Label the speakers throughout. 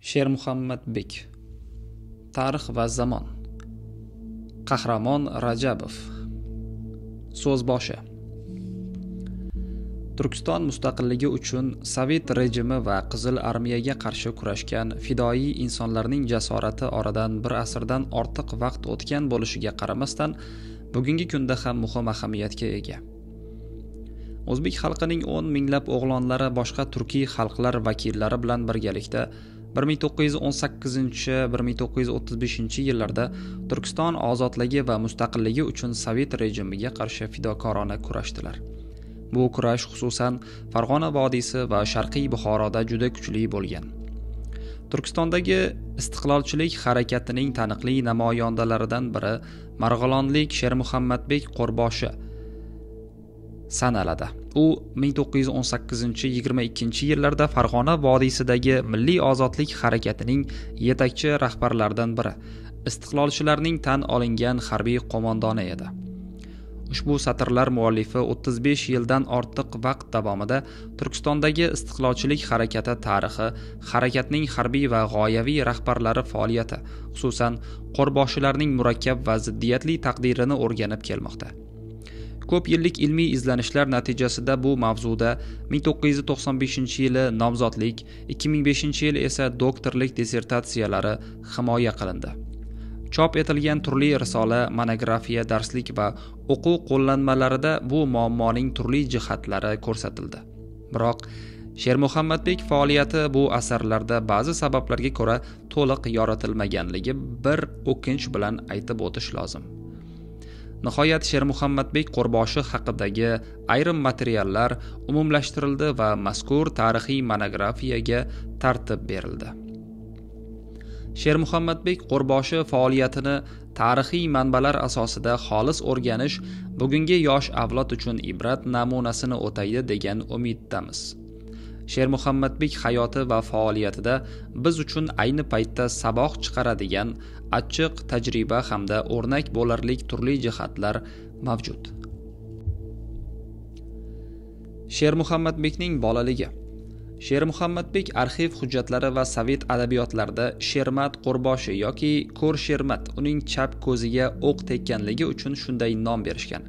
Speaker 1: Shermuhammadbek. Tarix va zamon. Qahramon Rajabov. So'z boshi. Turkiston mustaqilligi uchun Sovet rejimi va Qizil armiyaga qarshi kurashgan fidoi insonlarning jasorati oradan bir asrdan ortiq vaqt o'tgan bo'lishiga qaramasdan, bugungi kunda ham muhim ahamiyatga ega. O'zbek xalqining 10 minglab o'g'lonlari boshqa turkiy xalqlar vakillari bilan birgalikda 1918-1935 yillarda Turkiston ozodligi va mustaqilligi uchun Sovet rejimiga qarshi fidokorona kurashdilar. Bu kurash xususan Farg'ona vodiysi va Sharqiy Buxoroda juda kuchli bo'lgan. Turkistondagi istiqlolchilik harakatining taniqli namoyandalaridan biri marg'ilonlik Shermuhammadbek Qo'rboshi sanaladi. U 1918-22 yillarda Farg'ona vodiysidagi milliy ozodlik harakatining yetakchi rahbarlaridan biri, istiqlolchilarning tan olingan harbiy qo'mondoni edi. Ushbu satrlar muallifi 35 yildan ortiq vaqt davomida Turkistondagi istiqlolchilik harakati tarixi, harakatning harbiy va g'oyaviy rahbarlari faoliyati, xususan Qo'rboshilarning murakkab va ziddiyatli taqdirini o'rganib kelmoqda. Ko'p yillik ilmiy izlanishlar natijasida bu mavzuda 1995-yili nomzodlik, 2005-yil esa doktorlik dissertatsiyalari himoya qilindi. Chop etilgan turli risola, monografiya, darslik va o'quv qo'llanmalarida bu muammoning turli jihatlari ko'rsatildi. Biroq Shermuhammadbek faoliyati bu asarlarda ba'zi sabablarga ko'ra to'liq yoritilmaganligi bir o'kinch bilan aytib o'tish lozim. Nihoyat Shermuhammadbek Qo'rboshi haqidagi ayrim materiallar umumlashtirildi va mazkur tarixiy monografiyaga tartib berildi. Shermuhammadbek Qo'rboshi faoliyatini tarixiy manbalar asosida xolis o'rganish bugungi yosh avlod uchun ibrat namunasini o'taydi degan umiddamiz. Shermuhammadbek hayoti va faoliyatida biz uchun ayni paytda saboq chiqaradigan achchiq tajriba hamda o'rnak bo'larlik turli jihatlar mavjud. Shermuhammadbekning bolaligi. Shermuhammadbek arxiv hujjatlari va sovet adabiyotlarida Shermat Qo'rboshi yoki Ko'r Shermat uning chap ko'ziga o'q tekkanligi uchun shunday nom berishgan.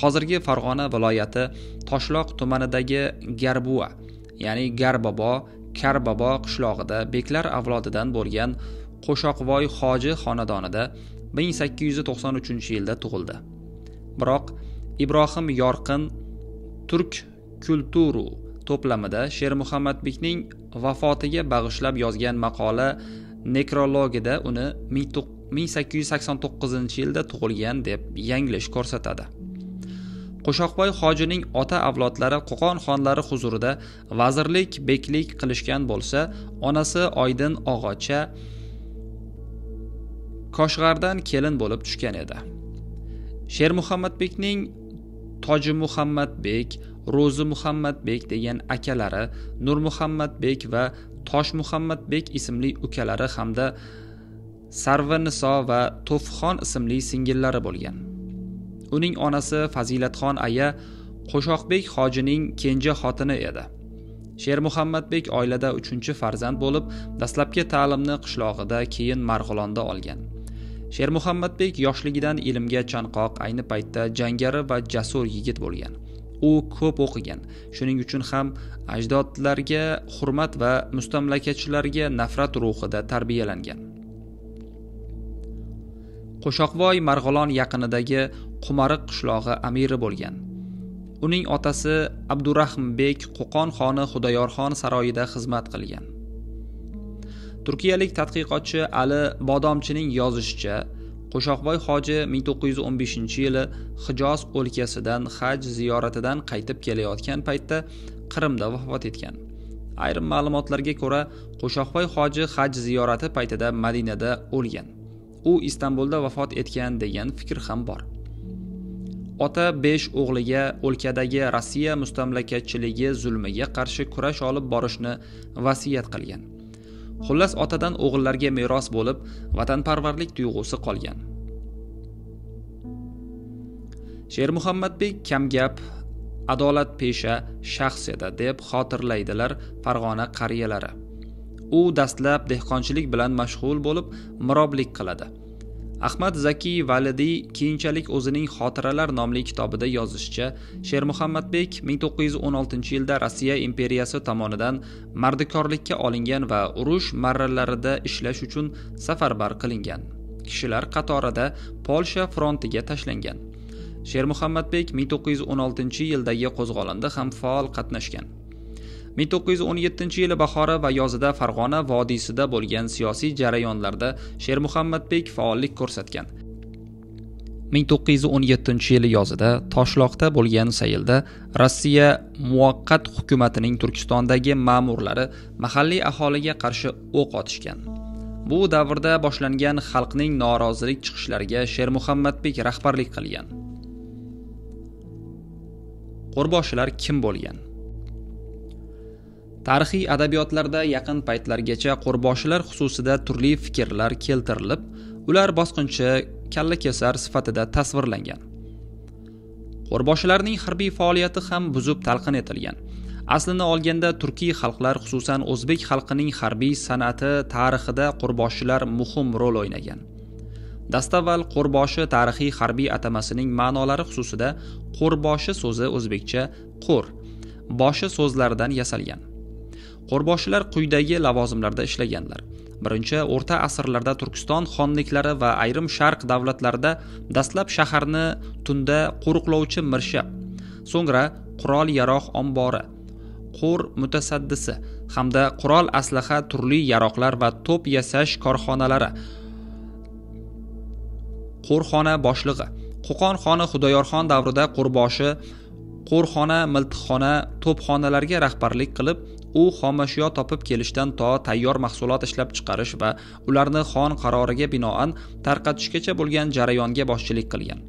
Speaker 1: Hozirgi Farg'ona viloyati Toshloq tumanidagi Garbua, ya'ni Garbobo, Karbobo qishlog'ida beklar avlodidan bo'lgan Qo'shoqvoy hoji xonadonida 1893-yilda tug'ildi. Biroq Ibrohim Yorqin Turk kulturu to'plamida Shermuhammadbekning vafotiga bag'ishlab yozgan maqola nekrologida uni 1889-yilda tug'ilgan deb yanglish ko'rsatadi. Qo'shoqvoy hojining ota avlodlari Qo'qon xonlari huzurida vazirlik, beklik qilishgan bo'lsa, onasi Oydin og'acha Koshg'ardan kelin bo'lib tushgan edi. Shermuhammadbekning Tojimuhammadbek, Ro'zimuhammadbek degan akalari, Nurmuhammadbek va Toshmuhammadbek ismli ukalari hamda Sarvaniso va To'fxon ismli singillari bo'lgan. Uning onasi Fazilatxon aya Qo'shoqbek hojining kenja xotini edi. Shermuhammadbek oilada 3-farzand bo'lib, dastlabki ta'limni qishlog'ida, keyin Marg'ilonda olgan. Shermuhammadbek yoshligidan ilmga chanqoq, ayni paytda jangari va jasur yigit bo'lgan. U ko'p o'qigan. Shuning uchun ham ajdodlarga hurmat va mustamlakachilarga nafrat ruhida tarbiyalangan. Qo'shoqvoy Marg'ilon yaqinidagi Qumariq qishlog'i amiri bo'lgan. Uning otasi Abdurahmbek Qo'qon xoni Xudoyorxon saroyida xizmat qilgan. Turkiyalik tadqiqotchi Ali Bodomchining yozishicha, Qo'shoqvoy hoji 1915-yili Hijoz o'lkasidan haj ziyoratidan qaytib kelayotgan paytda Qrimda vafot etgan. Ayrim ma'lumotlarga ko'ra, Qo'shoqvoy hoji haj ziyorati paytida Madinada o'lgan. U Istanbulda vafot etgan degan fikr ham bor. Ota 5 o'g'liga o'lkadagi Rossiya mustamlakachiligi zulmiga qarshi kurash olib borishni vasiyat qilgan. Xullas, otadan o'g'illarga meros bo'lib, vatanparvarlik tuyg'usi qolgan. Shermuhammadbek kamgap, adolatpesha shaxs edi deb xotirlaydilar Farg'ona qariyalari. U dastlab dehqonchilik bilan mashg'ul bo'lib, miroblik qiladi. Ahmad Zaki Validiy keyinchalik o'zining Xotiralar nomli kitobida yozishicha, Shermuhammadbek 1916-yilda Rossiya imperiyasi tomonidan mardikorlikka olingan va urush marralarida ishlash uchun safarbar qilingan. Kishilar qatorida Polsha frontiga tashlangan. Shermuhammadbek 1916-yildagi qo'zg'olonda ham faol qatnashgan. 1917-yili bahori va yozida Farg'ona vodiysida bo'lgan siyosiy jarayonlarda Shermuhammadbek faollik ko'rsatgan. 1917-yili yozida Toshloqda bo'lgan saylda Rossiya muvaqqat hukumatining Turkistondagi ma'murlari mahalliy aholiga qarshi o'q otishgan. Bu davrda boshlangan xalqning norozilik chiqishlariga Shermuhammadbek rahbarlik qilgan. Qo'rboshilar kim bo'lgan? Tarixiy adabiyotlarda yaqin paytlargacha qo'rboshilar xususida turli fikrlar keltirilib, ular bosqinchi, kallakesar sifatida tasvirlangan. Qo'rboshilarning harbiy faoliyati ham buzib talqin etilgan. Aslini olganda turkiy xalqlar, xususan o'zbek xalqining harbiy san'ati tarixida qo'rboshilar muhim rol o'ynagan. Dastavval qo'rboshi tarixiy harbiy atamasining ma'nolari xususida qo'rboshi so'zi o'zbekcha qo'r, boshi so'zlaridan yasalgan. Qo'rboshilar quyidagi lavozimlarda ishlaganlar. Birinchi, o'rta asrlarda Turkiston xonliklari va ayrim sharq davlatlarida dastlab shaharni tunda qo'riqlovchi mirshab, so'ngra qurol-yarog' ombori, qo'r mutasaddisi hamda qurol aslaha, turli yaroqlar va to'p yasash korxonalari, qo'rxona boshlig'i. Qo'qon xoni Xudoyorxon davrida qo'rboshi qo'rxona, miltiqxona, to'pxonalarga rahbarlik qilib, u xomashyo topib kelishdan to tayyor mahsulot ishlab chiqarish va ularni xon qaroriga binoan tarqatishgacha bo'lgan jarayonga boshchilik qilgan.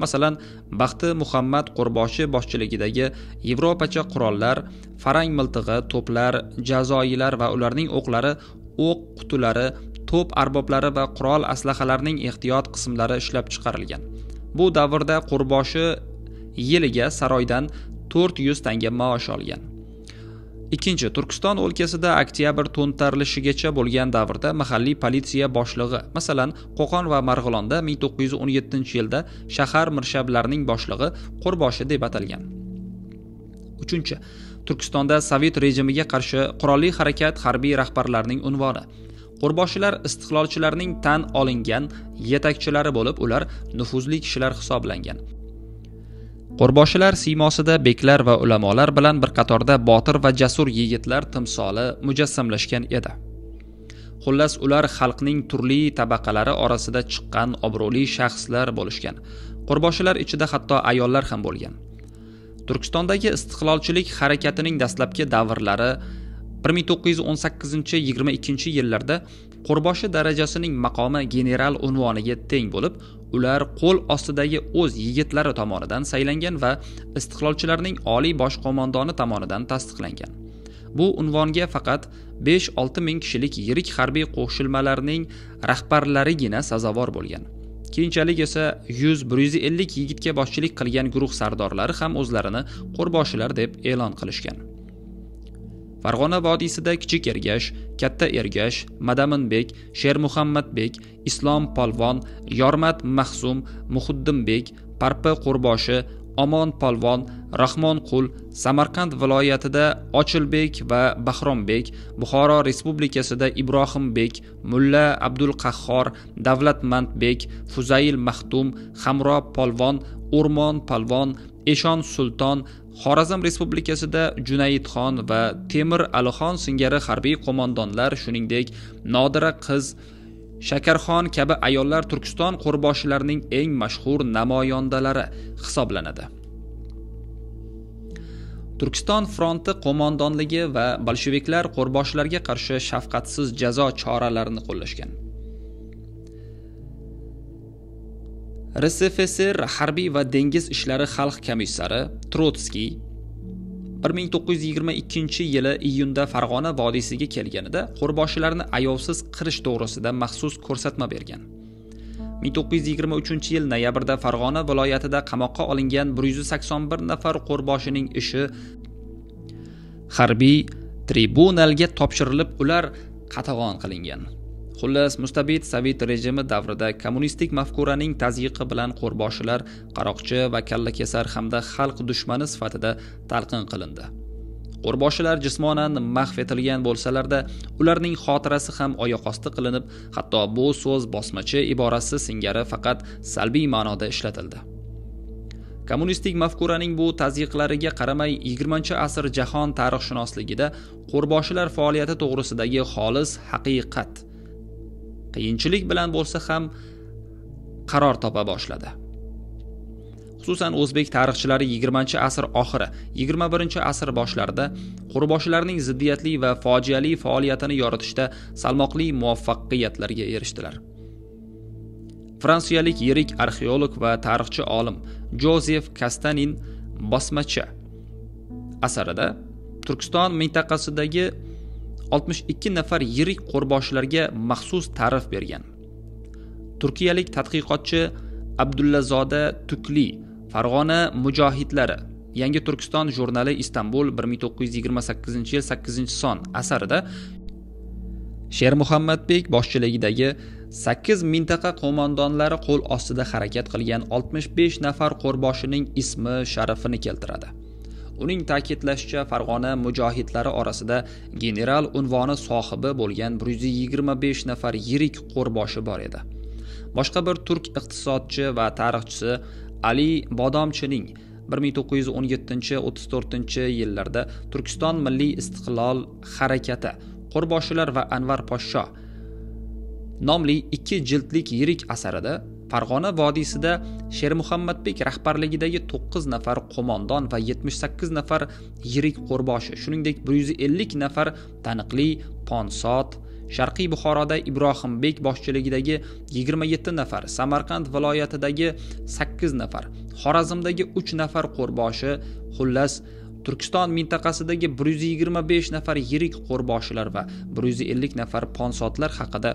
Speaker 1: Masalan, Baxti Muhammad qo'rboshi boshchiligidagi Yevropacha qurollar, farang miltig'i, to'plar, jazoilar va ularning o'qlari, o'q qutilari, to'p arboblari va qurol aslahalarining ehtiyot qismlari ishlab chiqarilgan. Bu davrda qo'rboshi yiliga saroydan 400 tanga maosh olgan. Ikkinchi, Turkiston o'lkasida oktyabr to'ntarilishigacha bo'lgan davrda mahalliy politsiya boshlig'i, masalan, Qo'qon va Marg'ilonda 1917-yilda shahar mirshablarining boshlig'i qo'rboshi deb atalgan. Uchinchi, Turkistonda Sovet rejimiga qarshi qurolli harakat harbiy rahbarlarining unvoni. Qo'rboshilar istiqlolchilarning tan olingan yetakchilari bo'lib, ular nufuzli kishilar hisoblangan. Qo'rboshilar siymosida beklar va ulamolar bilan bir qatorda botir va jasur yigitlar timsoli mujassamlashgan edi. Xullas, ular xalqning turli tabaqalari orasida chiqqan obro'li shaxslar bo'lishgan. Qo'rboshilar ichida hatto ayollar ham bo'lgan. Turkistondagi istiqlolchilik harakatining dastlabki davrlari 1918-22 yillarda qo'rboshi darajasining maqomi general unvoniga teng bo'lib, ular qo'l ostidagi o'z yigitlari tomonidan saylangan va istiqlolchilarning oliy bosh qo'mondoni tomonidan tasdiqlangan. Bu unvonga faqat 5-6 ming kishilik yirik harbiy qo'shilmalarning rahbarlarigina sazovor bo'lgan. Keyinchalik esa 100-150 yigitga boshchilik qilgan guruh sardorlari ham o'zlarini qo'rboshilar deb e'lon qilishgan. Farg'ona vodiysida Kichik Ergash, Katta Ergash, Madaminbek, Shermuhammadbek, Islom Polvon, Yormat Mahsum, Muhiddinbek, Parpi Qo'rboshi, Omon Polvon, Rahmonqul, Samarqand viloyatida Ochilbek va Bahrombek, Buxoro respublikasida Ibrohimbek, Mulla Abdul Qahhor, Davlatmandbek, Fuzayl Maxtum, Hamro Polvon, O'rmon Polvon, Eshon Sulton, Xorazm respublikasida Junaydxon va Temir Alixon singari harbiy qo'mondonlar, shuningdek Nodira qiz, Shakarxon kabi ayollar Turkiston qo'rboshilarining eng mashhur namoyandalari hisoblanadi. Turkiston fronti qo'mondonligi va bolsheviklar qo'rboshilarga qarshi shafqatsiz jazo choralarini qo'llashgan. RSFSR harbiy va dengiz ishlari xalq komissari Trotskiy 1922-yili iyunda Farg'ona vodiysiga kelganida qo'rboshilarni ayovsiz qirish to'g'risida maxsus ko'rsatma bergan. 1923-yil noyabrda Farg'ona viloyatida qamoqqa olingan 181 nafar qo'rboshining ishi harbiy tribunalga topshirilib, ular qatag'on qilingan. Xullas, mustabid sovet rejimi davrida kommunistik mafkuraning tazyiqi bilan qo'rboshilar qaroqchi va kallakesar hamda xalq dushmani sifatida talqin qilindi. Qo'rboshilar jismonan mahv etilgan bo'lsalarda, ularning xotirasi ham oyoq osti qilinib, hatto bu so'z bosmachi iborasi singari faqat salbiy ma'noda ishlatildi. Kommunistik mafkuraning bu tazyiqlariga qaramay 20-asr jahon tarixshunosligida qo'rboshilar faoliyati to'g'risidagi xolis haqiqat qiyinchilik bilan bo'lsa ham qaror topa boshladi. Xususan o'zbek tarixchilari 20-asr oxiri, 21-asr boshlarida qo'rboshilarning ziddiyatli va fojiali faoliyatini yoritishda salmoqli muvaffaqiyatlarga erishdilar. Fransiyalik yirik arxeolog va tarixchi olim Jozef Kastanin bosmachi asarida Turkiston mintaqasidagi 62 nafar yirik qo'rboshilarga maxsus ta'rif bergan. Turkiyalik tadqiqotchi Abdullazoda Tukli Farg'ona mujohidlari Yangi Turkiston jurnali Istanbul 1928-yil 8-son asarida Shermuhammadbek boshchiligidagi 8 mintaqa qo'mondonlari qo'l ostida harakat qilgan 65 nafar qo'rboshining ismi sharafini keltiradi. Uning ta'kidlashicha, Farg'ona mujohidlari orasida general unvoni sohibi bo'lgan 125 nafar yirik qo'rboshi bor edi. Boshqa bir turk iqtisodchi va tarixchisi Ali Bodomchining 1917-34-yillarda Turkiston milliy istiqlol harakati, qo'rboshilar va Anvar Poshsho nomli 2 jildlik yirik asarida Farg'ona vodiysida Shermuhammadbek rahbarligidagi 9 nafar qo'mondon va 78 nafar yirik qo'rboshi, shuningdek 150 nafar taniqli ponsod, Sharqiy Buxoroda Ibrohimbek boshchiligidagi 27 nafar, Samarqand viloyatidagi 8 nafar, Xorazmdagi 3 nafar qo'rboshi, xullas Turkiston mintaqasidagi 125 nafar yirik qo'rboshilar va 150 nafar ponsodlar haqida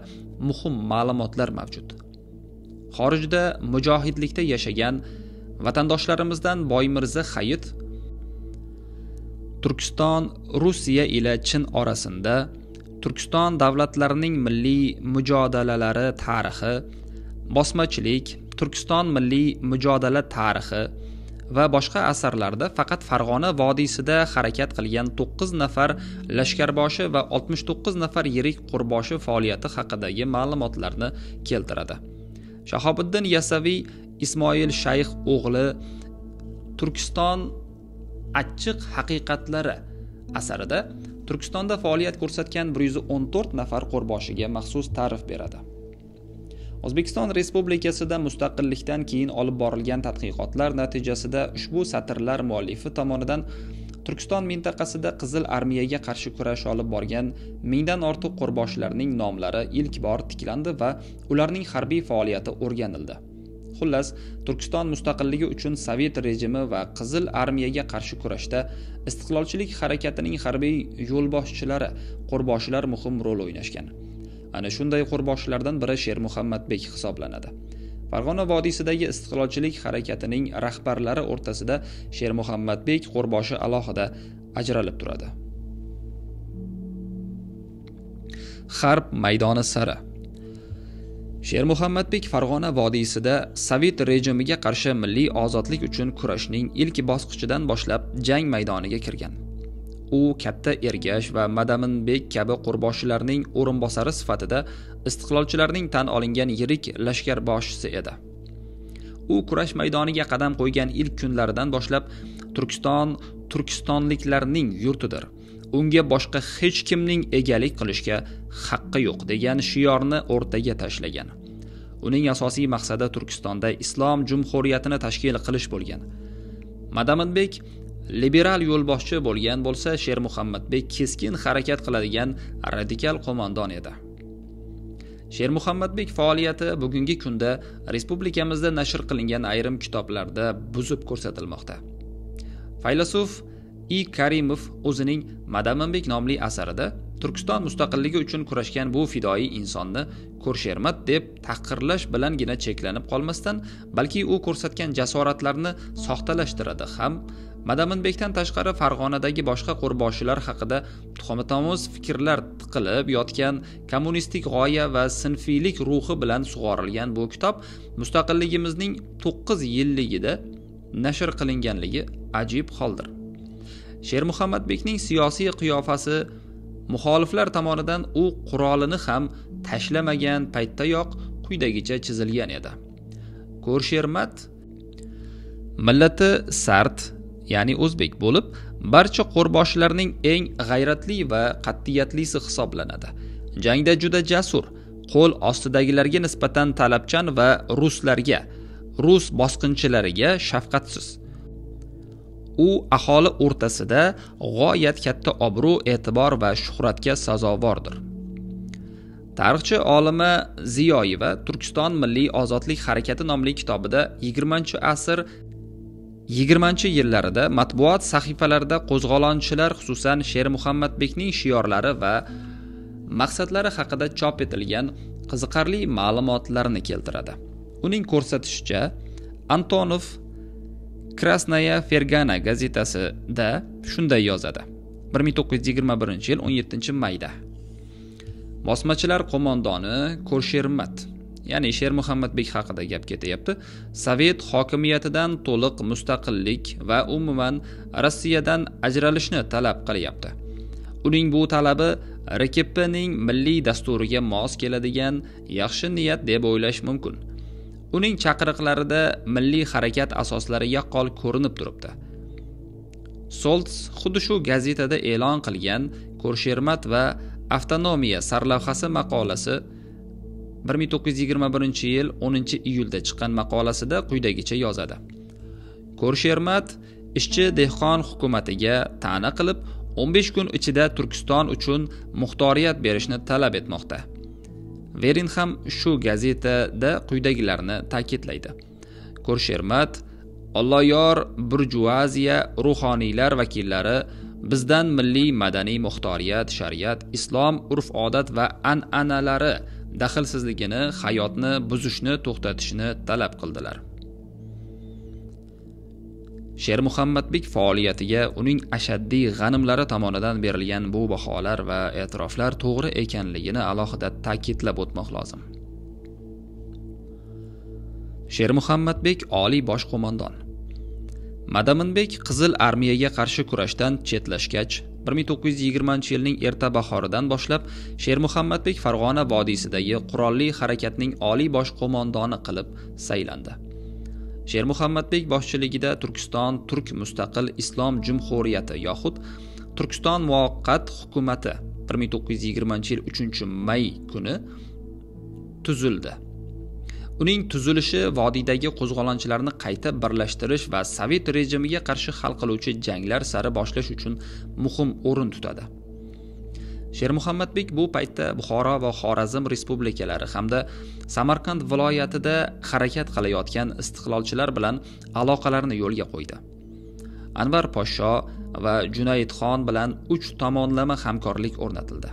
Speaker 1: muhim ma'lumotlar mavjud. Xorijda mujohidlikda yashagan vatandoshlarimizdan Boymirza Hayit Turkiston, Rossiya ila Chin orasida Turkiston davlatlarining milliy mujodalalari tarixi, bosmachilik, Turkiston milliy mujodala tarixi va boshqa asarlarda faqat Farg'ona vodiysida harakat qilgan 9 nafar lashkarboshi va 69 nafar yirik qo'rboshi faoliyati haqidagi ma'lumotlarni keltiradi. Shahobiddin Yasaviy Ismoil Shayx o'g'li Turkiston achchiq haqiqatlari asarida Turkistonda faoliyat ko'rsatgan 114 nafar qo'rboshiga maxsus ta'rif beradi. O'zbekiston Respublikasida mustaqillikdan keyin olib borilgan tadqiqotlar natijasida ushbu satrlar muallifi tomonidan Turkiston mintaqasida Qizil armiyaga qarshi kurash olib borgan 1000 dan ortiq qo'rboshilarning nomlari ilk bor tiklandi va ularning harbiy faoliyati o'rganildi. Xullas, Turkiston mustaqilligi uchun Sovet rejimi va Qizil armiyaga qarshi kurashda istiqlolchilik harakatining harbiy yo'lboshchilari, qo'rboshilar muhim rol o'ynashgan. Ana shunday qo'rboshilardan biri Shermuhammadbek hisoblanadi. Farg'ona vodiysidagi istiqlolchilik harakatining rahbarlari o'rtasida Shermuhammadbek qo'rboshi alohida ajralib turadi. Harb maydoni sari. Shermuhammadbek Farg'ona vodiysida Sovet rejimiga qarshi milliy ozodlik uchun kurashning ilk bosqichidan boshlab jang maydoniga kirgan. U Katta Ergash va Madaminbek kabi qo'rboshilarning o'rinbosari sifatida istiqlolchilarning tan olingan yirik lashkarboshisi edi. U kurash maydoniga qadam qo'ygan ilk kunlaridan boshlab Turkiston turkistonliklarning yurtidir. Unga boshqa hech kimning egalik qilishga haqqi yo'q degan shiorni o'rtaga tashlagan. Uning asosiy maqsadi Turkistonda islom jumhuriyatini tashkil qilish bo'lgan. Madaminbek liberal yo'lboshchi bo'lgan bo'lsa, Shermuhammadbek keskin harakat qiladigan radikal qo'mondon edi. Shermuhammadbek faoliyati bugungi kunda respublikamizda nashr qilingan ayrim kitoblarda buzib ko'rsatilmoqda. Faylasuf I. Karimov o'zining Madaminbek nomli asarida Turkiston mustaqilligi uchun kurashgan bu fidoyi insonni ko'rshermat deb tahqirlash bilangina cheklanib qolmasdan, balki u ko'rsatgan jasoratlarni soxtalashtiradi ham Madaminbekdan tashqari Farg'onadagi boshqa qo'rboshilar haqida tuxumitomuz fikrlar tiqilib yotgan kommunistik g'oya va sinfiylik ruhi bilan sug'orilgan bu kitob mustaqilligimizning 9 yilligida nashr qilinganligi ajib holdir. Shermuhammadbekning siyosiy qiyofasi muxoliflar tomonidan u qurolini ham tashlamagan paytdayoq quyidagicha chizilgan edi. Ko'rshermat millati sart, ya'ni o'zbek bo'lib, barcha qo'rboshilarning eng g'ayratli va qat'iyatlisi hisoblanadi. Jangda juda jasur, qo'l ostidagilarga nisbatan talabchan va rus bosqinchilariga shafqatsiz. U aholi o'rtasida g'oyat katta obro', e'tibor va shuhratga sazovordir. Tarixchi olima Ziyoyeva Turkiston Milliy ozodlik harakati nomli kitobida 20-yillarida matbuot sahifalarida qo'zg'olonchilar, xususan Shermuhammadbekning shiorlari va maqsadlari haqida chop etilgan qiziqarli ma'lumotlarni keltiradi. Uning ko'rsatishicha, Antonov Krasnaya Fergana gazetasida shunday yozadi. 1921-yil 17-mayda. Bosmachilar qo'mondoni Ko'rshermat, ya'ni Shermuhammadbek haqida gap ketyapti, Sovet hokimiyatidan to'liq mustaqillik va umuman Rossiyadan ajralishni talab qilyapti. Uning bu talabi RKPning milliy dasturiga mos keladigan yaxshi niyat deb o'ylash mumkin. Uning chaqiriqlarida milliy harakat asoslari yaqqol ko'rinib turibdi. Solts xuddi shu gazetada e'lon qilgan Ko'rshermat va avtonomiya sarlavhasi maqolasi 1921-yil 10-iyulda chiqqan maqolasida quyidagicha yozadi. Ko'rshermat ishchi dehqon hukumatiga ta'na qilib 15 kun ichida Turkiston uchun muxtoriyat berishni talab etmoqda. Verin ham shu gazetada quyidagilarni ta'kidlaydi. Ko'rshermat Alloyor burjuaziya ruhoniylar vakillari bizdan milliy madaniy muxtoriyat, shariat, islom urf-odat va an'analari daxlsizligini, hayotni buzishni to'xtatishni talab qildilar. Shermuhammadbek faoliyatiga uning ashaddiy g'animlari tomonidan berilgan bu baholar va e'tiroflar to'g'ri ekanligini alohida ta'kidlab o'tmoq lozim. Shermuhammadbek oliy bosh qo'mondon. Madaminbek Qizil armiyaga qarshi kurashdan chetlashgach, 1920-yilning erta bahoridan boshlab Shermuhammadbek Farg'ona vodiysidagi qurolli harakatning oliy bosh qo'mondoni qilib saylandi. Shermuhammadbek boshchiligida Turkiston Turk mustaqil islom jumhuriyati yoxud Turkiston muvaqqat hukumati 1920-yil 3-may kuni tuzildi. Uning tuzilishi vodiydagi qo'zg'olonchilarni qayta birlashtirish va Sovet rejimiga qarshi hal qiluvchi janglar sari boshlash uchun muhim o'rin tutadi. Shermuhammadbek bu paytda Buxoro va Xorazm respublikalari hamda Samarqand viloyatida harakat qilayotgan istiqlolchilar bilan aloqalarni yo'lga qo'ydi. Anvar Poshsho va Junaydxon bilan 3 tomonlama hamkorlik o'rnatildi.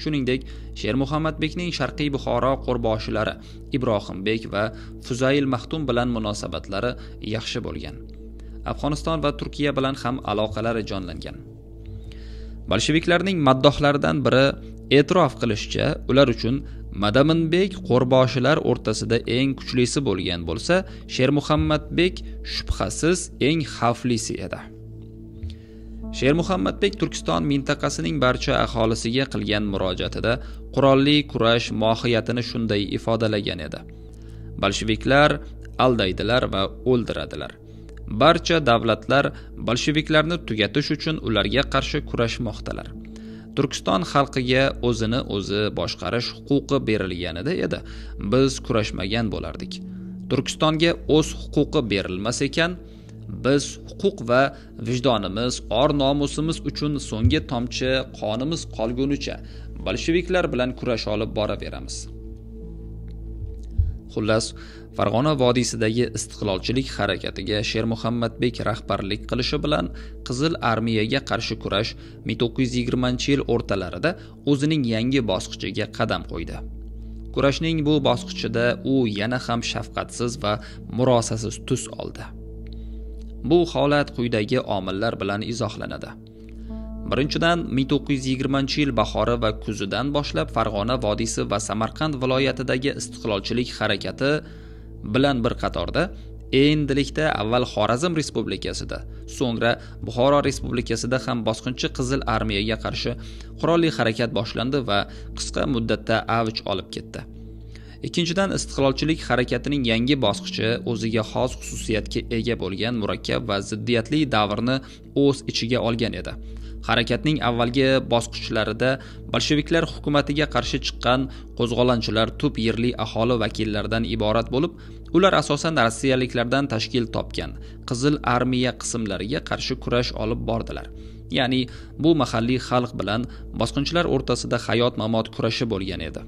Speaker 1: Shuningdek, Shermuhammadbekning Sharqiy Buxoro qo'rboshilari Ibrohimbek va Fuzayl Maxtum bilan munosabatlari yaxshi bo'lgan. Afg'oniston va Turkiya bilan ham aloqalari jonlangan. Bolsheviklarning maddohlaridan biri e'tirof qilishicha, ular uchun Madaminbek qo'rboshilar o'rtasida eng kuchlisi bo'lgan bo'lsa, Shermuhammadbek shubhasiz eng xavflisi edi. Shermuhammadbek Turkiston mintaqasining barcha aholisiga qilgan murojaatida qurolli kurash mohiyatini shunday ifodalagan edi. Bolsheviklar aldaydilar va o'ldiradilar. Barcha davlatlar bolsheviklarni tugatish uchun ularga qarshi kurashmoqdalar. Turkiston xalqiga o'zini o'zi boshqarish huquqi berilganida edi, biz kurashmagan bo'lardik. Turkistonga o'z huquqi berilmas ekan, biz huquq va vijdonimiz, or-nomusimiz uchun so'nggi tomchi qonimiz qolgunicha bolsheviklar bilan kurash olib boraveramiz. Xullas, Farg'ona vodiysidagi istiqlolchilik harakatiga Shermuhammadbek rahbarlik qilishi bilan Qizil armiyaga qarshi kurash 1920-yil o'rtalarida o'zining yangi bosqichiga qadam qo'ydi. Kurashning bu bosqichida u yana ham shafqatsiz va murosasiz tus oldi. Bu holat quyidagi omillar bilan izohlanadi. Birinchidan, 1920-yil bahori va kuzidan boshlab Farg'ona vodiysi va Samarqand viloyatidagi istiqlolchilik harakati bilan bir qatorda endilikda avval Xorazm Respublikasida, so'ngra Buxoro Respublikasida ham bosqinchi Qizil armiyaga qarshi qurolli harakat boshlandi va qisqa muddatda avj olib ketdi. Ikkinchidan, istiqlolchilik harakatining yangi bosqichi o'ziga xos xususiyatga ega bo'lgan murakkab va ziddiyatli davrni o'z ichiga olgan edi. Harakatning avvalgi bosqichlarida bolsheviklar hukumatiga qarshi chiqqan qo'zg'olonchilar tub yerli aholi vakillaridan iborat bo'lib, ular asosan rossiyaliklardan tashkil topgan Qizil armiya qismlariga qarshi kurash olib bordilar. Ya'ni bu mahalliy xalq bilan bosqinchilar o'rtasida hayot-mamot kurashi bo'lgan edi.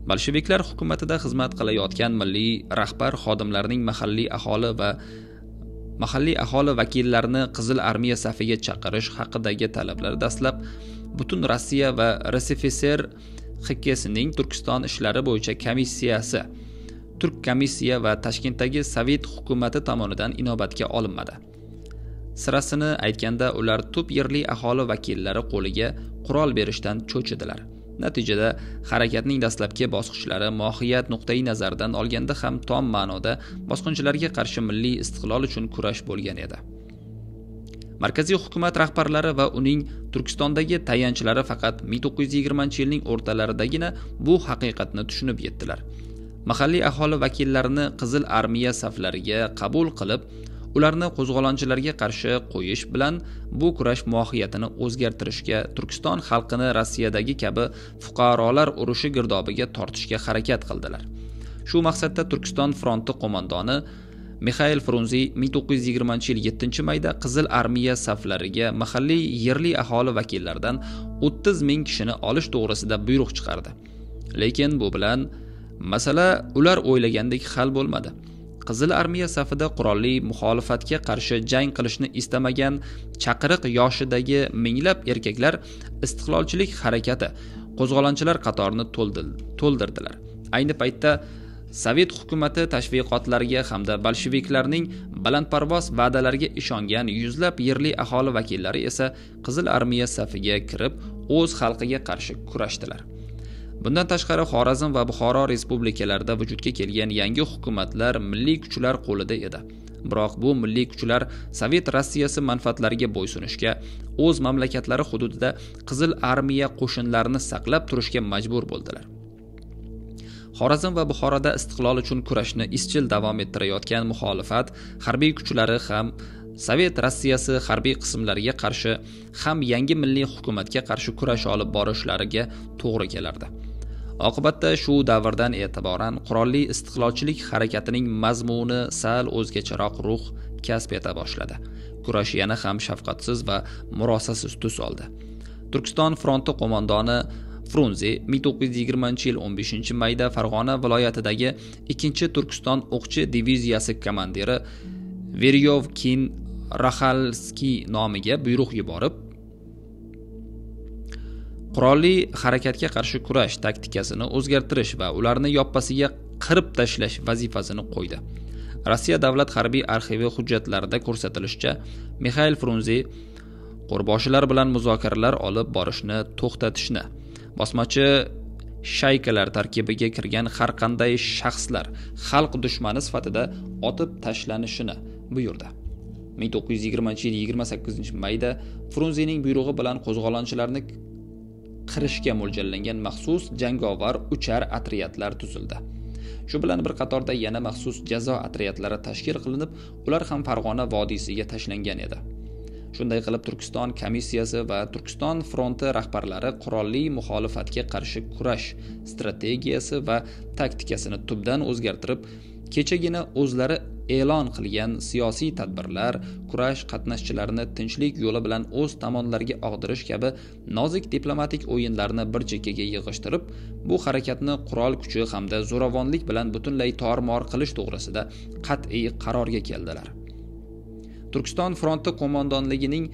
Speaker 1: Bolsheviklar hukumatida xizmat qilayotgan milliy rahbar xodimlarning mahalliy aholi vakillarini Qizil armiya safiga chaqirish haqidagi talablar dastlab butun Rossiya va RSFSR XKSning Turkiston ishlari bo'yicha komissiyasi, Turk komissiya va Toshkentdagi Sovet hukumati tomonidan inobatga olinmadi. Sirasini aytganda, ular tub yerli aholi vakillari qo'liga qurol berishdan cho'chidilar. Natijada harakatning dastlabki bosqichlari mohiyat nuqtai nazaridan olganda ham tom ma'noda bosqinchilarga qarshi milliy istiqlol uchun kurash bo'lgan edi. Markaziy hukumat rahbarlari va uning Turkistondagi tayanchlari faqat 1920-yilning o'rtalaridagina bu haqiqatni tushunib yetdilar. Mahalliy aholi vakillarini Qizil armiya saflariga qabul qilib, ularni qo'zg'olonchilarga qarshi qo'yish bilan bu kurash mohiyatini o'zgartirishga, Turkiston xalqini Rossiyadagi kabi fuqarolar urushi girdobiga tortishga harakat qildilar. Shu maqsadda Turkiston fronti qo'mondoni Mikhail Frunze 1920-yil 7-mayda Qizil armiya saflariga mahalliy yerli aholi vakillaridan 30 ming kishini olish to'g'risida buyruq chiqardi. Lekin bu bilan masala ular o'ylagandek hal bo'lmadi. Qizil armiya safida qurolli muxolifatga qarshi jang qilishni istamagan chaqiriq yoshidagi minglab erkaklar istiqlolchilik harakati qo'zg'olonchilar qatorini to'ldirdilar. Ayni paytda Sovet hukumati tashviqotlariga hamda bolsheviklarning balandparvoz va'dalariga ishongan yuzlab yerli aholi vakillari esa Qizil armiya safiga kirib, o'z xalqiga qarshi kurashdilar. Bundan tashqari Xorazm va Buxoro respublikalarida vujudga kelgan yangi hukumatlar milliy kuchlar qo'lida edi. Biroq bu milliy kuchlar Sovet Rossiyasi manfaatlariga bo'ysunishga, o'z mamlakatlari hududida Qizil armiya qo'shinlarini saqlab turishga majbur bo'ldilar. Xorazm va Buxoroda istiqlol uchun kurashni izchil davom ettirayotgan muxolifat harbiy kuchlari ham Sovet Rossiyasi harbiy qismlariga qarshi ham yangi milliy hukumatga qarshi kurash olib borishlariga to'g'ri kelardi. Oqibatda shu davrdan e'tiboran qurolli istiqlolchilik harakatining mazmuni sal o'zgacharoq ruh kasb eta boshladi. Kurash yana ham shafqatsiz va murosasiz tus oldi. Turkiston fronti qo'mondoni Frunze 1920-yil 15-mayda Farg'ona viloyatidagi 2-Turkiston o'qchi diviziyasi komandiri Veryovkin Raxalskiy nomiga buyruq yuborib, qurolli harakatga qarshi kurash taktikasini o'zgartirish va ularni yoppasiga qirib tashlash vazifasini qo'ydi. Rossiya davlat harbiy arxivi hujjatlarida ko'rsatilishicha, Mikhail Frunze qo'rboshilar bilan muzokaralar olib borishni to'xtatishni, bosmachi shaykalar tarkibiga kirgan har qanday shaxslar xalq dushmani sifatida otib tashlanishini buyurdi. 1920-yil 28-mayda Frunzening buyrug'i bilan qo'zg'olonchilarni qirishga mo'ljallangan maxsus jangovar uchar otryadlar tuzildi. Shu bilan bir qatorda yana maxsus jazo otryadlari tashkil qilinib, ular ham Farg'ona vodiysiga tashlangan edi. Shunday qilib Turkiston komissiyasi va Turkiston fronti rahbarlari qurolli muxolifatga qarshi kurash strategiyasi va taktikasini tubdan o'zgartirib, kechagina o'zlari e'lon qilgan siyosiy tadbirlar, kurash qatnashchilarini tinchlik yo'li bilan o'z tomonlariga og'dirish kabi nozik diplomatik o'yinlarni bir chekkaga yig'ishtirib, bu harakatni qurol kuchi hamda zo'ravonlik bilan butunlay tor-mor qilish to'g'risida qat'iy qarorga keldilar. Turkiston fronti qo'mondonligining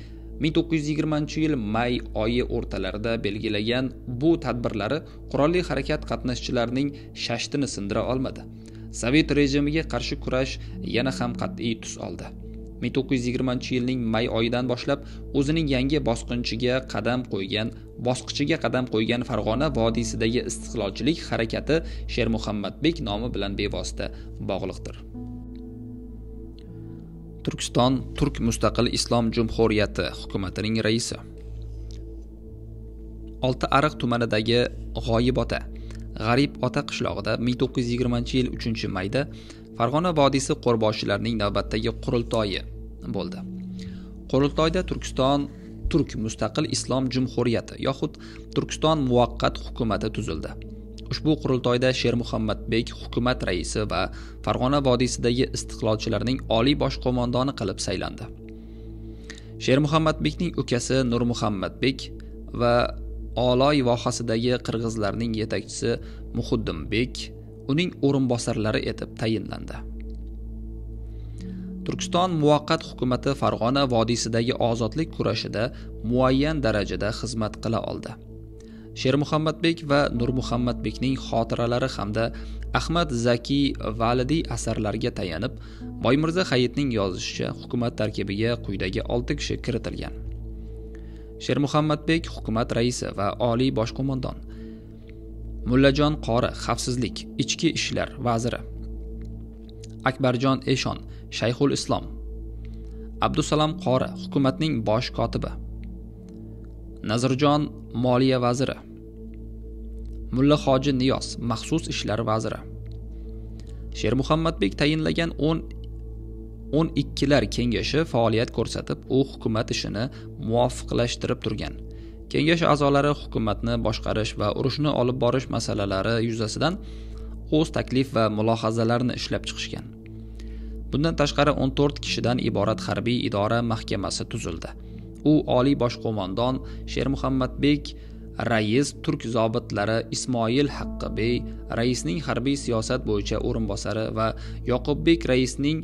Speaker 1: 1920-yil may oyi o'rtalarida belgilagan bu tadbirlari qurolli harakat qatnashchilarining shashtini sindira olmadi. Sovet rejimiga qarshi kurash yana ham qat'iy tus oldi. 1920-yilning may oyidan boshlab o'zining yangi bosqichiga qadam qo'ygan Farg'ona vodiysidagi istiqlolchilik harakati Shermuhammadbek nomi bilan bevosita bog'liqdir. Turkiston Turk Mustaqil Islom Jumhuriyati hukumatining raisi. Oltiariq tumanidagi G'oyibota, G'arib ota qishlog'ida 1920-yil 3-mayda Farg'ona vodiysi qo'rboshilarining navbatdagi qurultoyi bo'ldi. Qurultoyda Turkiston Turk Mustaqil Islom Jumhuriyati yoxud Turkiston muvaqqat hukumati tuzildi. Ushbu qurultoyda Shermuhammadbek hukumat raisi va Farg'ona vodiysidagi istiqlolchilarning oliy bosh qo'mondoni qilib saylandi. Shermuhammadbekning ukasi Nurmuhammadbek va Oloy vohasidagi qirg'izlarning yetakchisi Muhuddimbek uning o'rinbosarlari etib tayinlandi. Turkiston muvaqqat hukumati Farg'ona vodiysidagi ozodlik kurashida muayyan darajada xizmat qila oldi. Shermuhammadbek va Nurmuhammadbekning xotiralari hamda Ahmad Zaki Validiy asarlariga tayanib, Boymirza Hayitning yozishicha hukumat tarkibiga quyidagi 6 kishi kiritilgan. Shermuhammadbek hukumat raisi va oliy bosh qo'mondon. Mullajon Qori xavfsizlik, ichki ishlar vaziri. Akbarjon Eshon Shayxul Islom. Abdusalom Qori hukumatning bosh kotibi. Nazirjon moliya vaziri. Mulla Hoji Niyoz maxsus ishlar vaziri. Shermuhammadbek tayinlagan 12lar kengashi faoliyat ko'rsatib, u hukumat ishini muvofiqlashtirib turgan. Kengash a'zolari hukumatni boshqarish va urushni olib borish masalalari yuzasidan o'z taklif va mulohazalarini ishlab chiqishgan. Bundan tashqari 14 kishidan iborat harbiy idora mahkamasi tuzildi. U oliy bosh qo'mondon Shermuhammadbek, rais turk zobitlari Ismoil Haqqibey, raisning harbiy siyosat bo'yicha o'rinbosari va Yoqubbek raisning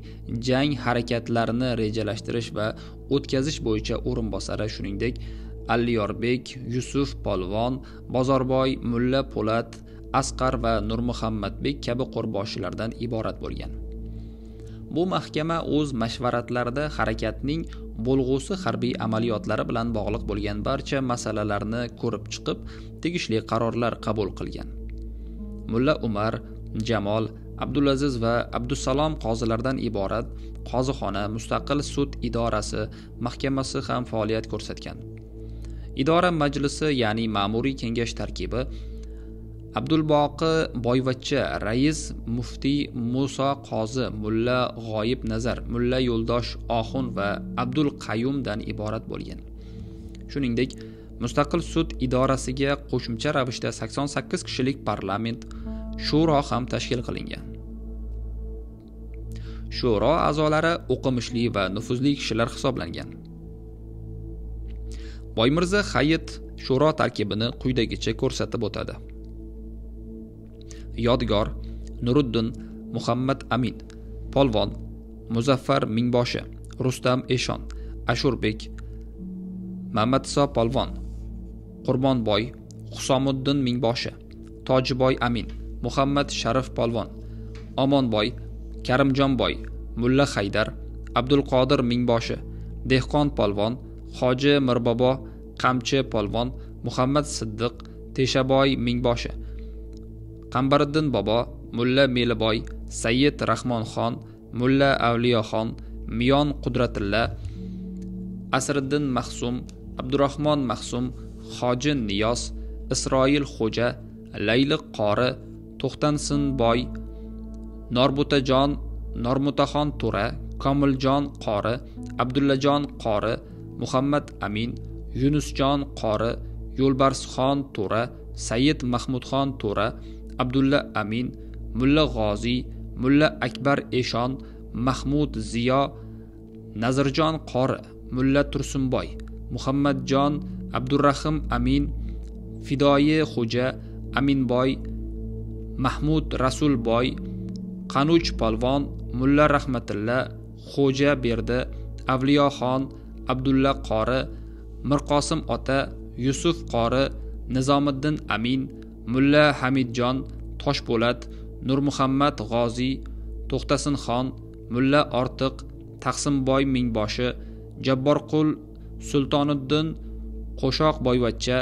Speaker 1: jang harakatlarini rejalashtirish va o'tkazish bo'yicha o'rinbosari, shuningdek Alliyorbek, Yusuf Polvon, Bozorboy, Mulla Po'lat, Asqar va Nurmuhammadbek kabi qo'rboshilardan iborat bo'lgan. Bu mahkama o'z mashvaratlarida harakatning bo'lg'usi harbiy amaliyotlari bilan bog'liq bo'lgan barcha masalalarni ko'rib chiqib, tegishli qarorlar qabul qilgan. Mulla Umar, Jamol, Abdulaziz va Abdusalom qozilardan iborat qozixona mustaqil sud idorasi mahkamasi ham faoliyat ko'rsatgan. Idora majlisi, ya'ni ma'muriy kengash tarkibi Abdulboqi Boyvachcha rais, muftiy Musa qozi, Mulla G'oyib Nazar, Mulla Yo'ldosh Oxun va Abdul Qayyumdan iborat bo'lgan. Shuningdek, mustaqil sud idorasiga qo'shimcha ravishda 88 kishilik parlament shuro ham tashkil qilingan. Shuro a'zolari o'qimishli va nufuzli kishilar hisoblangan. Boymirza Hayit shuro tarkibini quyidagicha ko'rsatib o'tadi. Yodgor, Nuriddin, Muhammad Amin, Polvon, Muzaffar Mingboshi, Rustam Eshon, Ashurbek, Mamatiso Polvon, Qurbonboy, Husomuddin Mingboshi, Tojiboy Amin, Muhammad Sharif Polvon, Omonboy, Karimjonboy, Mulla Haydar, Abdulqodir Mingboshi, Dehqon Polvon, Hoji Mirbobo, Qamchi Polvon, Muhammad Siddiq, Teshaboy Mingboshi, Qambariddin Bobo, Mulla Meliboy, Sayyid Rahmonxon, Mulla Avliyoxon, Miyon Qudratilla, Asriddin Mahsum, Abdurahmon Mahsum, Hoji Niyoz, Isroil Xo'ja, Layliq Qori, To'xtansinboy, Norbutajon, Normutaxon To'ra, Komiljon Qori, Abdullajon Qori, Muhammad Amin, Yunusjon Qori, Yo'lbarsxon To'ra, Sayyid Mahmudxon To'ra, Abdulla Amin, Mulla G'ozi, Mulla Akbar Eshon, Mahmud Ziyo, Nazirjon Qori, Mulla Tursunboy, Muhammadjon, Abdurrahim Amin, Fidoyi Xo'ja, Aminboy, Mahmud Rasulboy, Qanuch Polvon, Mulla Rahmatilla, Xo'ja Berdi, Avliyoxon, Abdulla Qori, Mirqosim Ota, Yusuf Qori, Nizomiddin Amin, Mulla Hamidjon, Toshpo'lat, Nurmuhammad G'ozi, To'xtasinxon, Mulla Ortiq, Taqsimboy Mingboshi, Jabborqul Sultoniddin, Qo'shoq Boyvachcha,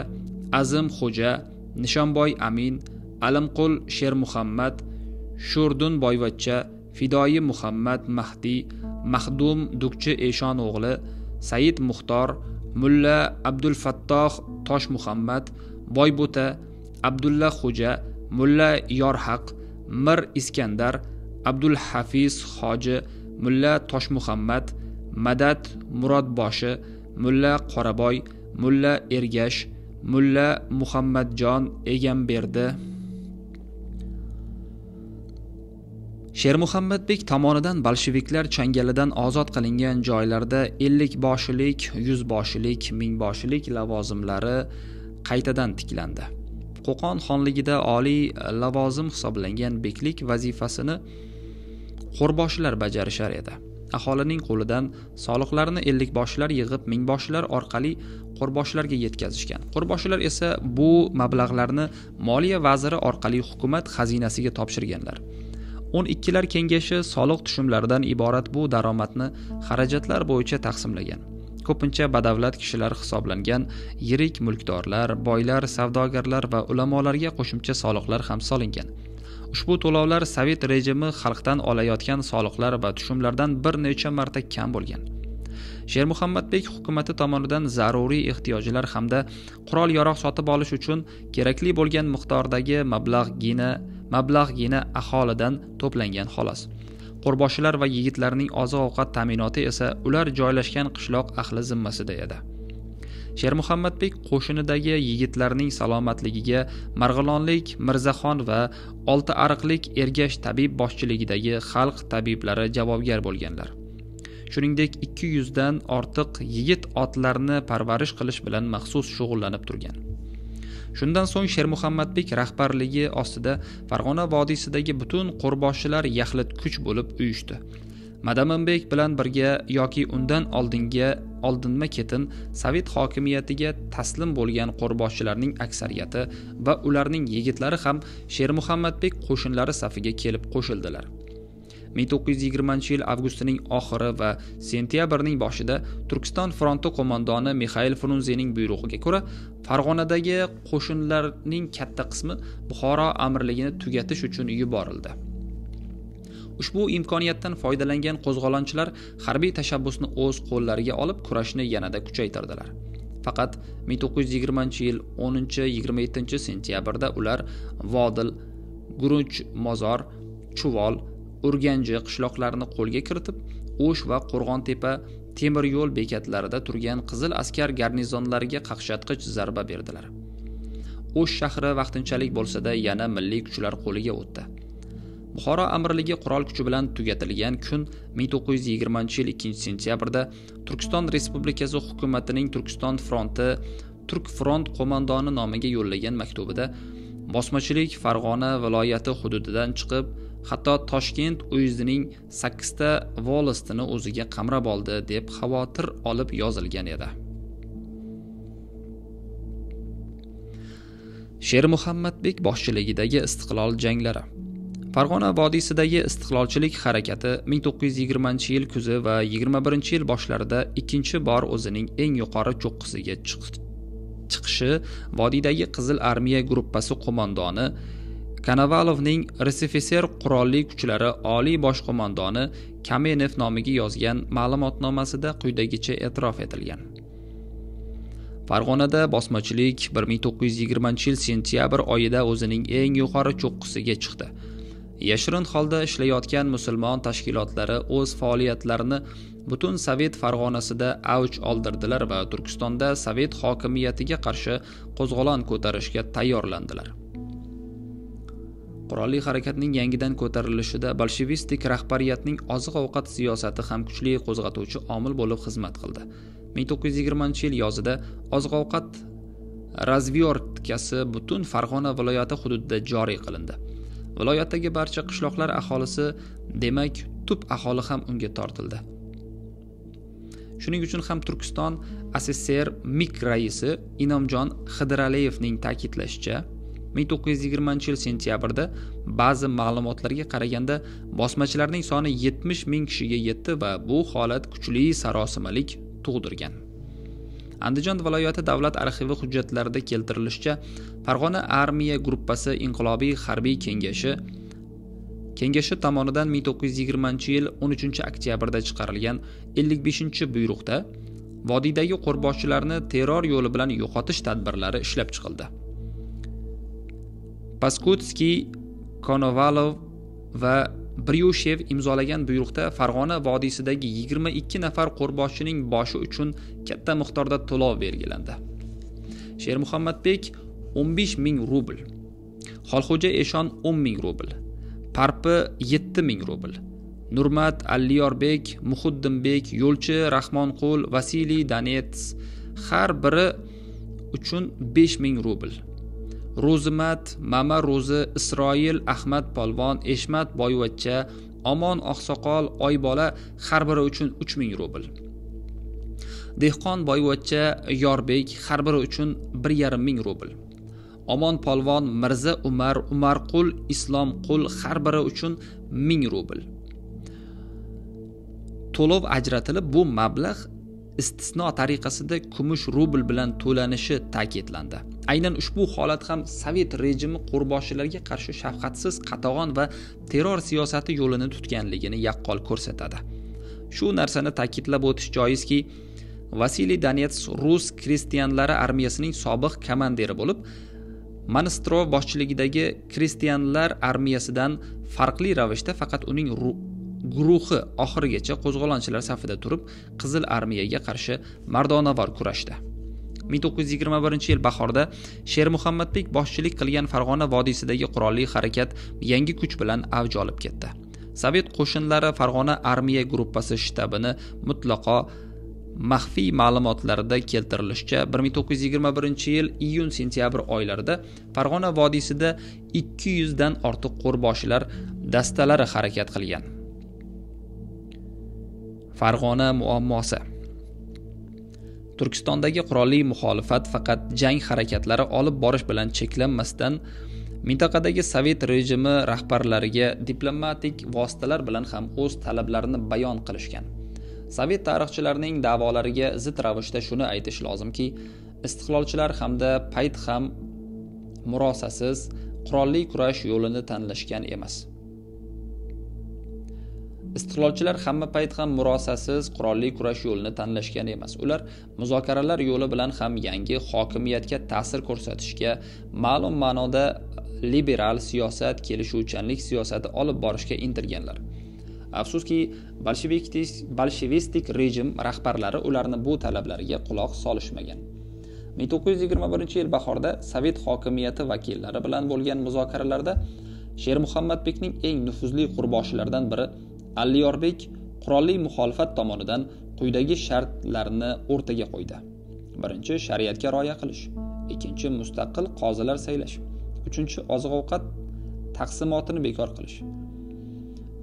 Speaker 1: Azim Xo'ja, Nishonboy Amin, Alimqul Shermuhammad, Sho'rdun Boyvachcha, Fidoyi Muhammad Mahdi, Mahdum Dukchi Eshon o'g'li, Said Muxtor, Mulla Abdulfattoh Tosh Muhammad, Boybuta, Abdulla Xo'ja, Mulla Yorhaq, Mir Iskandar, Abdul Hafiz Hoji, Mulla Tosh Muhammad, Madad Murodboshi, Mulla Qoraboy, Mulla Ergash, Mulla Muhammadjon Egamberdi. Shermuhammadbek tomonidan bolsheviklar changalidan ozod qilingan joylarda 50 boshilik, 100 boshilik, 1000 boshilik lavozimlari qaytadan tiklandi. Qo'qon xonligida oliy lavozim hisoblangan beklik vazifasini qo'rboshilar bajarishar edi. Aholining qo'lidan soliqlarni 50 boshilar yig'ib 1000 boshilar orqali qo'rboshilarga yetkazishgan. Qo'rboshilar esa bu mablag'larni Moliya vaziri orqali hukumat xazinasiga topshirganlar. 12lar kengashi soliq tushumlaridan iborat bu daromadni xarajatlar bo'yicha taqsimlagan. Ko'pincha badavlat kishilar hisoblangan yirik mulkdorlar, boylar, savdogarlar va ulamolarga qo'shimcha soliqlar ham solingan. Ushbu to'lovlar Sovet rejimi xalqdan olayotgan soliqlar va tushumlardan bir necha marta kam bo'lgan. Shermuhammadbek hukumati tomonidan zaruriy ehtiyojlar hamda qurol-yarog' sotib olish uchun kerakli bo'lgan miqdordagi mablag'gina aholidan to'plangan xolos. Qo'rboshilar va yigitlarning oziq-ovqat ta'minoti esa ular joylashgan qishloq ahli zimmasida edi. Shermuhammadbek qo'shinidagi yigitlarning salomatligiga Marg'ilonlik Mirzaxon va Oltiariqlik Ergash tabib boshchiligidagi xalq tabiblari javobgar bo'lganlar. Shuningdek 200 dan ortiq yigit otlarni parvarish qilish bilan maxsus shug'ullanib turgan. Shundan so'ng Shermuhammadbek rahbarligi ostida Farg'ona vodiysidagi butun qo'rboshilar yaxlit kuch bo'lib uyushdi. Madaminbek bilan birga yoki undan oldinma-ketin Sovet hokimiyatiga taslim bo'lgan qo'rboshilarning aksariyati va ularning yigitlari ham Shermuhammadbek qo'shinlari safiga kelib qo'shildilar. 1920-yil avgustining oxiri va sentyabrning boshida Turkiston fronti qo'mondoni Mixail Frunzening buyrug'iga ko'ra Farg'onadagi qo'shinlarning katta qismi Buxoro amirligini tugatish uchun yuborildi. Ushbu imkoniyatdan foydalangan qo'zg'olonchilar harbiy tashabbusni o'z qo'llariga olib kurashni yanada kuchaytirdilar. Faqat 1920-yil 10-27 sentyabrda ular Vodil, Gurunch Mozor, Chuvol, Urganji qishloqlarini qo'lga kiritib, O'sh va Qo'rg'ontepa temir yo'l bekatlarida turgan qizil askar garnizonlariga qaqshatqich zarba berdilar. O'sh shahri vaqtinchalik bo'lsa-da yana milliy kuchlar qo'liga o'tdi. Buxoro amirligi qurol kuchi bilan tugatilgan kun 1920-yil 2-sentyabrda Turkiston Respublikasi hukumatining Turkiston fronti Turk front qo'mondoni nomiga yo'llagan maktubida bosmachilik Farg'ona viloyati hududidan chiqib, hatto Toshkent uyuzining 8 ta volostini o'ziga qamrab oldi deb xavotir olib yozilgan edi. Shermuhammadbek boshchiligidagi istiqlol janglari. Farg'ona vodiysidagi istiqlolchilik harakati 1920-yil kuzi va 21-yil boshlarida ikkinchi bor o'zining eng yuqori cho'qqisiga chiqishi vodiydagi Qizil armiya gruppasi qo'mondoni Konovalovning RSFSR qurolli kuchlari oliy bosh qo'mondoni Kamenev nomiga yozgan ma'lumotnomasida quyidagicha e'tirof etilgan. Farg'onada bosmachilik 1920-yil sentyabr oyida o'zining eng yuqori cho'qqisiga chiqdi. Yashirin holda ishlayotgan musulmon tashkilotlari o'z faoliyatlarini butun Sovet Farg'onasida avj oldirdilar va Turkistonda Sovet hokimiyatiga qarshi qo'zg'olon ko'tarishga tayyorlandilar. Qurolli harakatning yangidan ko'tarilishida bolshevistik rahbariyatning oziq-ovqat siyosati ham kuchli qo'zg'atuvchi omil bo'lib xizmat qildi. 1920-yil yozida oziq-ovqat razvyortkasi butun Farg'ona viloyati hududida joriy qilindi. Viloyatdagi barcha qishloqlar aholisi, demak, tub aholi ham unga tortildi. Shuning uchun ham Turkiston SSR MIK raisi Inomjon Xidiraliyevning ta'kidlashicha, 1920-yil sentyabrda ba'zi ma'lumotlarga qaraganda bosmachilarning soni 70 ming kishiga yetdi va bu holat kuchli sarosimalik tug'dirgan. Andijon viloyati davlat arxivi hujjatlarida keltirilishicha, Farg'ona armiya gruppasi inqilobiy harbiy kengashi tomonidan 1920-yil 13-oktyabrda chiqarilgan 55-buyruqda vodiydagi qo'rboshchilarni terror yo'li bilan yo'qotish tadbirlari ishlab chiqildi. Paskutskiy, Konovalov va Bryushev imzolagan buyruqda Farg'ona vodiysidagi 22 nafar qo'rboshchining boshi uchun katta miqdorda to'lov belgilandi. Shermuhammadbek 15 ming rubl, Xolxo'ja Eshon 10 ming rubl, Parpi 7 ming rubl, Nurmat Alliyorbek, Muhiddinbek, Yo'lchi Rahmonqul, Vasiliy Donets har biri uchun 5 ming rubl. Ro'zimat, Mama Ro'zi, Isroil Ahmad Polvon, Eshmat Boyvachcha, Omon Oqsoqol, Oybola har biri uchun 3 ming rubl. Dehqon Boyvachcha, Yorbek har biri uchun 1,5 ming rubl. Omon Polvon, Mirza Umar, Umarqul, Islomqul har biri uchun 1000 rubl. To'lov ajratilib, bu mablag' istisno tariqasida kumush rubl bilan to'lanishi ta'kidlandi. Aynan ushbu holat ham Sovet rejimi qo'rboshchilarga qarshi shafqatsiz, qatag'on va terror siyosati yo'lini tutganligini yaqqol ko'rsatadi. Shu narsani ta'kidlab o'tish joizki, Vasiliy Donets rus kristianlari armiyasining sobiq komandiri bo'lib, Monostrov boshchiligidagi kristianlar armiyasidan farqli ravishda faqat uning guruhi oxirigacha qo'zg'olonchilar safida turib, Qizil armiyaga qarshi mardonavor kurashdi. 1921-yil bahorda Shermuhammadbek boshchilik qilgan Farg'ona vodiysidagi qurolli harakat yangi kuch bilan avj olib ketdi. Sovet qo'shinlari Farg'ona armiya gruppasi shtabini mutlaqo maxfiy ma'lumotlarda keltirilishicha 1921-yil iyun-sentyabr oylarida Farg'ona vodiysida 200 dan ortiq qo'rboshchilar dastalari harakat qilgan. Farg'ona muammosi. Turkistondagi qurolli muxolifat faqat jang harakatlari olib borish bilan cheklanmasdan, mintaqadagi Sovet rejimi rahbarlariga diplomatik vositalar bilan ham o'z talablarini bayon qilishgan. Sovet tarixchilarining da'volariga zid ravishda shuni aytish lozimki, istiqlolchilar hamda payt ham murosasiz qurolli kurash yo'lini tanlashgan emas. Istiqlolchilar hamma payt ham murosasiz qurolli kurash yo'lini tanlashgan emas. Ular muzokaralar yo'li bilan ham yangi hokimiyatga ta'sir ko'rsatishga, ma'lum ma'noda liberal siyosat, kelishuvchanlik siyosati olib borishga intilganlar. Afsuski, bolshevistik rejim rahbarlari ularni bu talablariga quloq solishmagan. 1921-yil bahorda Sovet hokimiyati vakillari bilan bo'lgan muzokaralarda Shermuhammadbekning eng nufuzli qurboshlaridan biri Alliyorbek qurolli muxolifat tomonidan quyidagi shartlarni o'rtaga qo'ydi. Birinchi, shariatga rioya qilish. Ikkinchi, mustaqil qozilar saylash. Uchinchi, oziq-ovqat taqsimotini bekor qilish.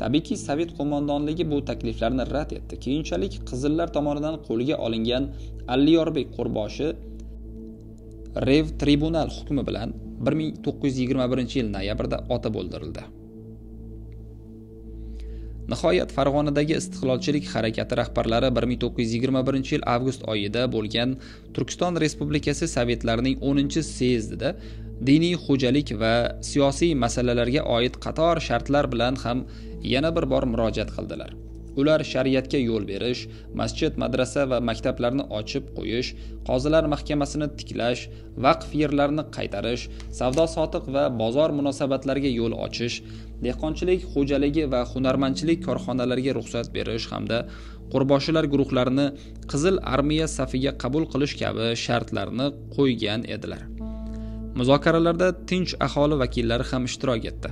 Speaker 1: Tabiiyki, Sovet qo'mondonligi bu takliflarni rad etdi. Keyinchalik Qizillar tomonidan qo'lga olingan Alliyorbek qo'rboshi Rev tribunal hukmi bilan 1921-yil noyabrda otib o'ldirildi. Nihoyat Farg'onadagi istiqlolchilik harakati rahbarlari 1921-yil avgust oyida bo'lgan Turkiston Respublikasi Sovetlarining 10-syezdida diniy xo'jalik va siyosiy masalalarga oid qator shartlar bilan ham yana bir bor murojaat qildilar. Ular shariatga yo'l berish, masjid, madrasa va maktablarni ochib qo'yish, qozilar mahkamasini tiklash, vaqf yerlarini qaytarish, savdo-sotiq va bozor munosabatlariga yo'l ochish, dehqonchilik xo'jaligi va hunarmandchilik korxonalariga ruxsat berish hamda qo'rboshchilar guruhlarini Qizil armiya safiga qabul qilish kabi shartlarni qo'ygan edilar. Muzokaralarda tinch aholi vakillari ham ishtirok etdi.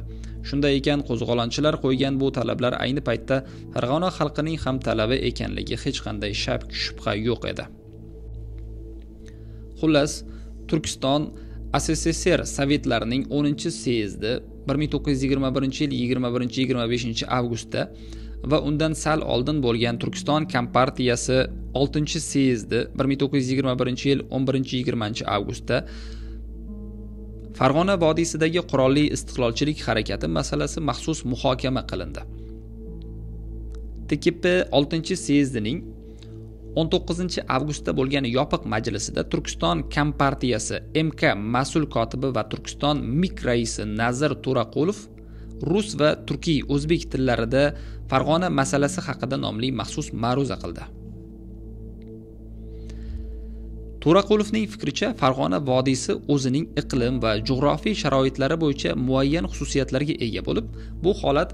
Speaker 1: Shunday ekan, qo'zg'olonchilar qo'ygan bu talablar ayni paytda Farg'ona xalqining ham talabi ekanligi hech qanday shubha yo'q edi. Xullas, Turkiston SSSR Sovetlarining 10-syezdi 1921-yil 21-25 avgustda va undan sal oldin bo'lgan Turkiston Kompartiyasi 6-syezdi 1921-yil 11-20 avgustda Farg'ona vodiysidagi qurolli istiqlolchilik harakati masalasi maxsus muhokama qilindi. TKP 6-syezdining 19-avgustda bo'lgan yopiq majlisida Turkiston Kompartiyasi MK mas'ul kotibi va Turkiston MIK raisi Nazir To'raqulov rus va turkiy o'zbek tillarida Farg'ona masalasi haqida nomli maxsus ma'ruza qildi. To'raqulovning fikricha, Farg'ona vodiysi o'zining iqlim va jug'rofiy sharoitlari bo'yicha muayyan xususiyatlarga ega bo'lib, bu holat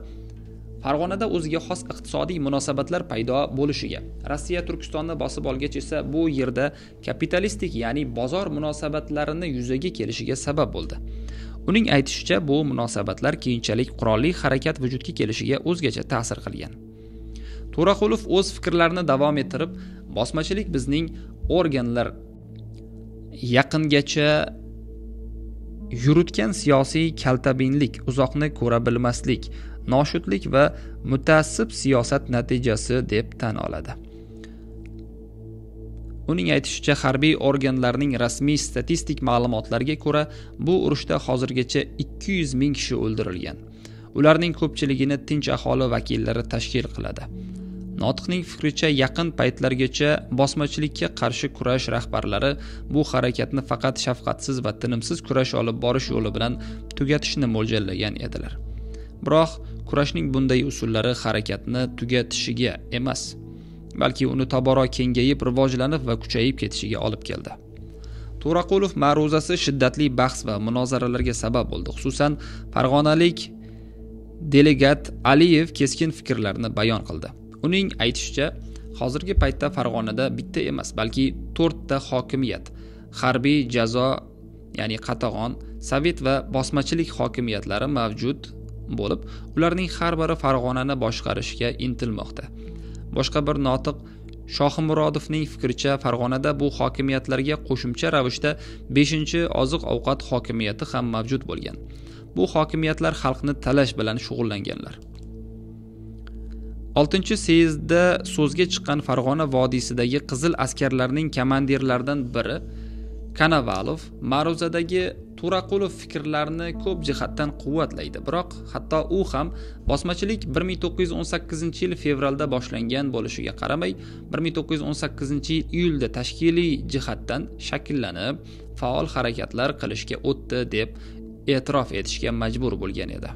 Speaker 1: Farg'onada o'ziga xos iqtisodiy munosabatlar paydo bo'lishiga, Rossiya Turkistonni bosib olgach esa bu yerda kapitalistik, ya'ni bozor munosabatlarini yuzaga kelishiga sabab bo'ldi. Uning aytishicha, bu munosabatlar keyinchalik qurolli harakat vujudga kelishiga o'zgacha ta'sir qilgan. To'raqulov o'z fikrlarini davom ettirib, bosmachilik bizning organlar yaqingacha yuritgan siyosiy kaltabinlik, uzoqni ko'ra bilmaslik, noshudlik va mutaassib siyosat natijasi deb tan oladi. Uning aytishicha, harbiy organlarning rasmiy statistik ma'lumotlariga ko'ra, bu urushda hozirgacha 200 ming kishi o'ldirilgan. Ularning ko'pchiligini tinch aholi vakillari tashkil qiladi. Notiqning fikricha, yaqin paytlargacha bosmachilikka qarshi kurash rahbarlari bu harakatni faqat shafqatsiz va tinimsiz kurash olib borish yo'li bilan tugatishni mo'ljallagan edilar. Biroq kurashning bunday usullari harakatni tugatishiga emas, balki uni tobora kengayib, rivojlanib va kuchayib ketishiga olib keldi. To'raqulov ma'ruzasi shiddatli bahs va munozaralarga sabab bo'ldi. Xususan, farg'onalik delegat Aliyev keskin fikrlarni bayon qildi. Uning aytishicha, hozirgi paytda Farg'onada bitta emas, balki 4 ta hokimiyat, harbiy, jazo, ya'ni qatag'on, sovet va bosmachilik hokimiyatlari mavjud bo'lib, ularning har biri Farg'onani boshqarishga intilmoqda. Boshqa bir notiq Shohimurodovning fikricha, Farg'onada bu hokimiyatlarga qo'shimcha ravishda 5-oziq-ovqat hokimiyati ham mavjud bo'lgan. Bu hokimiyatlar xalqni talash bilan shug'ullanganlar. 6-syezdda so'zga chiqqan Farg'ona vodiysidagi qizil askarlarning komandirlaridan biri Kanavalov ma'ruzadagi To'raqulov fikrlarini ko'p jihatdan quvvatlaydi. Biroq hatto u ham bosmachilik 1918-yil fevralda boshlangan bo'lishiga qaramay, 1918-yil iyulda tashkiliy jihatdan shakllanib, faol harakatlar qilishga o'tdi deb e'tirof etishga majbur bo'lgan edi.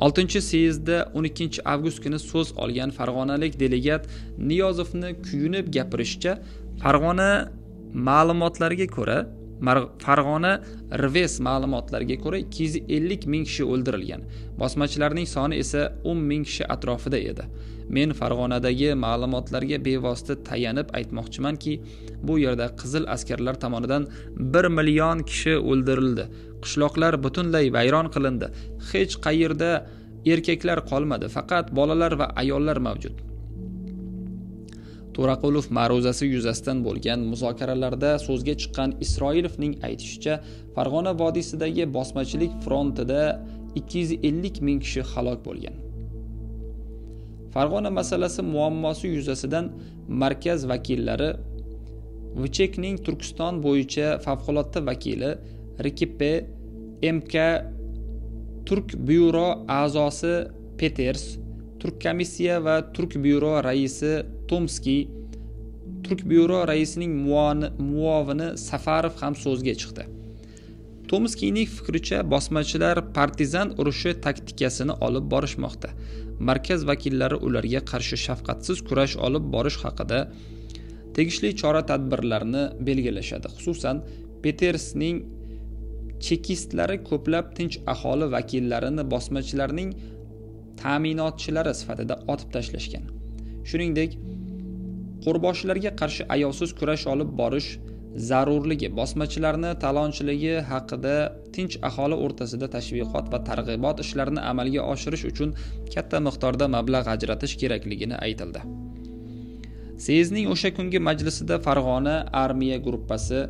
Speaker 1: 6-syezdda 12-avgust kuni so'z olgan farg'onalik delegat Niyozovni kuyunib gapirishicha, Farg'ona Rves ma'lumotlariga ko'ra 250 ming kishi o'ldirilgan. Bosmachilarning soni esa 10 ming kishi atrofida edi. Men Farg'onadagi ma'lumotlarga bevosita tayanib aytmoqchimanki, bu yerda qizil askarlar tomonidan 1 million kishi o'ldirildi. Qishloqlar butunlay vayron qilindi. Hech qayerda erkaklar qolmadi, faqat bolalar va ayollar mavjud. To'raqulov ma'ruzasi yuzasidan bo'lgan muzokaralarda so'zga chiqqan Isroilovning aytishicha, Farg'ona vodiysidagi bosmachilik frontida 250 ming kishi halok bo'lgan. Farg'ona masalasi muammosi yuzasidan markaz vakillari Vichekning Turkiston bo'yicha favqulodda vakili Rikipe, MK Turk byuro a'zosi Peters, Turk komissiya va Turk byuro raisi Tomskiy, Turk byuro raisining muovini Safarov ham so'zga chiqdi. Tomskiyning fikricha, bosmachilar partizan urushi taktikasini olib borishmoqda. Markaz vakillari ularga qarshi shafqatsiz kurash olib borish haqida tegishli chora-tadbirlarni belgilashadi. Xususan, Petersning chekistlari ko'plab tinch aholi vakillarini bosmachilarning ta'minotchilari sifatida otib tashlashgan. Shuningdek, qo'rboshlarga qarshi ayovsiz kurash olib borish zarurligi, bosmachilarni talonchiligi haqida tinch aholi o'rtasida tashviqot va targ'ibot ishlarini amalga oshirish uchun katta miqdorda mablag' ajratish kerakligini aytildi. Syezdning o'sha kungi majlisida Farg'ona armiya gruppasi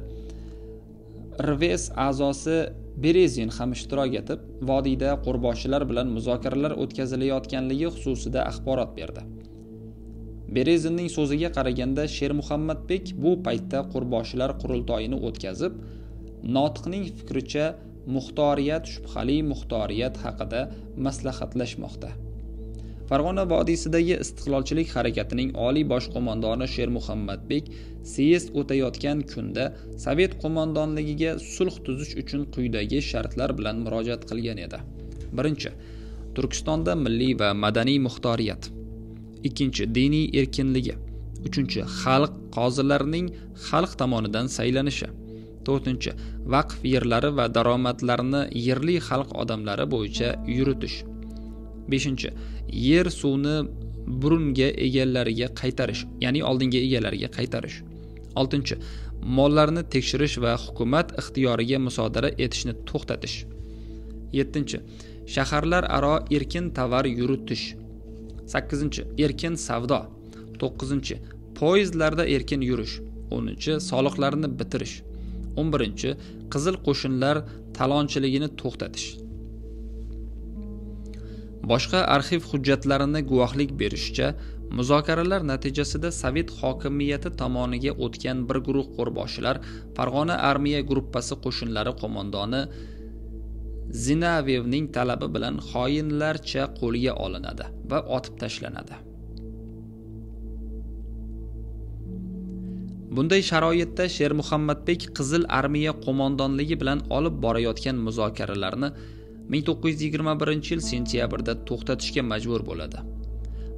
Speaker 1: Rves a'zosi Berezin ham ishtirok etib, vodiyda qo'rboshchilar bilan muzokaralar o'tkazilayotganligi xususida axborot berdi. Berezinning so'ziga qaraganda, Shermuhammadbek bu paytda qo'rboshchilar qurultoyini o'tkazib, Notiqning fikricha, muxtoriyat shubhali muxtoriyat haqida maslahatlashmoqda. Farg'ona vodiysidagi istiqlolchilik harakatining oliy bosh qo'mondoni Shermuhammadbek syezd o'tayotgan kunda Sovet qo'mondonligiga sulh tuzish uchun quyidagi shartlar bilan murojaat qilgan edi. Birinchi, Turkistonda milliy va madaniy muxtoriyat. Ikkinchi, diniy erkinligi. Uchinchi, xalq qozilarining xalq tomonidan saylanishi. To'rtinchi, vaqf yerlari va daromadlarini yerli xalq odamlari bo'yicha yuritish. Beshinchi, yer suvni burunga egalariga qaytarish, ya'ni oldingi egalariga qaytarish. Oltinchi, mollarni tekshirish va hukumat ixtiyoriga musodara etishni to'xtatish. Yettinchi, shaharlar aro erkin tovar yuritish. Sakkizinchi, erkin savdo. To'qqizinchi, poyezdlarda erkin yurish. 10-chi, soliqlarni bitirish. 11-chi, qizil qo'shinlar talonchiligini to'xtatish. Boshqa arxiv hujjatlarini guvohlik berishicha, muzokaralar natijasida Sovet hokimiyati tomoniga o'tgan bir guruh qo'rboshilar Farg'ona armiya gruppasi qo'shinlari qo'mondoni Zinavevning talabi bilan xoinlarcha qo'lga olinadi va otib tashlanadi. Bunday sharoitda Shermuhammadbek Qizil armiya qo'mondonligi bilan olib borayotgan muzokaralarni 1921-yil sentyabrda to'xtatishga majbur bo'ladi.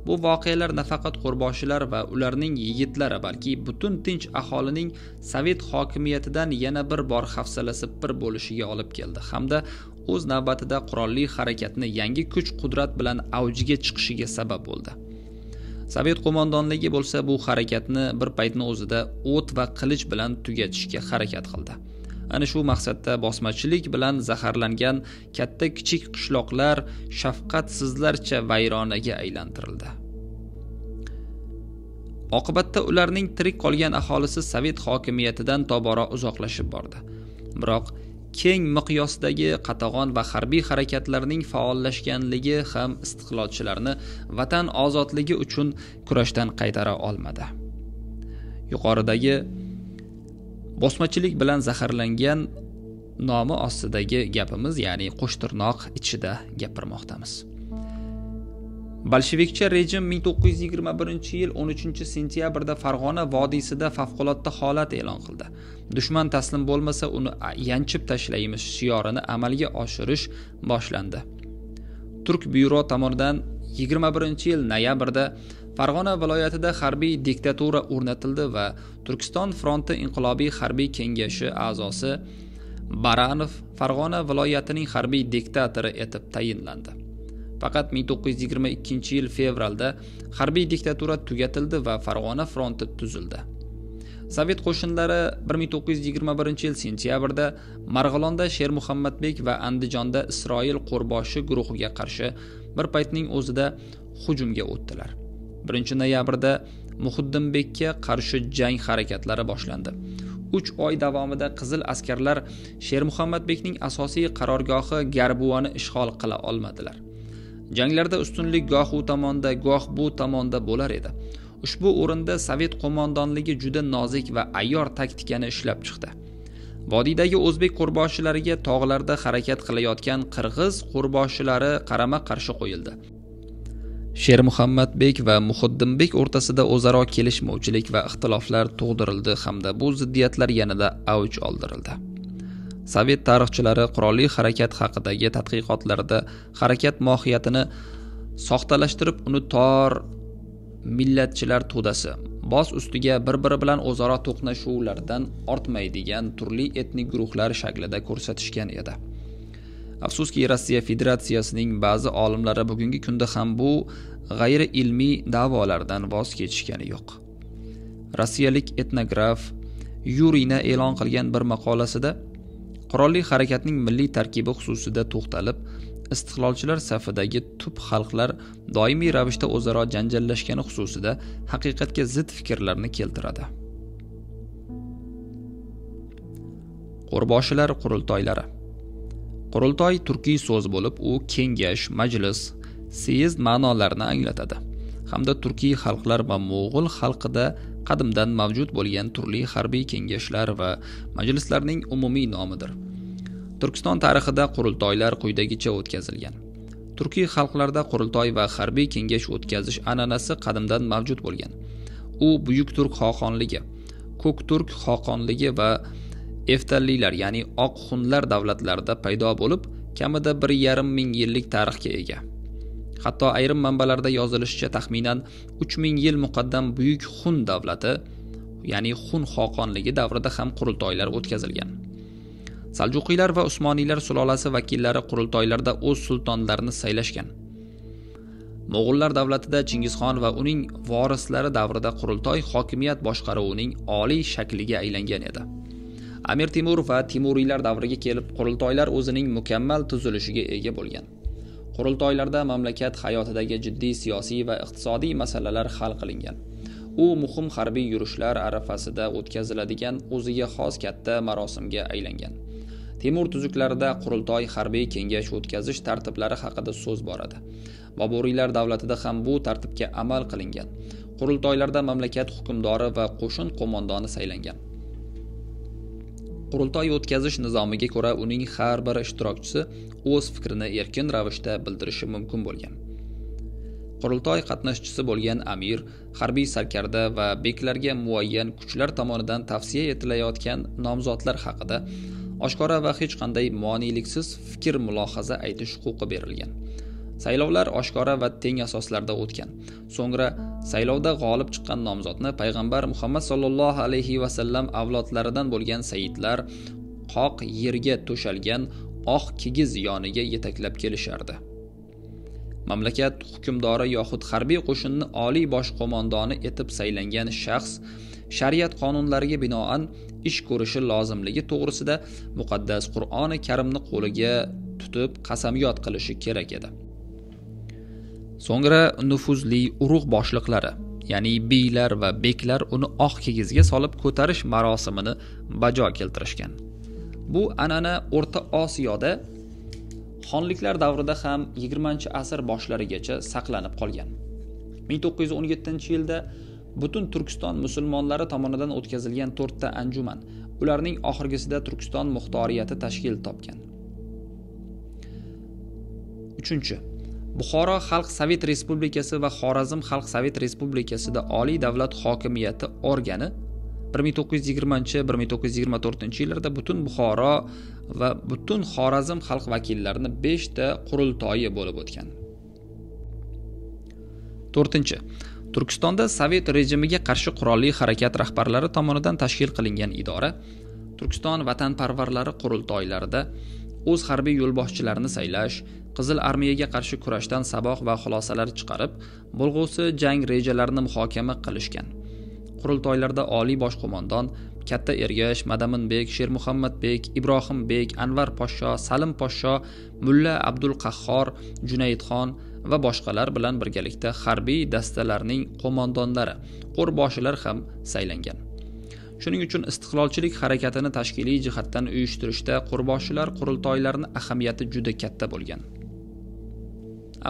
Speaker 1: Bu voqealar nafaqat qo'rboshilar va ularning yigitlari, balki butun tinch aholining Sovet hokimiyatidan yana bir bor hafsalasi pir bo'lishiga olib keldi hamda o'z navbatida qurolli harakatni yangi kuch-qudrat bilan avjiga chiqishiga sabab bo'ldi. Sovet qo'mondonligi bo'lsa bu harakatni bir paytning o'zida o't va qilich bilan tugatishga harakat qildi. Ana shu maqsadda bosmachilik bilan zaharlangan katta-kichik qishloqlar shafqatsizlarcha vayronaga aylantirildi. Oqibatda ularning tirik qolgan aholisi Sovet hokimiyatidan tobora uzoqlashib bordi. Biroq keng miqyosdagi qatag'on va harbiy harakatlarning faollashganligi ham istiqlolchilarni vatan ozodligi uchun kurashdan qaytara olmadi. Yuqoridagi bosmachilik bilan zaharlangan nomi ostidagi gapimiz, ya'ni qo'shtirnoq ichida gapirmoqdamiz. Bolshevikcha rejim 1921-yil 13-sentyabrda Farg'ona vodiysida favqulodda holat e'lon qildi. Dushman taslim bo'lmasa uni yanchib tashlaymiz shiorini amalga oshirish boshlandi. Turk byuro tomonidan 21-yil noyabrda Farg'ona viloyatida harbiy diktatura o'rnatildi va Turkiston fronti inqilobiy harbiy kengashi a'zosi Baranov Farg'ona viloyatining harbiy diktatori etib tayinlandi. Faqat 1922-yil fevralda harbiy diktatura tugatildi va Farg'ona fronti tuzildi. Sovet qo'shinlari 1921-yil sentyabrda Marg'ilonda Shermuhammadbek va Andijonda Isroil qo'rboshi guruhiga qarshi bir paytning o'zida hujumga o'tdilar. 1-noyabrda Muhiddinbekka qarshi jang harakatlari boshlandi. 3 oy davomida qizil askarlar Shermuhammadbekning asosiy qarorgohi Garbuvani ishg'ol qila olmadilar. Janglarda ustunlik goh u tomonda, goh bu tomonda bo'lar edi. Ushbu o'rinda Sovet qo'mondonligi juda nozik va ayyor taktikani ishlab chiqdi. Vodiydagi o'zbek qo'rboshilariga tog'larda harakat qilayotgan qirg'iz qo'rboshilari qarama-qarshi qo'yildi. Shermuhammadbek va Muhiddinbek o'rtasida o'zaro kelishmovchilik va ixtiloflar tug'dirildi hamda bu ziddiyatlar yanada avj oldirildi. Sovet tarixchilari qurolli harakat haqidagi tadqiqotlarda harakat mohiyatini soxtalashtirib, uni tor millatchilar to'dasi, boz ustiga bir-biri bilan o'zaro to'qnashuvlardan ortmaydigan turli etnik guruhlar shaklida ko'rsatishgan edi. Afsuski, Rossiya Federatsiyasining ba'zi olimlari bugungi kunda ham bu g'ayri ilmiy da'volardan voz kechishgani yo'q. Rossiyalik etnograf Yurina e'lon qilgan bir maqolasida qurolli harakatning milliy tarkibi xususida to'xtalib, istiqlolchilar safidagi tub xalqlar doimiy ravishda o'zaro janjallashgani xususida haqiqatga zid fikrlarni keltiradi. Qo'rboshilar qurultoylari. Qurultoy turkiy so'z bo'lib, u kengash, majlis, syezd ma'nolarini anglatadi. Hamda turkiy xalqlar va mo'g'ul xalqida qadimdan mavjud bo'lgan turli harbiy kengashlar va majlislarning umumiy nomidir. Turkiston tarixida qurultoylar quyidagicha o'tkazilgan. Turkiy xalqlarda qurultoy va harbiy kengash o'tkazish an'anasi qadimdan mavjud bo'lgan. U Buyuk Turk xoqonligi, Ko'k Turk xoqonligi va Eftallilar, ya'ni oq xunlar davlatlarida paydo bo'lib, kamida 1,5 ming yillik tarixga ega. Hatto ayrim manbalarda yozilishicha taxminan 3000 yil muqaddam Buyuk Xun davlati, ya'ni Xun xoqonligi davrida ham qurultoylar o'tkazilgan. Saljuqiylar va Usmoniylar sulolasi vakillari qurultoylarda o'z sultonlarini saylashgan. Mo'g'ullar davlatida Chingizxon va uning vorislari davrida qurultoy hokimiyat boshqaruvining oliy shakliga aylangan edi. Amir Temur va Temuriylar davriga kelib qurultoylar o'zining mukammal tuzilishiga ega bo'lgan. Qurultoylarda mamlakat hayotidagi jiddiy siyosiy va iqtisodiy masalalar hal qilingan. U muhim harbiy yurishlar arafasida o'tkaziladigan o'ziga xos katta marosimga aylangan. Temur tuzuklarida qurultoy harbiy kengash o'tkazish tartiblari haqida so'z boradi. Boburiylar davlatida ham bu tartibga amal qilingan. Qurultoylarda mamlakat hukmdori va qo'shin qo'mondoni saylangan. Qurultoy o'tkazish nizomiga ko'ra uning har bir ishtirokchisi o'z fikrini erkin ravishda bildirishi mumkin bo'lgan. Qurultoy qatnashchisi bo'lgan amir, harbiy sarkarda va beklarga muayyan kuchlar tomonidan tavsiya etilayotgan nomzodlar haqida oshkora va hech qanday moneliksiz fikr mulohaza aytish huquqi berilgan. Saylovlar oshkora va teng asoslarda o'tgan. So'ngra saylovda g'olib chiqqan nomzodni payg'ambar Muhammad sallallohu alayhi va sallam avlodlaridan bo'lgan sayyidlar qoq yerga to'shalgan oq kigiz yoniga yetaklab kelishardi. Mamlakat hukmdori yoxud harbiy qo'shinni oliy bosh qo'mondoni etib saylangan shaxs shariat qonunlariga binoan ish ko'rishi lozimligi to'g'risida muqaddas Qur'oni Karimni qo'liga tutib qasamyod qilishi kerak edi. So'ngra nufuzli urug' boshliqlari, ya'ni beylar va beklar uni oq kigizga solib ko'tarish marosimini bajo keltirishgan. Bu an'ana O'rta Osiyoda xonliklar davrida ham 20-asr boshlarigacha saqlanib qolgan. 1917-yilda butun Turkiston musulmonlari tomonidan o'tkazilgan 4 ta anjuman, ularning oxirgisida Turkiston muxtoriyati tashkil topgan. 3. Buxoro Xalq Sovet Respublikasi va Xorazm Xalq Sovet Respublikasida oliy davlat hokimiyati organi 1920-1924 yillarda butun Buxoro va butun Xorazm xalq vakillarini 5 ta qurultoyi bo'lib o'tgan. 4. Turkistonda Sovet rejimiga qarshi qurolli harakat rahbarlari tomonidan tashkil qilingan idora Turkiston vatanparvarlari qurultoylarida o'z harbiy yo'lboshchilarini saylash, Qizil armiyaga qarshi kurashdan saboq va xulosalar chiqarib, bo'lg'usi jang rejalarini muhokama qilishgan. Qurultoylarda oliy bosh qo'mondon Katta Ergash, Madaminbek, Shermuhammadbek, Ibrohimbek, Anvar poshsho, Salim poshsho, Mulla Abdul Qahhor, Junaydxon va boshqalar bilan birgalikda harbiy dastalarning qo'mondonlari, qo'rboshilar ham saylangan. Shuning uchun istiqlolchilik harakatini tashkiliy jihatdan uyushtirishda qo'rboshilar qurultoylarning ahamiyati juda katta bo'lgan.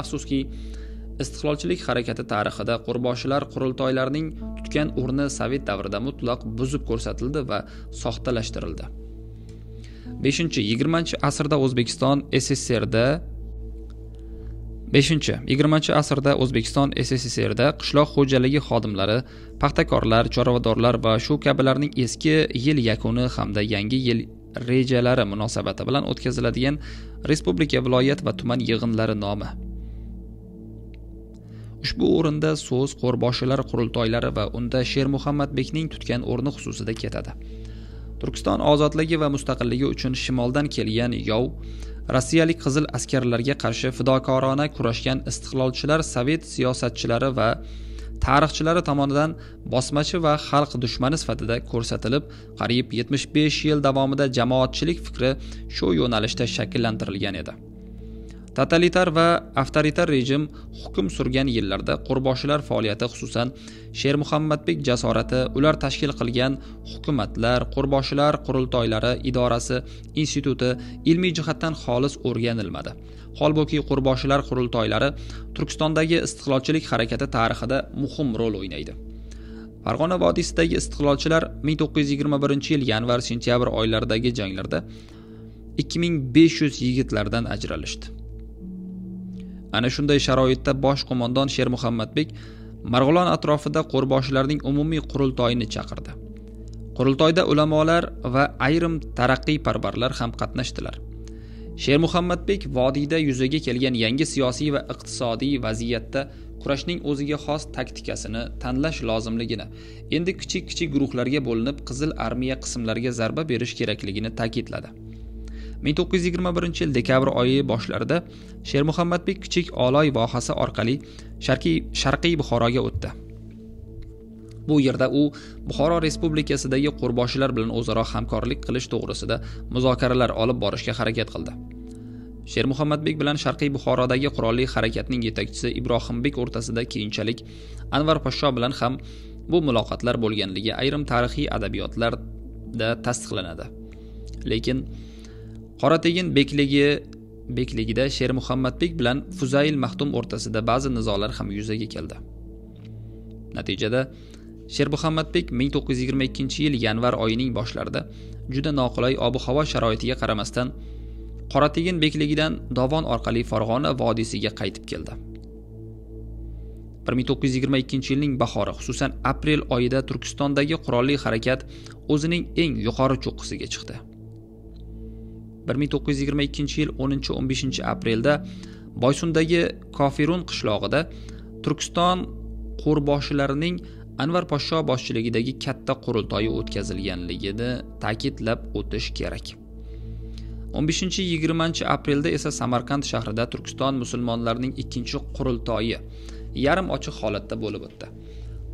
Speaker 1: Afsuski, istiqlolchilik harakati tarixida qo'rboshilar qurultoylarning tutgan o'rni Sovet davrida mutlaq buzib ko'rsatildi va soxtalashtirildi. 20-asrda O'zbekiston SSSRda qishloq xo'jaligi xodimlari, paxtakorlar, chorvadorlar va shu kabilarning eski yil yakuni hamda yangi yil rejalari munosabati bilan o'tkaziladigan respublika, viloyat va tuman yig'inlari nomi. Ushbu o'rinda so'z qo'rboshilar qurultoylari va unda Shermuhammadbekning tutgan o'rni xususida ketadi. Turkiston ozodligi va mustaqilligi uchun shimoldan kelgan yov, rossiyalik qizil askarlarga qarshi fidokorona kurashgan istiqlolchilar Sovet siyosatchilari va tarixchilari tomonidan bosmachi va xalq dushmani sifatida ko'rsatilib, qariyb 75 yil davomida jamoatchilik fikri shu yo'nalishda shakllantirilgan edi. Totalitar va avtoritar rejim hukm surgan yillarda qo'rboshilar faoliyati, xususan Shermuhammadbek jasorati, ular tashkil qilgan hukumatlar, qo'rboshilar qurultoylari idorasi, instituti ilmiy jihatdan xolis o'rganilmadi. Holbuki qo'rboshilar qurultoylari Turkistondagi istiqlolchilik harakati tarixida muhim rol o'ynaydi. Farg'ona vodiysidagi istiqlolchilar 1921-yil yanvar-sentyabr oylaridagi janglarda 2500 yigitlardan ajralishdi. Ana shunday sharoitda bosh qo'mondon Shermuhammadbek Marg'ilon atrofida qo'rboshilarning umumiy qurultoyini chaqirdi. Qurultoyda ulamolar va ayrim taraqqiyparvarlar ham qatnashdilar. Shermuhammadbek vodiyda yuzaga kelgan yangi siyosiy va iqtisodiy vaziyatda kurashning o'ziga xos taktikasini tanlash lozimligini, endi kichik guruhlarga bo'linib Qizil armiya qismlariga zarba berish kerakligini ta'kidladi. 1921-yil dekabr oyi boshlarida Shermuhammadbek kichik Oloy vohasi orqali Sharqiy Buxoroga o'tdi. Bu yerda u Buxoro Respublikasidagi qo'rboshilar bilan o'zaro hamkorlik qilish to'g'risida muzokaralar olib borishga harakat qildi. Shermuhammadbek bilan Sharqiy Buxorodagi qurolli harakatning yetakchisi Ibrohimbek o'rtasida keyinchalik Anvar Poshsho bilan ham bu muloqotlar bo'lganligi ayrim tarixiy adabiyotlarda tasdiqlanadi. Lekin Qorategin bekligida Shermuhammadbek bilan Fuzayl Maxtum o'rtasida ba'zi nizolar ham yuzaga keldi. Natijada Shermuhammadbek 1922-yil yanvar oyining boshlarida juda noqulay ob-havo sharoitiga qaramasdan Qorategin bekligidan Dovon orqali Farg'ona vodiysiga qaytib keldi. 1922-yilning bahori, xususan aprel oyida Turkistondagi qurolli harakat o'zining eng yuqori cho'qqisiga chiqdi. 1922-yil 10-15 aprelda Boysundagi Kofirun qishlog'ida Turkiston qo'rboshilarining Anvar Poshsho boshchiligidagi katta qurultoyi o'tkazilganligini ta'kidlab o'tish kerak. 15-20 aprelda esa Samarqand shahrida Turkiston musulmonlarining ikkinchi qurultoyi yarim ochiq holatda bo'lib o'tdi.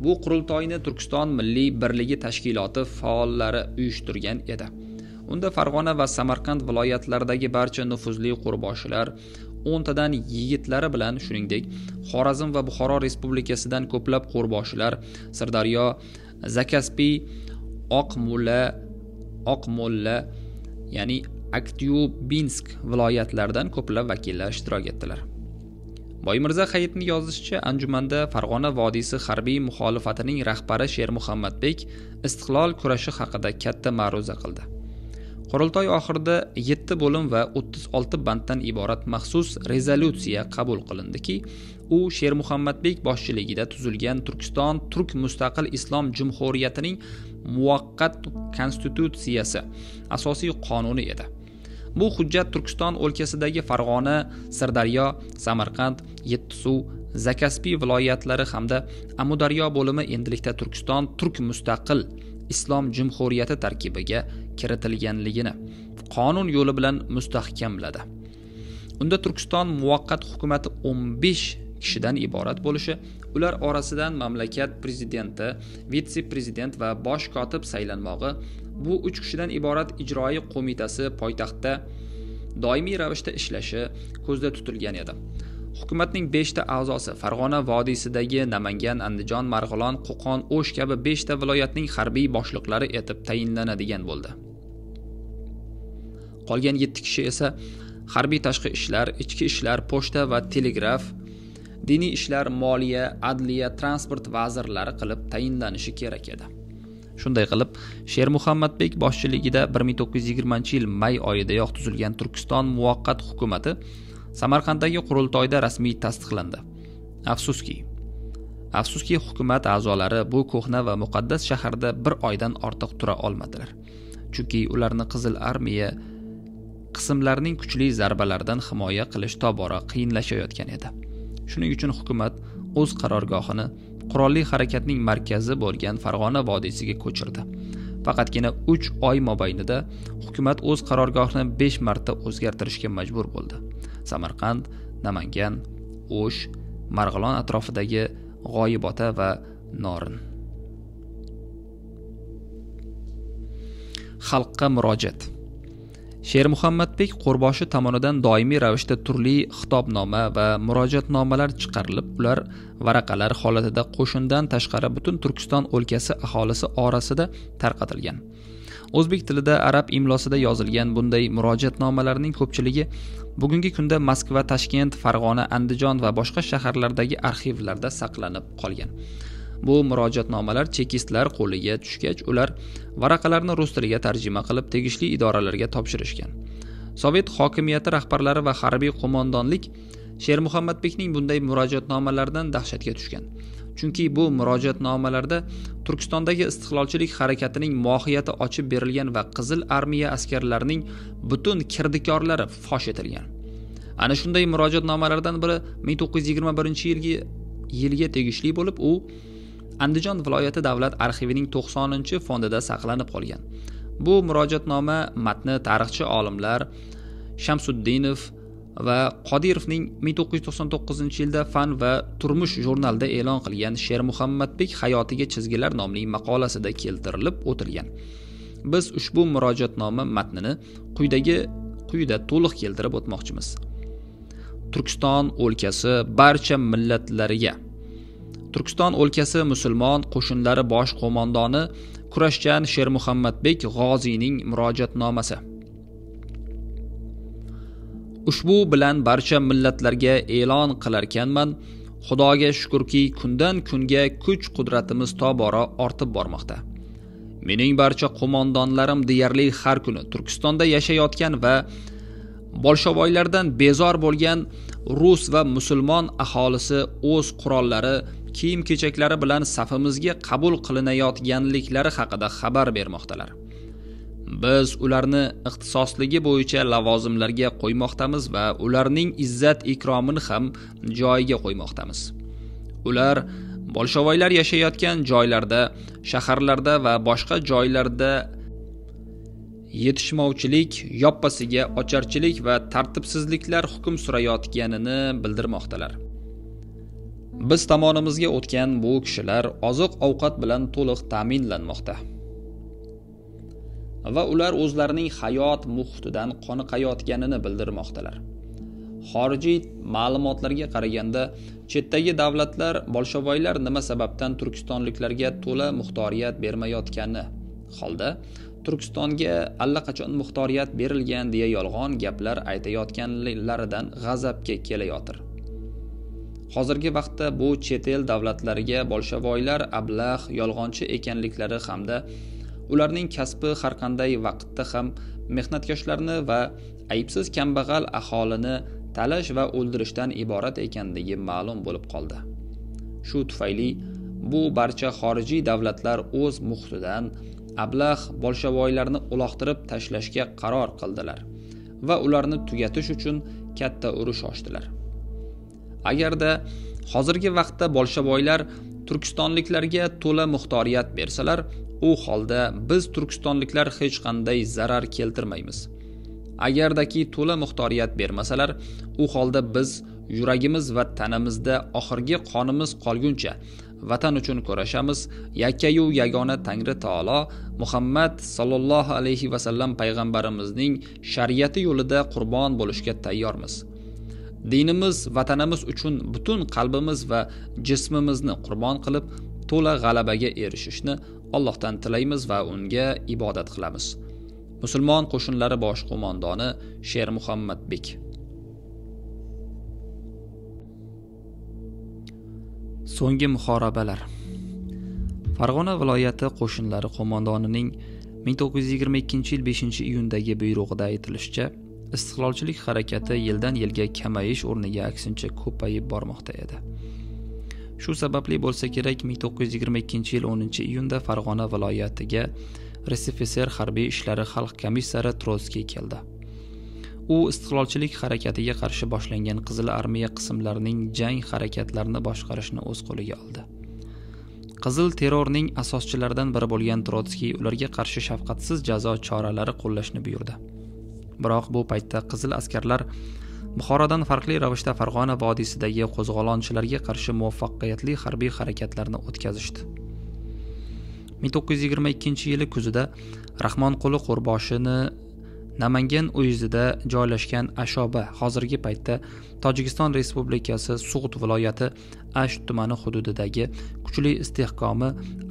Speaker 1: Bu qurultoyni Turkiston Milliy birligi tashkiloti faollari uyushtirgan edi. Unda Farg'ona va Samarqand viloyatlaridagi barcha nufuzli qo'rboshilar 10 tadan yigitlari bilan, shuningdek, Xorazm va Buxoro respublikasidan ko'plab qo'rboshilar, Sirdaryo, Zakaspi, Oqmo'lla, ya'ni Aktyubinsk viloyatlaridan ko'plab vakillar ishtirok etdilar. Boymirza Hayitning yozishicha, anjumanda Farg'ona vodiysi harbiy muxolifatining rahbari Shermuhammadbek istiqlol kurashi haqida katta ma'ruza qildi. Qurultoy oxirida 7 bo'lim va 36 banddan iborat maxsus rezolyutsiya qabul qilindiki, u Shermuhammadbek boshchiligida tuzilgan Turkiston Turk mustaqil islom jumhuriyatining muvaqqat konstitutsiyasi asosiy qonuni edi. Bu hujjat Turkiston o'lkasidagi Farg'ona, Sirdaryo, Samarqand, Yettisuv, Zakaspi viloyatlari hamda Amudaryo bo'limi endilikda Turkiston Turk mustaqil islom jumhuriyati tarkibiga kiritilganligini qonun yo'li bilan mustahkamladi. Unda Turkiston muvaqqat hukumati 15 kishidan iborat bo'lishi, ular orasidan mamlakat prezidenti, vitse-prezident va bosh kotib saylanmog'i, bu 3 kishidan iborat ijroiy qo'mitasi poytaxtda doimiy ravishda ishlashi ko'zda tutilgan edi. Hukumatning 5 ta a'zosi Farg'ona vodiysidagi Namangan, Andijon, Marg'ilon, Qo'qon, O'sh kabi 5 ta viloyatning harbiy boshliqlari etib tayinlanadigan bo'ldi. Qolgan 7 kishi esa harbiy tashqi ishlar, ichki ishlar, pochta va telegraf, diniy ishlar, moliya, adliya, transport vazirlari qilib tayinlanishi kerak edi. Shunday qilib, Shermuhammadbek boshchiligida 1920-yil may oyidayoq tuzilgan Turkiston muvaqqat hukumati Samarqanddagi qurultoyda rasmiy tasdiqlandi. Afsuski hukumat a'zolari bu ko'hna va muqaddas shaharda bir oydan ortiq tura olmadilar. Chunki ularni Qizil armiya qismlarining kuchli zarbalaridan himoya qilish tobora qiyinlashayotgan edi. Shuning uchun hukumat o'z qarorgohini qurolli harakatning markazi bo'lgan Farg'ona vodiysiga ko'chirdi. Faqatgina 3 oy mobaynida hukumat o'z qarorgohini 5 marta o'zgartirishga majbur bo'ldi. Samarqand, Namangan, O'sh, Marg'ilon atrofidagi G'oyibota va Norin. Xalqqa murojaat. Shermuhammadbek qo'rboshi tomonidan doimiy ravishda turli xitobnoma va murojaatnomalar chiqarilib, ular varaqalar holatida qo'shindan tashqari butun Turkiston o'lkasi aholisi orasida tarqatilgan. O'zbek tilida arab imlosida yozilgan bunday murojaatnomalarning ko'pchiligi bugungi kunda Moskva, Toshkent, Farg'ona, Andijon va boshqa shaharlardagi arxivlarda saqlanib qolgan. Bu murojaatnomalar chekistlar qo'liga tushgach, ular varaqalarni rus tiliga tarjima qilib tegishli idoralarga topshirishgan. Sovet hokimiyati rahbarlari va harbiy qo'mondonlik Shermuhammadbekning bunday murojaatnomalardan dahshatga tushgan. Chunki bu murojaatnomalarda Turkistondagi istiqlolchilik harakatining mohiyati ochib berilgan va Qizil armiya askarlarining butun kirdikorlari fosh etilgan. Ana shunday murojaatnomalardan biri 1921-yilga tegishli bo'lib, u Andijon viloyati davlat arxivining 90-fondida saqlanib qolgan. Bu murojaatnoma matni tarixchi olimlar Shamsuddinov va Qodirovning 1999-yilda Fan va turmush jurnalida e'lon qilgan Shermuhammadbek hayotiga chizgilar nomli maqolasida keltirilib o'tilgan. Biz ushbu murojaatnoma matnini quyida to'liq keltirib o'tmoqchimiz. Turkiston o'lkasi barcha millatlariga. Turkiston o'lkasi musulmon qo'shinlari bosh qo'mondoni Kurashchan Shermuhammadbek G'oziyning murojaatnomasi. Ushbu bilan barcha millatlarga e'lon qilarkanman, Xudoga shukrki, kundan kunga kuch-qudratimiz tobora ortib bormoqda. Mening barcha qo'mondonlarim deyarli har kuni Turkistonda yashayotgan va bolshovoylardan bezor bo'lgan rus va musulmon aholisi o'z qurollari, kiyim-kechaklari bilan safimizga qabul qilinayotganliklari haqida xabar bermoqdalar. Biz ularni ixtisosligi bo'yicha lavozimlarga qo'ymoqdamiz va ularning izzat ikromini ham joyiga qo'ymoqdamiz. Ular bolshovoylar yashayotgan joylarda, shaharlarda va boshqa joylarda yetishmovchilik, yoppasiga ocharchilik va tartibsizliklar hukm surayotganini bildirmoqdalar. Biz tomonimizga o'tgan bu kishilar oziq-ovqat bilan to'liq ta'minlanmoqda. Va ular o'zlarining hayot muhitidan qoniqayotganini bildirmoqdalar. Xorijiy ma'lumotlarga qaraganda, chetdagi davlatlar bolshovoylar nima sababdan turkistonliklarga to'la muxtoriyat bermayotgani holda Turkistonga allaqachon muxtoriyat berilgan deya yolg'on gaplar aytayotganlaridan g'azabga kelayotir. Hozirgi vaqtda bu chet el davlatlariga bolshovoylar ablah, yolg'onchi ekanliklari hamda ularning kasbi har qanday vaqtda ham mehnatkashlarni va aybsiz kambag'al aholini talash va o'ldirishdan iborat ekanligi ma'lum bo'lib qoldi. Shu tufayli bu barcha xorijiy davlatlar o'z muhitidan ablah bolshovoylarni uloqtirib tashlashga qaror qildilar va ularni tugatish uchun katta urush ochdilar. Agarda hozirgi vaqtda bolshovoylar turkistonliklarga to'la muxtoriyat bersalar, u holda biz turkistonliklar hech qanday zarar keltirmaymiz. Agardaki to'la muxtoriyat bermasalar, u holda biz yuragimiz va tanamizda oxirgi qonimiz qolguncha vatan uchun kurashamiz. Yakkayu yagona Tangri taolo Muhammad sallallohu alayhi va sallam payg'ambarimizning shariati yo'lida qurbon bo'lishga tayyormiz. Dinimiz, vatanimiz uchun butun qalbimiz va jismimizni qurbon qilib, to'la g'alabaga erishishni Allohdan tilaymiz va unga ibodat qilamiz. Musulmon qo'shinlari bosh qo'mondoni Shermuhammadbek. So'nggi muhorobalar. Farg'ona viloyati qo'shinlari qo'mondonining 1922-yil 5-iyundagi buyrug'ida aytilishicha, istiqlolchilik harakati yildan yilga kamayish o'rniga aksincha ko'payib bormoqda edi. Shu sababli bo'lsa kerak, 1922-yil 10-iyunda Farg'ona viloyatiga RSFSR harbiy ishlari xalq komissari Trotskiy keldi. U istiqlolchilik harakatiga qarshi boshlangan Qizil armiya qismlarining jang harakatlarini boshqarishni o'z qo'liga oldi. Qizil terrorning asoschilaridan biri bo'lgan Trotskiy ularga qarshi shafqatsiz jazo choralari qo'llashni buyurdi. Biroq bu paytda qizil askarlar Buxorodan farqli ravishda Farg'ona vodiysidagi qo'zg'olonchilarga qarshi muvaffaqiyatli harbiy harakatlarni o'tkazishdi. 1922-yili kuzida Rahmonquli Qo'rboshini Namangan uyezida joylashgan Ashoba, hozirgi paytda Tojikiston Respublikasi Sug'd viloyati Asht tumani hududidagi kuchli istehkomi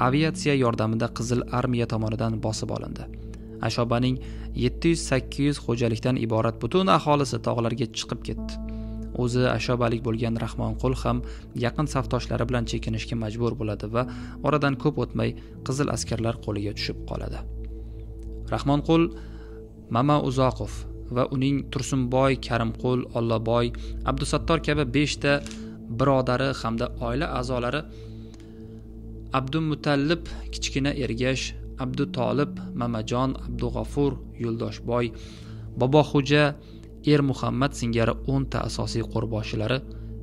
Speaker 1: aviatsiya yordamida Qizil armiya tomonidan bosib olindi. Ashobaning 700-800 xo'jalikdan iborat butun aholisi tog'larga chiqib ketdi. o'zi ashobalik bo'lgan Rahmonqul ham yaqin safdoshlari bilan chekinishga majbur bo'ladi va oradan ko'p o'tmay qizil askarlar qo'liga tushib qoladi. Rahmonqul Mama Uzoqov va uning Tursunboy, Karimqul, Olloboy, Abdusattor kabi 5 ta birodari hamda oila a'zolari Abdumutallib, Kichkina Ergash, Abdutolib, Mamajon, Abdug'afur, Yo'ldoshboy, Boboxo'ja, Muhammad singari 10 ta asosiy qo'rboshilari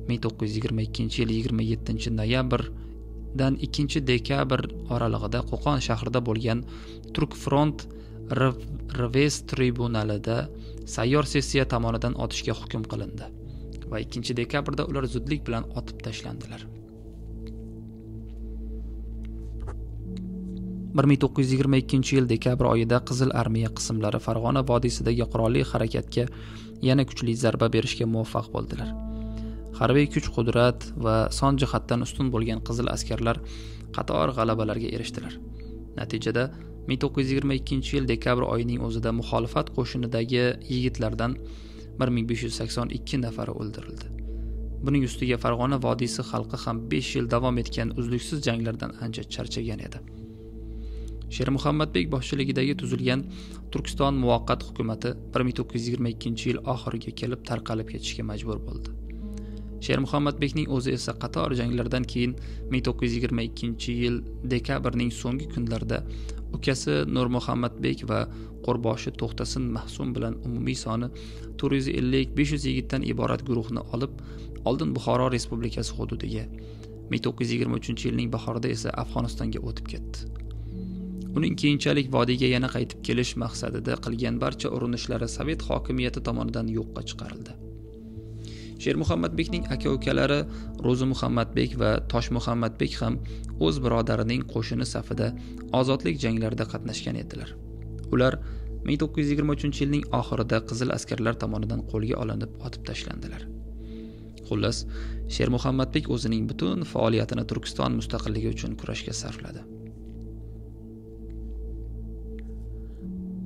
Speaker 1: 1922-yil 27-noyabrdan 2-dekabr oralig'ida Qo'qon shahrida bo'lgan Turk front Revest tribunalida sayyor sessiya tomonidan otishga hukm qilindi va 2-dekabrda ular zudlik bilan otib tashlandilar. 1922-yil dekabr oyida Qizil armiya qismlari Farg'ona vodiysidagi qurolli harakatga yana kuchli zarba berishga muvaffaq bo'ldilar. Harbiy kuch-qudrat va son jihatdan ustun bo'lgan qizil askarlar qator g'alabalarga erishdilar. Natijada 1922-yil dekabr oyining o'zida muxolifat qo'shinidagi yigitlardan 1582 nafari o'ldirildi. Buning ustiga Farg'ona vodiysi xalqi ham 5 yil davom etgan uzluksiz janglardan ancha charchagan edi. Shermuhammadbek boshchiligidagi tuzilgan Turkiston muvaqqat hukumati 1922-yil oxiriga kelib tarqalib ketishga majbur bo'ldi. Shermuhammadbekning o'zi esa qator janglardan keyin 1922-yil dekabrning so'nggi kunlarida ukasi Nurmuhammadbek va qo'rboshi To'xtasin Mahsum bilan umumiy soni 450-500 yigitdan iborat guruhni olib, oldin Buxoro Respublikasi hududiga, 1923-yilning bahorida esa Afg'onistonga o'tib ketdi. Uning keyinchalik vodiyga yana qaytib kelish maqsadida qilgan barcha urinishlari Sovet hokimiyati tomonidan yo'qqa chiqarildi. Shermuhammadbekning aka-ukalari Ro'zi Muhammadbek va Tosh Muhammadbek ham o'z birodarining qo'shini safida ozodlik janglarida qatnashgan edilar. Ular 1923-yilning oxirida qizil askarlar tomonidan qo'lga olinib, otib tashlandilar. Xullas, Shermuhammadbek o'zining butun faoliyatini Turkiston mustaqilligi uchun kurashga sarfladi.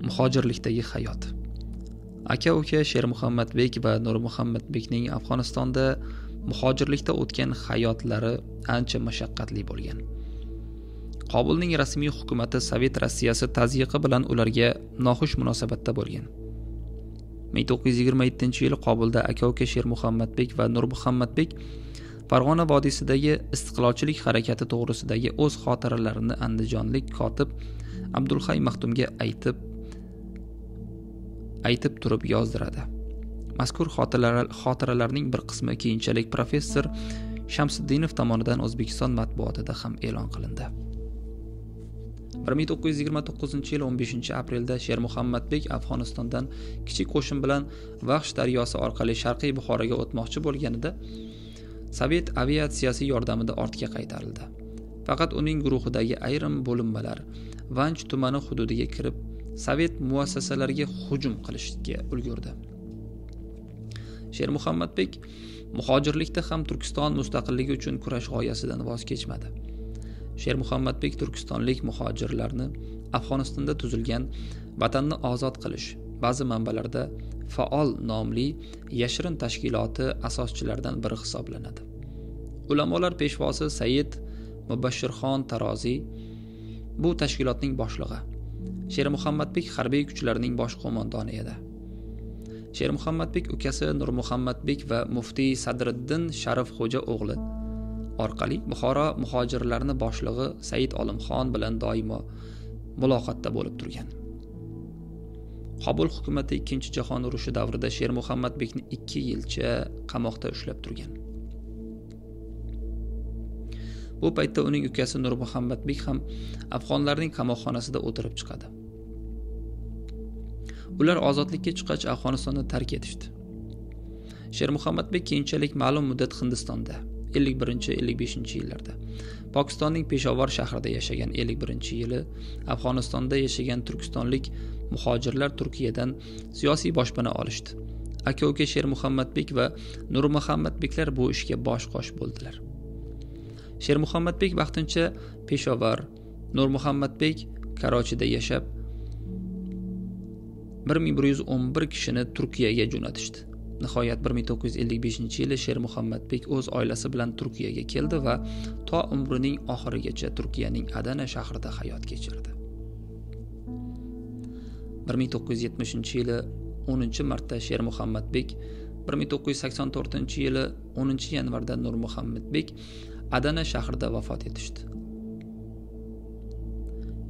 Speaker 1: Muhojirlikdagi hayot. Aka-uka Shermuhammadbek va Nurmuhammadbekning Afg'onistonda muhojirlikda o'tgan hayotlari ancha mashaqqatli bo'lgan. Qobulning rasmiy hukumati Sovet Rossiyasi tazyiqi bilan ularga noxush munosabatda bo'lgan. 1927-yil Qobulda aka-uka Shermuhammadbek va Nurmuhammadbek Farg'ona vodiysidagi istiqlolchilik harakati to'g'risidagi o'z xotiralarini andijonlik kotib Abdulhay Maxtumga aytib turib yozdiradi. Mazkur xotiralarning bir qismi keyinchalik professor Shamsiddinov tomonidan O'zbekiston matbuotida ham e'lon qilindi. 1929-yil 15-aprelda Shermuhammadbek Afg'onistondan kichik qo'shin bilan Vaxsh daryosi orqali Sharqiy Buxoroga o'tmoqchi bo'lganida Sovet aviatsiyasi yordamida ortga qaytarildi. Faqat uning guruhidagi ayrim bo'linmalar Vanch tumani hududiga kirib, Sovet muassasalariga hujum qilishga ulgurdi. Shermuhammadbek muhojirlikda ham Turkiston mustaqilligi uchun kurash g'oyasidan voz kechmadi. Shermuhammadbek turkistonlik muhojirlarni Afg'onistonda tuzilgan Vatanni ozod qilish, ba'zi manbalarda Faol nomli yashirin tashkiloti asoschilaridan biri hisoblanadi. Ulamolar peshvosi Said Mubashshirxon Taroziy bu tashkilotning boshlig'i. Shermuhammadbek harbiy kuchlarning bosh qo'mondoni edi. Shermuhammadbek ukasi Nurmuhammadbek va muftiy Sadriddin Sharif xo'ja o'g'li orqali Buxoro muhojirlarni boshlig'i Said Olimxon bilan doimo muloqotda bo'lib turgan. Qobul hukumati 2-jahon urushi davrida Shermuhammadbekni 2 yilcha qamoqda ushlab turgan. Bu paytda uning ukasi Nurmuhammadbek ham afg'onlarning qamoqxonasida o'tirib chiqadi. Ular ozodlikka chiqqach Afg'onistonni tark etishdi. Shermuhammadbek keyinchalik ma'lum muddat Hindistonda 51-55-yillarda, Pokistonning Peshawar shahrida yashagan 51-yili Afg'onistonda yashagan turkistonlik muhojirlar Turkiyadan siyosiy boshpana olishdi. Aka-uka Shermuhammadbek va Nurmuhammadbeklar bu ishga bosh-qosh bo'ldilar. Shermuhammadbek vaqtincha Peshawar, Nurmuhammadbek Karochida yashab, 1111 kishini Turkiyaga jo'natishdi. Nihoyat 1955-yili Shermuhammadbek o'z oilasi bilan Turkiyaga keldi va to umrining oxirigacha Turkiyaning Adana shahrida hayot kechirdi. 1970-yili 10-martda Shermuhammadbek, 1984-yili 10-yanvarda Nurmuhammadbek Adana shahrida vafot etishdi.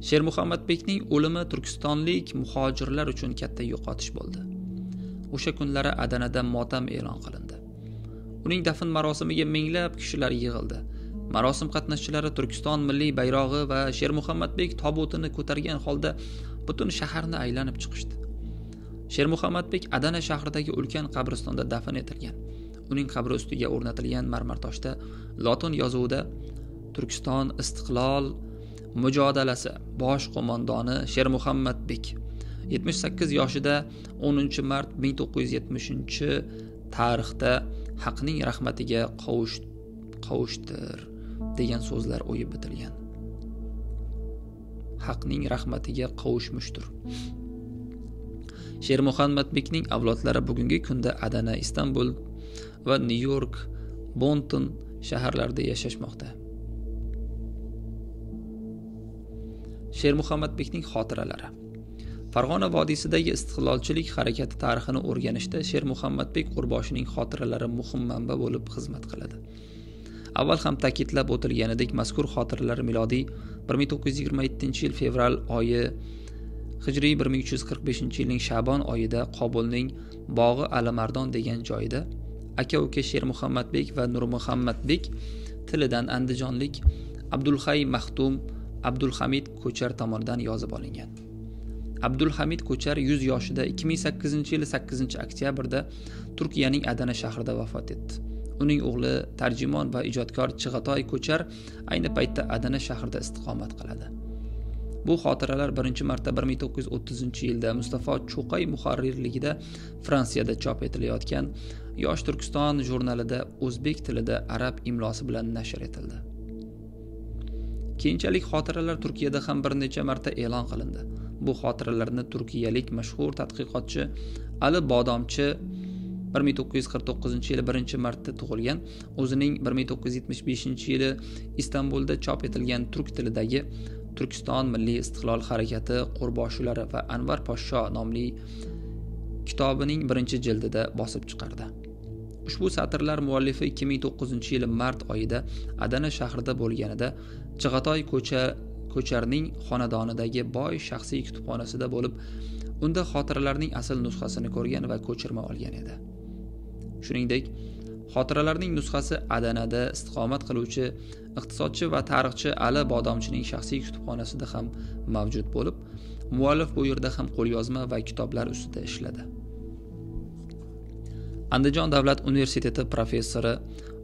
Speaker 1: Shermuhammadbekning o'limi turkistonlik muhojirlar uchun katta yo'qotish bo'ldi. O'sha kunlari Adanada motam e'lon qilindi. Uning dafn marosimiga minglab kishilar yig'ildi. Marosim qatnashchilari Turkiston milliy bayrog'i va Shermuhammadbek tobutini ko'targan holda butun shaharni aylanib chiqishdi. Shermuhammadbek Adana shahridagi ulkan qabristonda dafn etilgan. Uning qabri ustiga o'rnatilgan marmar toshda lotin yozuvida Turkiston istiqlol mujodalasi bosh qo'mondoni Shermuhammadbek 78 yoshida 10-mart 1970 tarixda haqning rahmatiga qovushdir degan so'zlar o'yib bitilgan. Haqning rahmatiga qovushmishdir. Shermuhammadbekning avlodlari bugungi kunda Adana, Istanbul va Nyu-York, Bonton shaharlarida yashashmoqda. Shermuhammadbekning xotiralari. Farg'ona vodiysidagi istiqlolchilik harakati tarixini o'rganishda Shermuhammadbek Qurboshining xotiralari muhim manba bo'lib xizmat qiladi. Avval ham ta'kidlab o'tilganidek, mazkur xotiralar milodiy 1927-yil fevral oyi, hijriy 1345-yilning Shabon oyida Qobulning Bog'i Alimardon degan joyida aka-uka Shermuhammadbek va Nurmuhammadbek tilidan andijonlik Abdulhay Maxtum Abdulhamid Ko'char tomonidan yozib olingan. Abdulhamid Ko'char 100 yoshida 2008-yil 8-oktyabrda Turkiyaning Adana shahrida vafot etdi. Uning o'g'li tarjimon va ijodkor Chig'atoy Ko'char ayni paytda Adana shahrida istiqomat qiladi. Bu xotiralar 1-marta 1930-yilda Mustafa Cho'qay muharrirligida Fransiyada chop etilayotgan Yosh Turkiston jurnalida o'zbek tilida arab imlosi bilan nashr etildi. Keyinchalik xotiralar Turkiyada ham bir necha marta e'lon qilindi. Bu xotiralarni turkiyalik mashhur tadqiqotchi Ali Bodomchi 1949-yili 1-marta tug'ilgan, o'zining 1975-yili Istanbulda chop etilgan turk tilidagi Turkiston milliy istiqlol harakati qurboshilari va Anvar Poshsho nomli kitobining 1-jildida bosib chiqardi. Ushbu satrlar muallifi 2009-yili mart oyida Adana shahrida bo'lganida Chig'atoy Ko'charning xonadonidagi boy shaxsiy kutubxonasida bo'lib, unda xotiralarning asl nusxasini ko'rgan va ko'chirma olgan edi. Shuningdek, xotiralarning nusxasi Adanada istiqomat qiluvchi iqtisodchi va tarixchi Ali Bodomchining shaxsiy kutubxonasida ham mavjud bo'lib, muallif bu yerda ham qo'lyozma va kitoblar ustida ishladi. Andijon davlat universiteti professori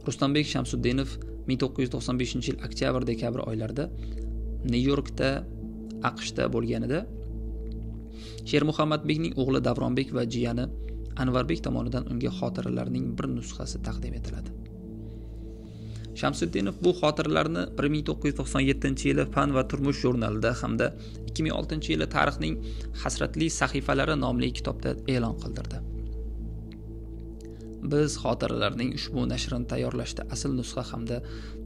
Speaker 1: Ruslanbek Shamsuddinov 1995-yil oktyabr-dekabr oylarida Nyu-Yorkda, AQShda bo'lganida Shermuhammadbekning o'g'li Davronbek va jiyani Anvarbek tomonidan unga xotiralarning bir nusxasi taqdim etiladi. Shamsuddinov bu xotiralarni 1997-yili Fan va turmush jurnalida hamda 2006-yili Tarixning hasratli sahifalari nomli kitobda e'lon qildirdi. Biz xotiralarning ushbu nashrini tayyorlashda asl nusxa hamda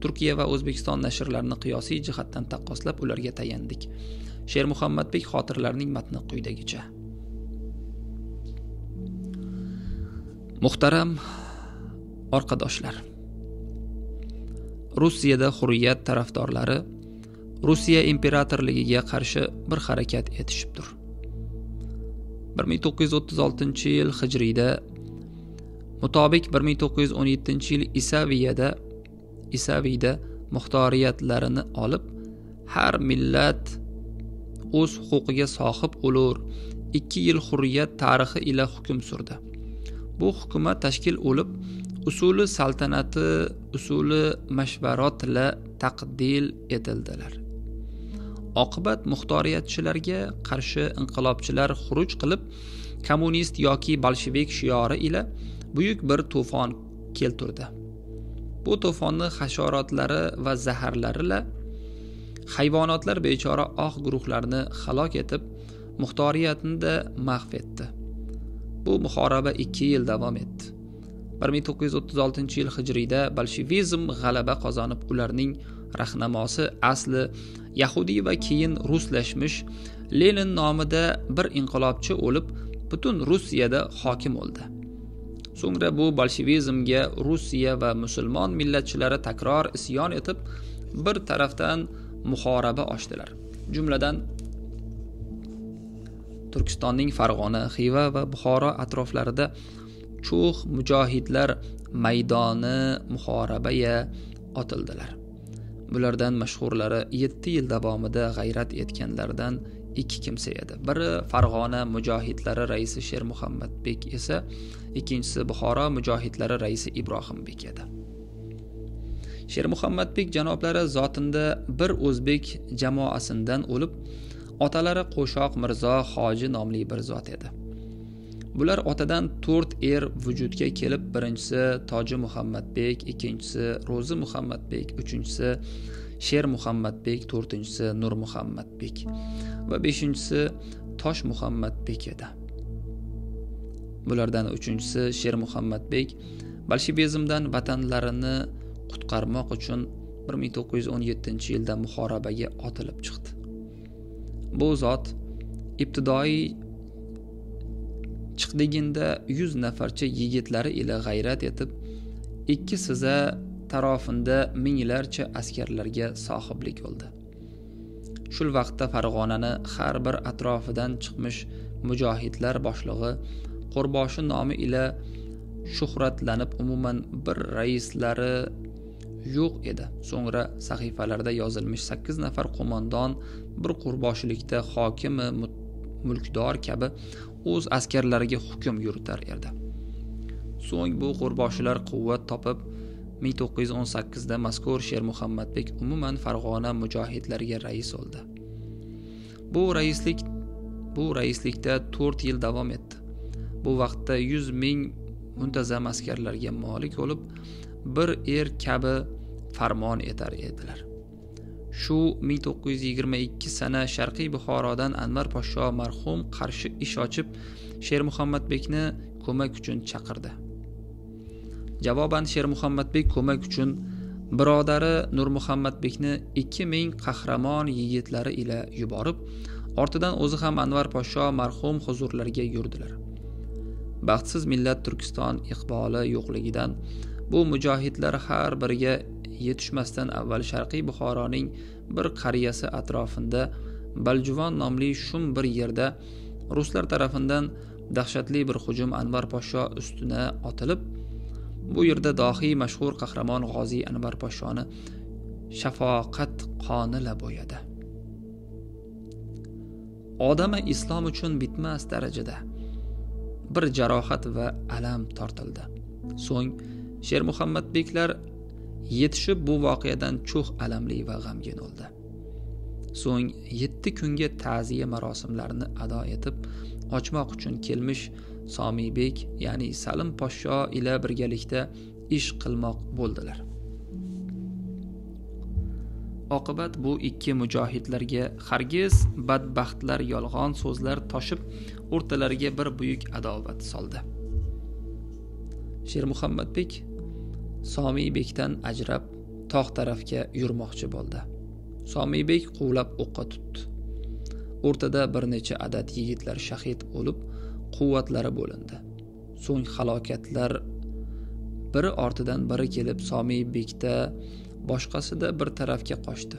Speaker 1: Turkiya va O'zbekiston nashrlarini qiyosiy jihatdan taqqoslab ularga tayandik. Shermuhammadbek xotiralarining matni quyidagicha. Muhtaram orqadoshlar, Rossiyada hurriyat tarafdorlari Rossiya imperatorligiga qarshi bir harakat etishibdir. 1936-yil hijriyda Mutobik 1917-yil Isaviyda muxtoriyatlarini olib, har millat o'z huquqiga sohib bo'lur, 2 yil hurriyat tarixi ila hukm surdi. Bu hukumat tashkil bo'lib, usuli saltanati, usuli mashvarat ila taqdil etildilar. Oqibat muxtoriyatchilarga qarshi inqilobchilar xuruj qilib, kommunist yoki bolshevik shiori ila buyuk bir to'fon keltirdi. Bu to'fonni hasharotlari va zaharlari ila hayvonotlar bechora oq guruhlarni halok etib, muxtoriyatni mahv etdi. Bu muhoraba 2 yil davom etdi. 1936-yil hijriyda bolshevizm g'alaba qozonib, ularning rahnamosi asli yahudiy va keyin ruslashmish Lenin nomida bir inqilobchi o'lib, butun Rossiyada hokim bo'ldi. So'ngra bu bolshevizmga Rossiya va musulmon millatchilari takror isyon etib, bir tarafdan muhoraba ochdilar. Jumladan Turkistonning Farg'ona, Xiva va Buxoro atroflarida cho'x mujohidlar maydoni muhorabaga otildilar. Bulardan mashhurlari 7 yil davomida g'ayrat etganlardan 2 kimsa edi. Biri Farg'ona mujohidlari raisi Shermuhammadbek esa, ikkinchisi Buxoro mujohidlari raisi Ibrohimbek edi. Shermuhammadbek janoblari zotinda bir o'zbek jamoasidan o'lib, otalari Qo'shoq Mirzo Hoji nomli bir zot edi. Bular otadan 4 vujudga kelib, birinchisi Toji Muhammadbek, ikkinchisi Ro'zi Muhammadbek, uchinchisi Sher Muhammadbek, to'rtinchisi Nur Muhammadbek va beshinchisi Tosh Muhammadbek edi. Bulardan uchinchisi Sher Muhammadbek bolshevizmdan vatanlarini qutqarmoq uchun 1917-yilda muhorabaga otilib chiqdi. Bu zot ibtidoiy chiqdiganda 100 nafarcha yigitlari ila g'ayrat etib, 2 siza tarafında minglarcha askarlarga sohiblik bo'ldi. Shul vaqtda Farg'onani har bir atrofidan chiqmish mujohidlar boshlig'i Qo'rboshi nomi ila shuhratlanib, umuman bir raislari yo'q edi. So'ngra sahifalarda yozilmish 8 nafar qo'mondon bir Qo'rboshilikda hokimi mulkdor kabi o'z askarlariga hukm yuritar edi. So'ng bu Qo'rboshilar quvvat topib 1918da mazkur Shermuhammadbek umuman Farg'ona mujohidlariga rais bo'ldi. Bu raislikda 4 yil davom etdi. Bu vaqtda 100 ming muntazam askarlarga molik bo'lib, bir kabi farmon etar edilar. Shu 1922 sana Sharqiy Buxorodan Anvar Poshsho marhum qarshi ish ochib, Shermuhammadbekni ko'mak uchun chaqirdi. Javoban Shermuhammadbek ko'mak uchun birodari Nur Muhammadbekni 2000 qahramon yigitlari ila yuborib, ortidan o'zi ham Anvar Poshsho marhum huzurlariga yurdilar. Baxtsiz millat Turkiston iqboli yo'qligidan bu mujohidlar har biriga yetishmasdan avval Sharqiy Buxoroning bir qariyasi atrofida Baljuvon nomli shum bir yerda ruslar tarafidan dahshatli bir hujum Anvar Poshsho ustuna otilib, bu yerda dohiy mashhur qahramon G'oziy Anvar Poshshoni shafoqat qonila bo'yadi. Odama islom uchun bitmas darajada bir jarohat va alam tortildi. So'ng Shermuhammadbeklar yetishib bu voqeadan cho'x alamli va g'amgin bo'ldi. So'ng 7 kunga ta'ziya marosimlarini ado etib, ochmoq uchun kelmish Somiybek, ya'ni Salim Poshsho ila birgalikda ish qilmoq bo'ldilar. Oqibat bu 2 mujohidlarga hargiz badbaxtlar yolg'on so'zlar toshib, o'rtalariga bir buyuk adovat soldi. Shermuhammadbek Somiybekdan ajrab tog' tarafga yurmoqchi bo'ldi. Somiybek quvlab o'qqa tutdi. O'rtada bir necha adad yigitlar shahid bo'lib, quvvatlari bo'lindi. So'ng halokatlar biri ortidan biri kelib Somiybekda, boshqasida bir tarafga qochdi.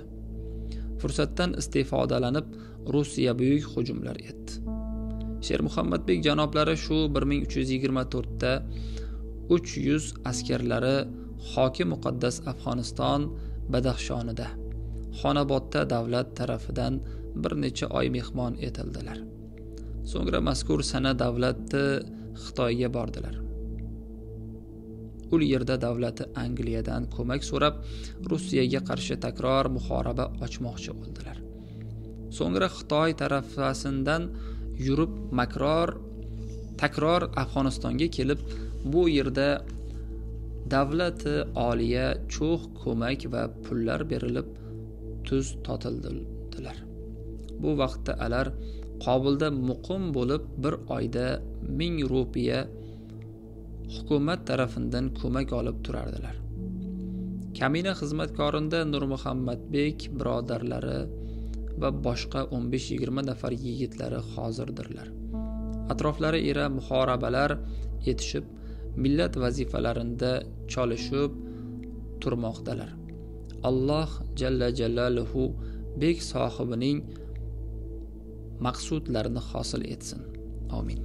Speaker 1: Fursatdan istifodalanib Rossiya buyuk hujumlar etdi. Shermuhammadbek janoblari shu 1324da 300 askarlari Hokim muqaddas Afg'oniston Badaxshonida, Xonobodda davlat tarafidan bir necha oy mehmon etildilar. So'ngra mazkur sana davlati Xitoyga bordilar. U yerda davlati Angliyadan ko'mak so'rab, Rossiyaga qarshi takror muhoraba ochmoqchi bo'ldilar. So'ngra Xitoy tarafasidan yurib takror Afg'onistonga kelib, bu yerda davlati oliya cho'x ko'mak va pullar berilib tuz totildilar. Bu vaqtda alar Qobulda muqim bo'lib bir oyda 1000 rupiya hukumat tarafidan ko'mak olib turardilar. Kamina xizmatkorida Nurmuhammadbek birodarlari va boshqa 15-20 nafar yigitlari hozirdirlar. Atroflari era muhorabalar etishib, millat vazifalarida chalishib turmoqdalar. Alloh jalla jalaluhu bek sohibining maqsudlarini hosil etsin. Amin.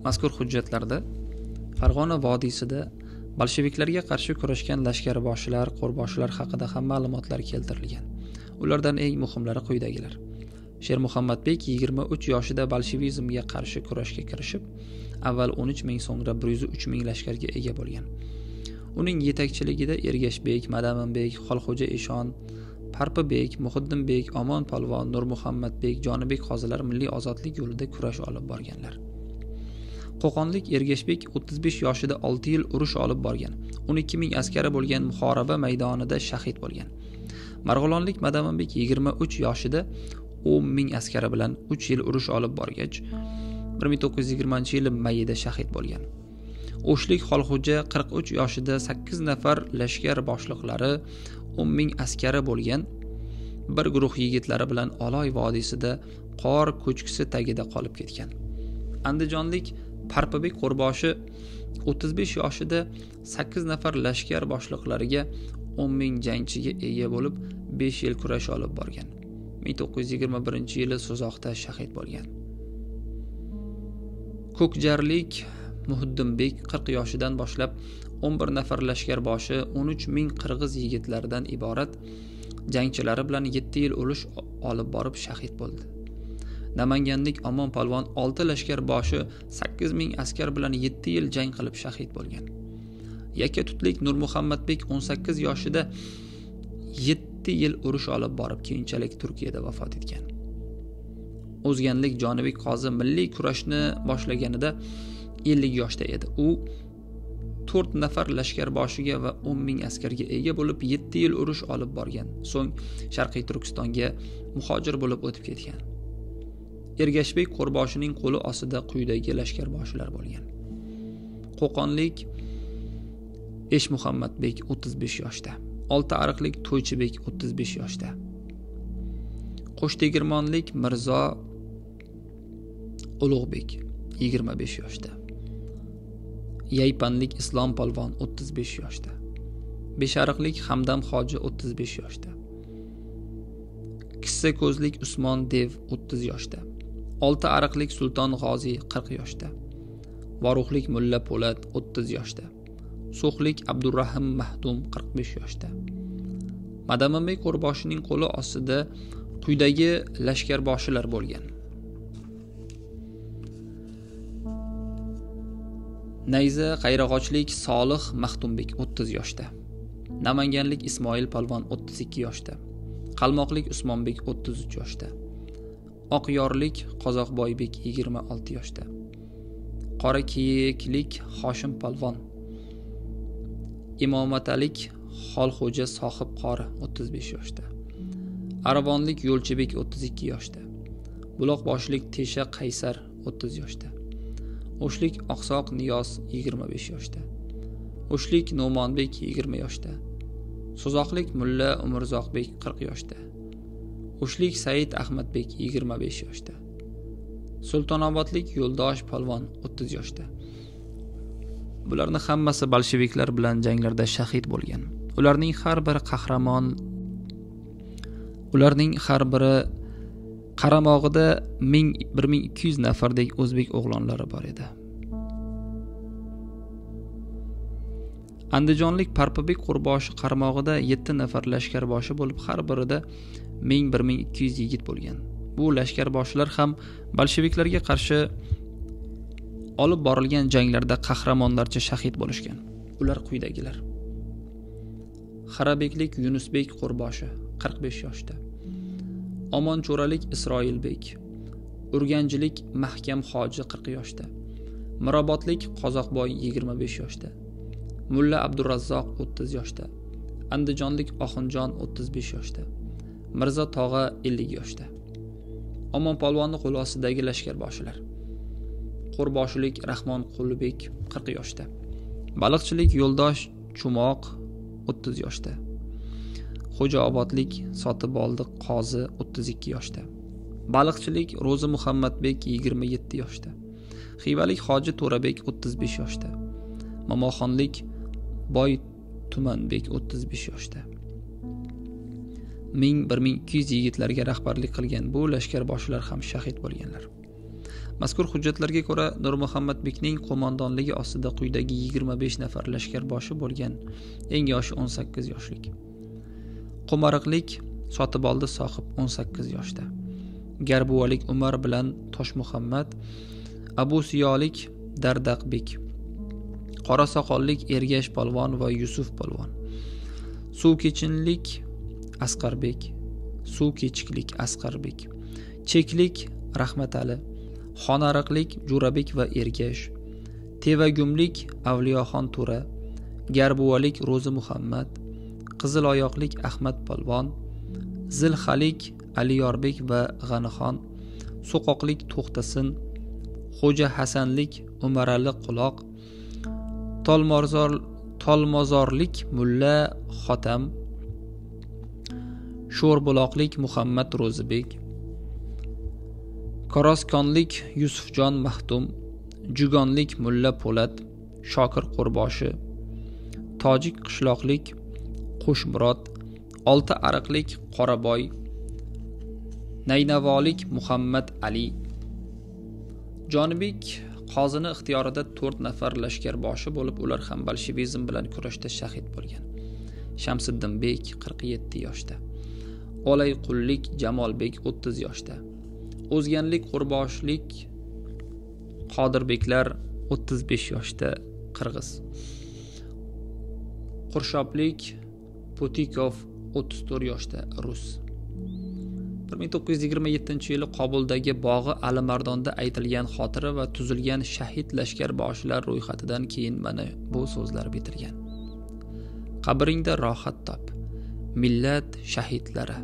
Speaker 1: Mazkur hujjatlarda Farg'ona vodiysida bolsheviklarga qarshi kurashgan lashkarboshilar, qo'rboshilar haqida ham ma'lumotlar keltirilgan. Ulardan eng muhimlari quyidagilar. Shermuhammadbek 23 yoshida bolshevizmga qarshi kurashga kirishib, avval 13 ming, so'ngra 103 ming lashkarga ega bo'lgan. Uning yetakchiligida Ergashbek, Madaminbek, Xolxo'ja Eshon, Parpibek, Muhiddinbek, Omon Polvon, Nurmuhammadbek, Jonibek qozilar milliy ozodlik yo'lida kurash olib borganlar. Qo'qonlik Ergashbek 35 yoshida 6 yil urush olib borgan. 12 ming askari bo'lgan muhoriba maydonida shahid bo'lgan. Marg'ilonlik Madaminbek 23 yoshida 10 ming askari bilan 3 yil urush olib borgach, 1920-yil mayida shahid bo'lgan. O'shlik Xolxo'ja 43 yoshida 8 nafar lashkar boshliqlari 10 ming askari bo'lgan bir guruh yigitlari bilan Oloy vodiysida qor ko'chkisi tagida qolib ketgan. Andijonlik Parpibek qo'rboshi 35 yoshida 8 nafar lashkar boshliqlariga 10 ming jangchiga ega bo'lib 5 yil kurash olib borgan. 1921-yili So'zoqda shahid bo'lgan. Ko'kjarlik Muhiddinbek 40 yoshidan boshlab 11 nafar lashkarboshi 13 ming qirg'iz yigitlaridan iborat jangchilari bilan 7 yil urush olib borib shahid bo'ldi. Namanganlik Omon Polvon 6 lashkarboshi 8 ming askar bilan 7 yil jang qilib shahid bo'lgan. Yakkatutlik Nurmuhammadbek 18 yoshida 7 yil urush olib borib keyinchalik Turkiyada vafot etgan. O'zganlik Jonibek qozi milliy kurashni boshlaganida 50 yoshda edi. U 4 nafar lashkarboshiga va 10 ming askarga ega bo'lib 7 yil urush olib borgan. So'ng Sharqiy Turkistonga muhojir bo'lib o'tib ketgan. Ergashbek qo'rboshining qo'li ostida quyidagi lashkarboshilar bo'lgan. Qo'qonlik Eshmuhammadbek 35 yoshda. Oltiariqlik To'ychibek 35 yoshda. Qo'shtegirmonlik Mirzo Ulug'bek 25 yoshda. Yaypanlik Islom Polvon 35 yoshda. Beshariqlik Hamdam Hoji 35 yoshda. Kissa ko'zlik Usmon Dev 30 yoshda. Oltiariqlik Sulton G'oziy 40 yoshda. Voruhlik Mulla Po'lat 30 yoshda. So'xlik Abdurrahim Mahdum 45 yoshda. Madaminbek qo'rboshining qo'li ostida quyidagi lashkarboshilar bo'lgan. Nayza Qayrag'ochlik Solih Maxtumbek 30 yoshda. Namanganlik Ismoil Polvon 32 yoshda. Qalmoqlik Usmonbek 33 yoshda. Oqyorlik Qozoqboybek 26 yoshda. Qorakiyiklik Hoshim Polvon. Imomatalik Xolxo'ja Sohib Qori 35 yoshda. Arabonlik Yo'lchibek 32 yoshda. Buloqboshlik Tesha Qaysar 30 yoshda. O'shlik Oqsoq Niyoz 25 yoshda. O'shlik No'monbek 20 yoshda. So'zoqlik Mulla Umurzoqbek 40 yoshda. O'shlik Said Ahmadbek 25 yoshda. Sultonobodlik Yo'ldosh Polvon 30 yoshda. Bularning hammasi bolsheviklar bilan janglarda shahid bo'lgan. Ularning har biri qahramon. Ularning har biri qaramog'ida 1200 nafardek o'zbek o'g'lonlari bor edi. Andijonlik Parpibek qo'rboshi qaramog'ida 7 nafar lashkarboshi bo'lib, har birida 1200 yigit bo'lgan. Bu lashkarboshilar ham bolsheviklarga qarshi olib borilgan janglarda qahramonlarcha shahid bo'lishgan. Ular quyidagilar. Xarabeklik Yunusbek qo'rboshi 45 yoshda. Omoncho'ralik Isroilbek. Urganchilik Mahkam Hoji 40 yoshda. Mirobodlik Qozoqboy 25 yoshda. Mulla Abdurazzoq 30 yoshda. Andijonlik Oxunjon 35 yoshda. Mirzo Tog'a 50 yoshda. Omon polvonni qo'l ostidagi lashkarboshilar. Qo'rboshilik Rahmon Qulibek 40 yoshda. Baliqchilik Yo'ldosh Chumoq 30 yoshda. Xo'jaobodlik Sotiboldi Qozi 32 yoshda. Baliqchilik Ro'zi Muhammadbek 27 yoshda. Xivalik Hoji To'rabek 35 yoshda. Momoxonlik Boy Tumanbek 35 yoshda. 1200 yigitlarga rahbarlik qilgan bu lashkarboshilar ham shahid bo'lganlar. Mazkur hujjatlarga ko'ra Nurmuhammadbekning qo'mondonligi ostida quyidagi 25 nafar lashkarboshi bo'lgan. Eng yoshi 18 yoshlik. Qumariqlik Sotiboldi Sohib 18 yoshda. Garbuvalik Umar bilan Toshmuhammad, Abu Siyolik Dardaqbek, Qorasoqollik Ergash polvon va Yusuf polvon, Suvkechinlik Asqarbek, Suvkechiklik Asqarbek, Cheklik Rahmatali, Xonariqlik Jo'rabek va Ergash, Tevagumlik Avliyoxon To'ra, Garbuvalik Ro'zi Muhammad, Qiziloyoqlik Ahmad polvon, Zilxalik Aliyorbek va G'anixon, So'qoqlik To'xtasin, Xo'ja Hasanlik Umarali Quloq, Tolmozorlik Mulla Xotam, Sho'rbuloqlik Muhammad Ro'zibek, Koroskonlik Yusufjon Maxtum, Jugonlik Mulla Po'lat, Shokir Qo'rboshi, Tojik qishloqlik Qo'shmurod, Olti ariqlik Qoraboy, Naynavolik Muhammad Ali. Jonibek qozini ixtiyorida 4 nafar lashkarboshi bo'lib, ular ham bolshevizm bilan kurashda shahid bo'lgan. Shamsiddinbek 47 yoshda. Olayqullik Jamolbek 30 yoshda. O'zganlik Qo'rboshlik Qodirbeklar 35 yoshda qirg'iz. Qurshoblik Putikov 34 yoshda rus. 1927-yili Qobuldagi bog'i Alimardonda aytilgan xotira va tuzilgan shahid lashkarboshilar ro'yxatidan keyin mana bu so'zlar bitilgan. Qabringda rohat top, millat shahidlari,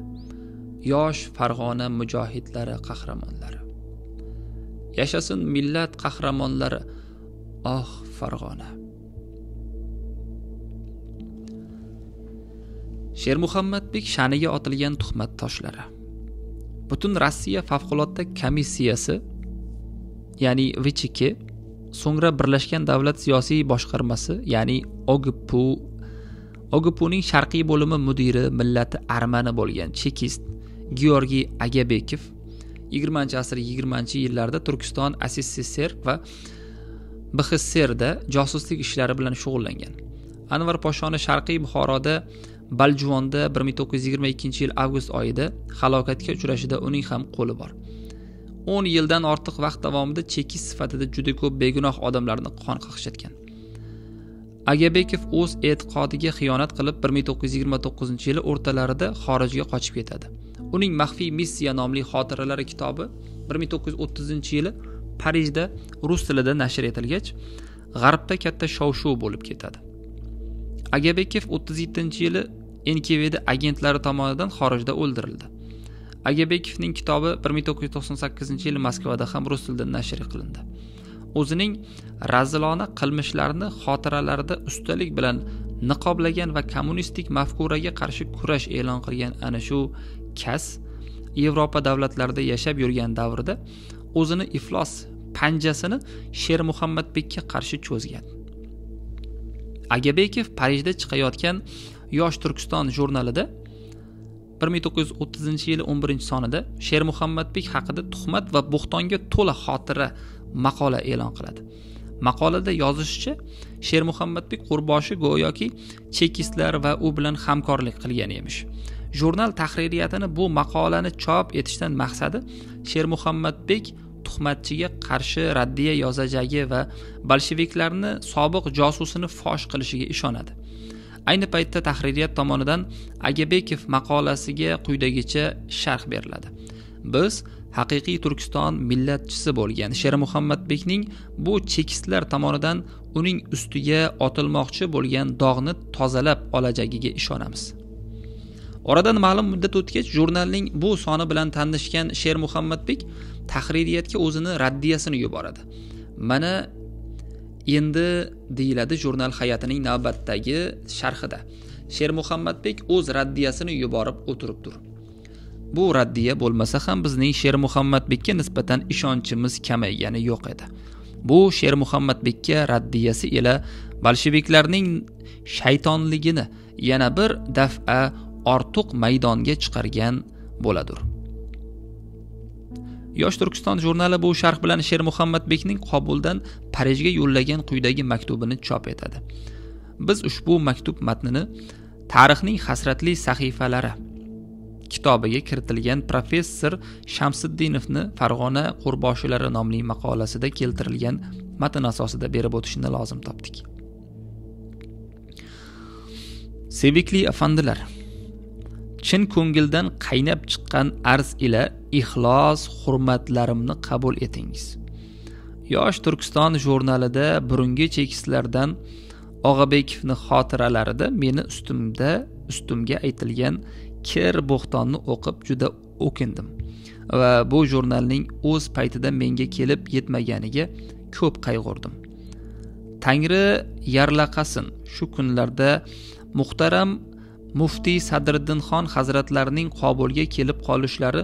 Speaker 1: yosh Farg'ona mujohidlari qahramonlari. Yashasin millat qahramonlari, oh Farg'ona. Shermuhammadbek sha'niga otilgan tuhmat toshlari. Butun Rossiya favqulodda komissiyasi, ya'ni VCK, so'ngra Birlashgan Davlat siyosiy boshqarmasi, ya'ni OGPUning sharqiy bo'limi mudiri millati armani bo'lgan chekist Georgiy Agabekov 20-asr 20-yillarda Turkiston, SSSR va BXSRda josuslik ishlari bilan shug'ullangan. Anvar Poshoni Sharqiy Buxoroda Baljuvonda 1922-yil avgust oyida halokatga uchrashida uning ham qo'li bor. 10 yildan ortiq vaqt davomida chekist sifatida juda ko'p begunoh odamlarni qon qaqshatgan. Agabekov o'z e'tiqodiga xiyonat qilib 1929-yili o'rtalarida xorijga qochib ketadi. Uning Maxfiy missiya nomli xotiralari kitobi 1930-yili Parijda rus tilida nashr etilgach, G'arbda katta shov-shuv bo'lib ketadi. Agabekov 37-yili NKVD agentlari tomonidan xorijda o'ldirildi. Agabekovning kitobi 1998-yili Moskvada ham rus tilida nashr qilindi. O'zining razilona qilmishlarini xotiralarida ustalik bilan niqoblagan va kommunistik mafkuraga qarshi kurash e'lon qilgan ana shu Kas Yevropa davlatlarida yashab yurgan davrida o'zini iflos panjasini Shermuhammadbekka qarshi cho'zgan. Agabekov Parijda chiqayotgan Yosh Turkiston jurnalida 1930-yili 11-sonida Shermuhammadbek haqida tuhmat va bo'xtonga to'la xotira maqola e'lon qiladi. Maqolada yozishicha, Shermuhammadbek Qo'rboshi go'yoki chekistlar va u bilan hamkorlik qilgan emish. Jurnal tahririyatini bu maqolani chop etishdan maqsadi Shermuhammadbek tuhmatchiga qarshi raddiya yozajagi va bolsheviklarni sobiq josusini fosh qilishiga ishonadi. Ayni paytda tahririyat tomonidan Agabekov maqolasiga quyidagicha sharh beriladi. Biz haqiqiy Turkiston millatchisi bo'lgan Shermuhammadbekning bu chekistlar tomonidan uning ustiga otilmoqchi bo'lgan dog'ni tozalab olajagiga ishonamiz. Oradan ma'lum muddat o'tgach, jurnalning bu soni bilan tanishgan Shermuhammadbek tahririyatga o'zini raddiyasini yuboradi. Mana endi deyiladi jurnal hayotining navbatdagi sharhida. Shermuhammadbek o'z raddiyasini yuborib o'tiribdir. Bu raddiya bo'lmasa ham bizning Shermuhammadbekka nisbatan ishonchimiz kamaygani yo'q edi. Bu Shermuhammadbekka raddiyasi ila bolsheviklarning shaytonligini yana bir daf'a ortiq maydonga chiqargan bo'ladir. Yosh Turkiston jurnali bu sharh bilan Shermuhammadbekning Qobuldan Parijga yo'llagan quyidagi maktubini chop etadi. Biz ushbu maktub matnini Tarixning hasratli sahifalari kitobiga kiritilgan professor Shamsiddinovni Farg'ona qo'rboshilari nomli maqolasida keltirilgan matn asosida berib o'tishni lozim topdik. Sevikli afandilar, chin ko'ngildan qaynab chiqqan arz ila ixlos hurmatlarimni qabul etingiz. Yosh Turkiston jurnalida burungi chekistlardan Og'abekovni xotiralarida meni ustimga aytilgan kir bo'xtonni o'qib juda o'kindim va bu jurnalning o'z paytida menga kelib yetmaganiga ko'p qayg'urdim. Tangri yarlaqasin shu kunlarda muhtaram muftiy Sadriddinxon hazratlarining Qobulga kelib qolishlari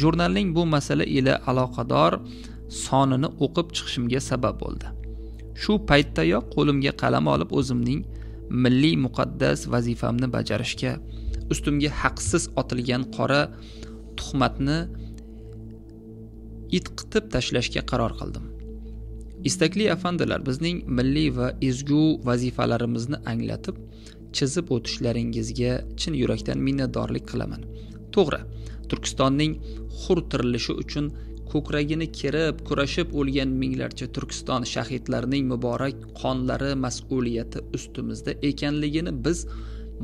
Speaker 1: jurnalning bu masala ila aloqador sonini o'qib chiqishimga sabab bo'ldi. Shu paytdayoq qo'limga qalam olib o'zimning milliy muqaddas vazifamni bajarishga, ustimga haqsiz otilgan qora tuhmatni itqitib tashlashga qaror qildim. Istakli afandilar, bizning milliy va ezgu vazifalarimizni anglatib, chizib o'tishlaringizga chin yurakdan minnatdorlik qilaman. To'g'ri, Turkistonning hur tirilishi uchun ko'kragini kerib, kurashib o'lgan minglarcha Turkiston shahidlarining muborak qonlari mas'uliyati ustimizda ekanligini biz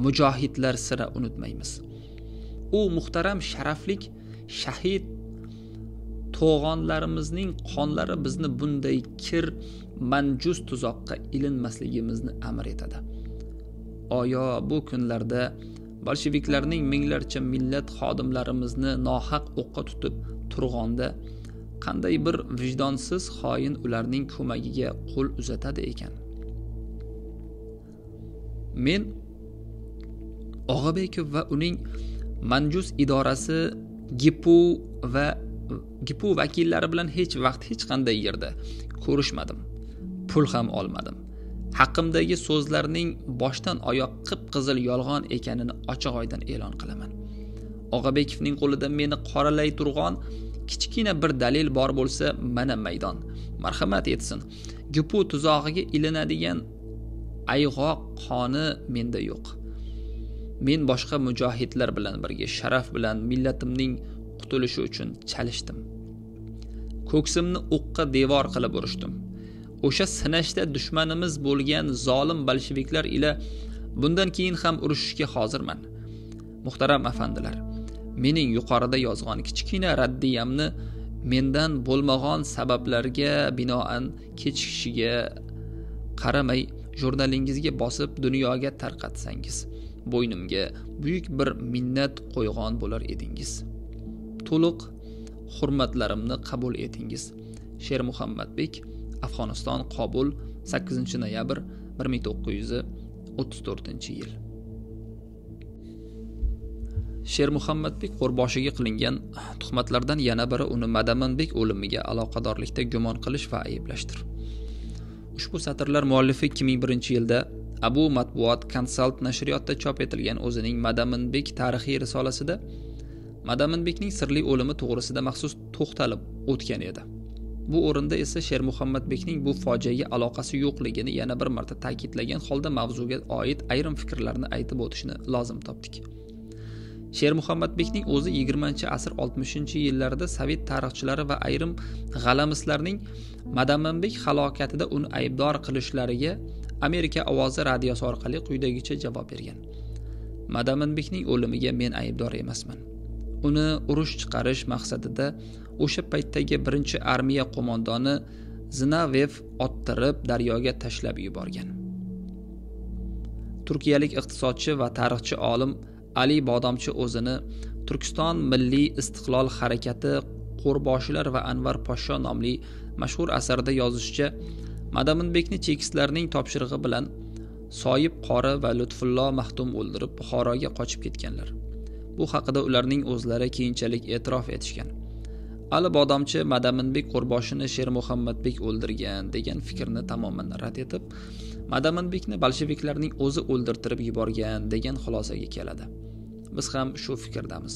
Speaker 1: mujohidlar sira unutmaymiz. U muhtaram sharaflik shahid to'g'onlarimizning qonlari bizni bunday kir manjus tuzoqqa ilinmasligimizni amr etadi. Oyo bu kunlarda bolsheviklarning minglarcha millat xodimlarimizni nohaq o'qqa tutib turg'onda qanday bir vijdonsiz xoin ularning ko'magiga qo'l uzatadi ekan? Men Og'abekov va uning manjus idorasi GIPU vakillari bilan hech vaqt hech qanday yerda ko'rishmadim. Pul ham olmadim. Haqqimdagi so'zlarning boshdan oyoq qip-qizil yolg'on ekanini ochiq-oydin e'lon qilaman. Og'abekovning qo'lida meni qoralay turgan kichkina bir dalil bor bo'lsa, mana maydon. Marhamat etsin. GIPU tuzog'iga ilinadigan ayg'oq qoni menda yo'q. Men boshqa mujohidlar bilan birga sharaf bilan millatimning qutulishi uchun chalishdim. Ko'ksimni o'qqa devor qilib urishdim. O'sha sinashda dushmanimiz bo'lgan zolim bolsheviklar ila bundan keyin ham urushishga hozirman. Muhtaram afandilar, mening yuqorida yozgan kichkina raddiyamni mendan bo'lmagan sabablarga binoan kechikishiga qaramay jurnalingizga bosib dunyoga tarqatsangiz, bo'ynimga buyuk bir minnat qo'ygan bo'lar edingiz. To'liq hurmatlarimni qabul etingiz. Shermuhammadbek, Afg'oniston, Qobul, 8-noyabr 1934-yil. Shermuhammadbek qo'rboshiga qilingan tuhmatlardan yana biri uni Madaminbek o'limiga aloqadorlikda gumon qilish va ayblashdir. Ushbu satrlar muallifi 2001-yilda Abu Matbuot Consult nashriyotda chop etilgan o'zining Madaminbek tarixiy risolasida Madaminbekning sirli o'limi to'g'risida maxsus to'xtalib o'tgan edi. Bu o'rinda esa Shermuhammadbekning bu fojiaga aloqasi yo'qligini yana bir marta ta'kidlagan holda mavzuga oid ayrim fikrlarni aytib o'tishni lozim topdik. Shermuhammadbekning o'zi 20-asr 60-yillarida sovet tarixchilari va ayrim g'alamislarning Madaminbek halokatida uni aybdor qilishlariga Amerika ovozi radiosi orqali quyidagicha javob bergan. Madaminbekning o'limiga men aybdor emasman. Uni urush chiqarish maqsadida o'sha paytdagi 1-armiya qo'mondoni Zinavev ottirib daryoga tashlab yuborgan. Turkiyalik iqtisodchi va tarixchi olim Ali Bodomchi o'zini Turkiston Milliy istiqlol harakati qo'rboshilar va Anvar Poshsho nomli mashhur asarida yozishicha, Madaminbekni chekistlarning topshirig'i bilan Soyib qori va Lutfullo Maxtum o'ldirib Buxoroga qochib ketganlar. Bu haqida ularning o'zlari keyinchalik e'tirof etishgan. Ali Bodomchi Madaminbek qo'rboshini Shermuhammadbek o'ldirgan degan fikrni tamoman rad etib, Madaminbekni bolsheviklarning o'zi o'ldirtirib yuborgan degan xulosaga keladi. Biz ham shu fikrdamiz.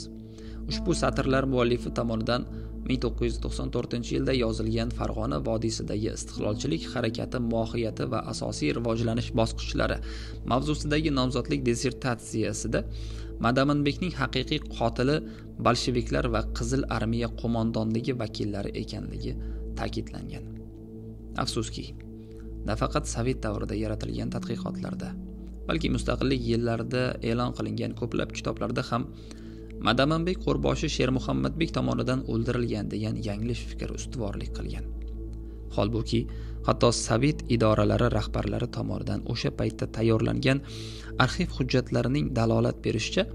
Speaker 1: Ushbu satrlar muallifi tomonidan 1994-yilda yozilgan Farg'ona vodiysidagi istiqlolchilik harakati mohiyati va asosiy rivojlanish bosqichlari mavzusidagi nomzodlik dissertatsiyasida Madaminbekning haqiqiy qotili bolsheviklar va Qizil armiya qo'mondonligi vakillari ekanligi ta'kidlangan. Afsuski, nafaqat Sovet davrida yaratilgan tadqiqotlarda, balki mustaqillik yillarida e'lon qilingan ko'plab kitoblarda ham Madaminbek qo'rboshi Shermuhammadbek tomonidan o'ldirilgan degan yanglish fikr ustuvorlik qilgan. Holbuki, hatto Sovet idoralari rahbarlari tomonidan o'sha paytda tayyorlangan arxiv hujjatlarining dalolat berishicha,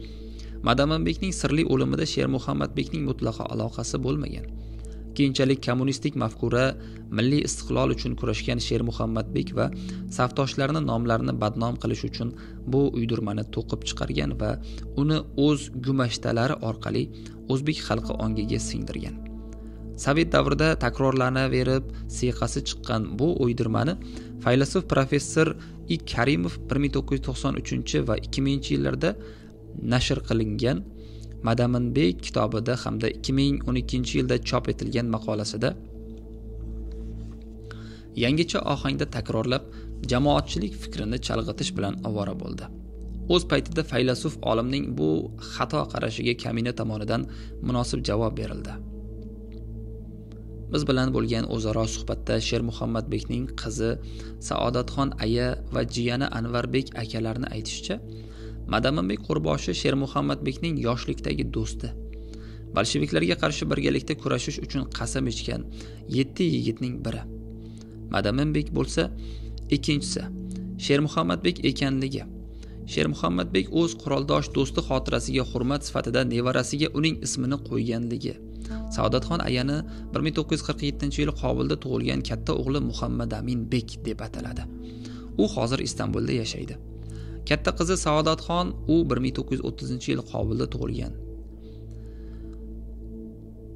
Speaker 1: Madaminbekning sirli o'limida Shermuhammadbekning mutlaqo aloqasi bo'lmagan. Keyinchalik kommunistik mafkura milliy istiqlol uchun kurashgan Shermuhammadbek va safdoshlarini nomlarini badnom qilish uchun bu uydirmani to'qib chiqargan va uni o'z gumashtalari orqali o'zbek xalqi ongiga singdirgan. Sovet davrida takrorlanaverib siyqasi chiqqan bu uydirmani faylasuf professor I. Karimov 1993 va 2000-yillarda nashr qilingan Madaminbek kitobida hamda 2012-yilda chop etilgan maqolasida yangicha ohangda takrorlab jamoatchilik fikrini chalg'itish bilan ovora bo'ldi. O'z paytida faylasuf olimning bu xato qarashiga kamina tomonidan munosib javob berildi. Biz bilan bo'lgan o'zaro suhbatda Shermuhammadbekning qizi Saodatxon aya va jiyani Anvarbek akalarni aytishicha, Madaminbek qo'rboshi Shermuhammadbekning yoshlikdagi do'sti. Bolsheviklarga qarshi birgalikda kurashish uchun qasam ichgan 7 yigitning biri. Madaminbek bo'lsa ikkinchisi Shermuhammadbek ekanligi. Shermuhammadbek o'z quroldosh do'sti xotirasiga hurmat sifatida nevarasiga uning ismini qo'yganligi. Saodatxon ayani 1947-yil Qobulda tug'ilgan katta o'g'li Muhammad Amin Bek deb ataladi. U hozir Istanbulda yashaydi. Katta qizi Saodatxon u 1930-yil Qobulda tug'ilgan.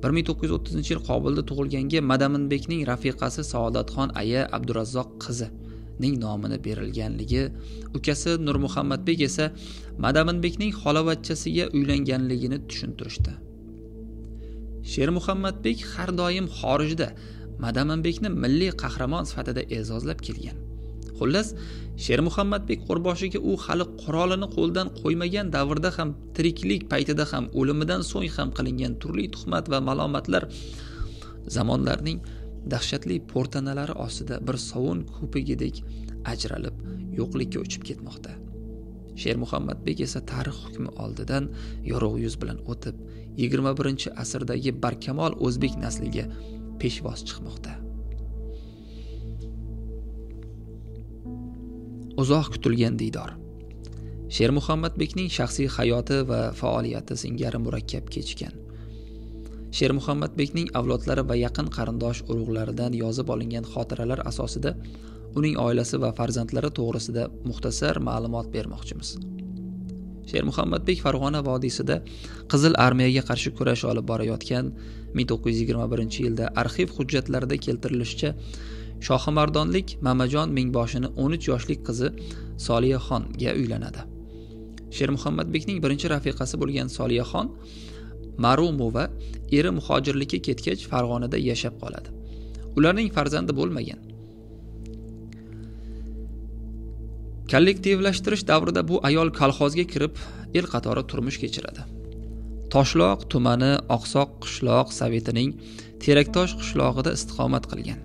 Speaker 1: 1930-yil Qobulda tug'ilganga Madaminbekning rafiqasi Saodatxon aya Abdurazzoq qizining nomini berilganligi, ukasi Nurmuhammadbek esa Madaminbekning xolavachchasiga uylanganligini tushuntirishdi. Shermuhammadbek har doim xorijda Madaminbekni milliy qahramon sifatida e'zozlab kelgan. Xullas, Shermuhammadbek qo'rboshiga u hali qurolini qo'ldan qo'ymagan davrda ham, tiriklik paytida ham, o'limidan so'ng ham qilingan turli tuhmat va malomatlar zamonlarning dahshatli po'rtanalari ostida bir sovun ko'pigidek ajralib, yo'qlikka uchib ketmoqda. Shermuhammadbek esa tarix hukmi oldidan yorug' yuz bilan o'tib, 21-asrdagi barkamol o'zbek nasliga peshvoz chiqmoqda. Uzoq kutilgan diydor. Shermuhammadbekning shaxsiy hayoti va faoliyati singari murakkab kechgan. Shermuhammadbekning avlodlari va yaqin qarindosh urug'laridan yozib olingan xotiralar asosida uning oilasi va farzandlari to'g'risida muxtasar ma'lumot bermoqchimiz. Shermuhammadbek Farg'ona vodiysida Qizil armiyaga qarshi kurash olib borayotgan 1921-yilda arxiv hujjatlarida keltirilishicha, Shohimardonlik Mamajon Mingboshining 13 yoshlik qizi Soliyaxonga uylanadi. Shermuhammadbekning birinchi rafiqasi bo'lgan Soliyaxon Marumova eri muhojirlikka ketgach Farg'onada yashab qoladi. Ularning farzandi bo'lmagan. Kollektivlashtirish davrida bu ayol kolxozga kirib, el qatori turmush kechiradi. Toshloq tumani Oqsoq qishloq sovetining Teraktosh qishlog'ida istiqomat qilgan.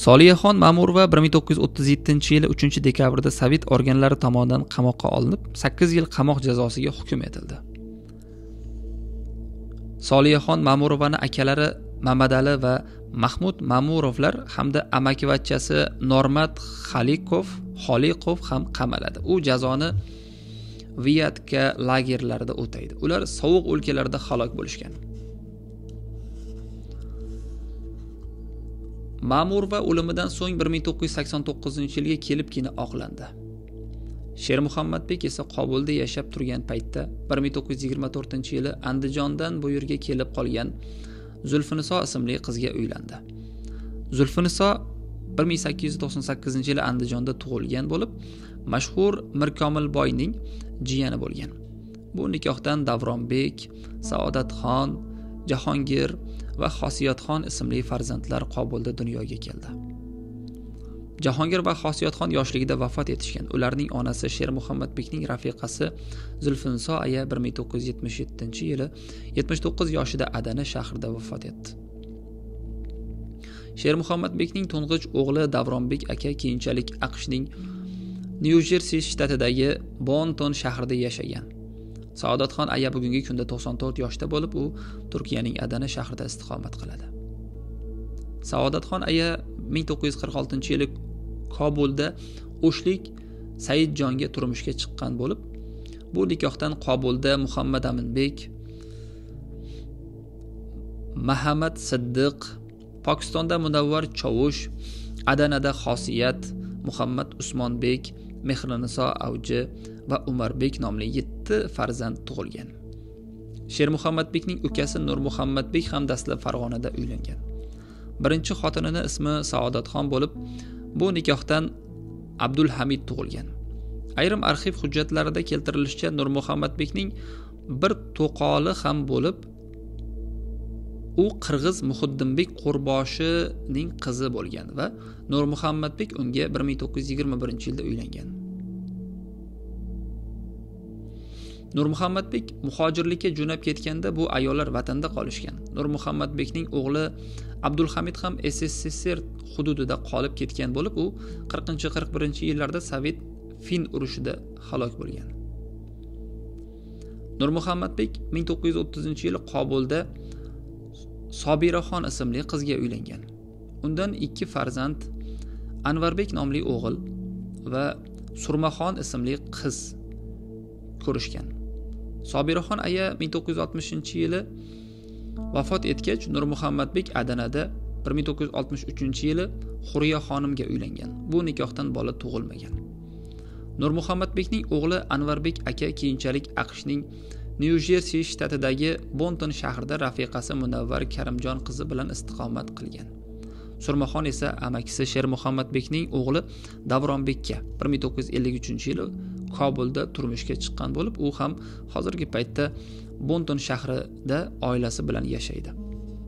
Speaker 1: Soliyaxon Ma'murova 1937-yili 3-dekabrda Sovet organlari tomonidan qamoqqa olinib, 8 yil qamoq jazosiga hukm etildi. Soliyaxon Ma'murovani akalari Mamadali va Mahmud Mamurovlar hamda amakivachchasi Normat Xoliqov ham qamaladi. U jazoni Viatka lagerlarida o'taydi. Ular sovuq o'lkalarda halok bo'lishgan. Ma'murova o'limidan so'ng 1989-yilga kelibgina oqlandi. Shermuhammadbek esa Qobulda yashab turgan paytda 1924-yili Andijondan bu yerga kelib qolgan Zulfiniso ismli qizga uylandi. Zulfiniso 1898-yili Andijonda tug'ilgan bo'lib, mashhur Mirkomilboyning jiyani bo'lgan. Bu nikohdan Davronbek, Saodatxon, Jahongir va Xosiyatxon ismli farzandlar Qobulda dunyoga keldi. Jahongir va Xosiyatxon yoshligida vafot etishgan. Ularning onasi Shermuhammadbekning rafiqasi Zulfiniso aya 1977-yili 79 yoshida Adana shahrida vafot etdi. Shermuhammadbekning to'ng'ich o'g'li Davronbek aka keyinchalik AQShning Nyu-Jersi shtatidagi Bonton shahrida yashagan. Saodatxon aya bugungi kunda 94 yoshda bo'lib, u Turkiyaning Adana shahrida istiqomat qiladi. Saodatxon aya 1946-yili Kobulda O'shlik Saidjonga turmushga chiqqan bo'lib, bu nikohdan Kobulda Muhammad Aminbek, Muhammad Siddiq, Pokistonda Munavvar Chovush, Adanada Xosiyat, Muhammad Usmonbek, Mehriniso Avji va Umarbek nomli 7 farzand tug'ilgan. Shermuhammadbekning ukasi Nurmuhammadbek ham dastlab Farg'onada uylangan. Birinchi xotinining ismi Saodatxon bo'lib, bu nikohdan Abdulhamid tug'ilgan. Ayrim arxiv hujjatlarida keltirilishicha, Nurmuhammadbekning bir to'qoli ham bo'lib, u Qirg'iz Muhiddinbek Qo'rboshining qizi bo'lgan va Nurmuhammadbek unga 1921-yilda uylangan. Nurmuhammadbek muhojirlikka jo'nab ketganda bu ayollar vatanda qolishgan. Nurmuhammadbekning o'g'li Abdulhamid ham SSSR hududida qolib ketgan bo'lib, u 40-41-yillarda Sovet-Fin urushida halok bo'lgan. Nurmuhammadbek 1930-yili Qobulda Sobiraxon ismli qizga uylangan. Undan 2 farzand Anvarbek nomli o'g'il va Surmaxon ismli qiz ko'rishgan. Sobiraxon aya 1960-yili vafot etgach, Nurmuhammadbek Adanada 1963-yili Xuriya xonimga uylangan. Bu nikohdan bola tug'ilmagan. Nurmuhammadbekning o'g'li Anvarbek aka keyinchalik AQShning Nyu-Jersi shtatidagi Bonton shahrida rafiqasi Munavvar Karimjon qizi bilan istiqomat qilgan. Surmaxon esa amakisi Shermuhammadbekning o'g'li Davronbekka 1953-yili Kobulda turmushga chiqqan bo'lib, u ham hozirgi paytda Bonton shahrida oilasi bilan yashaydi.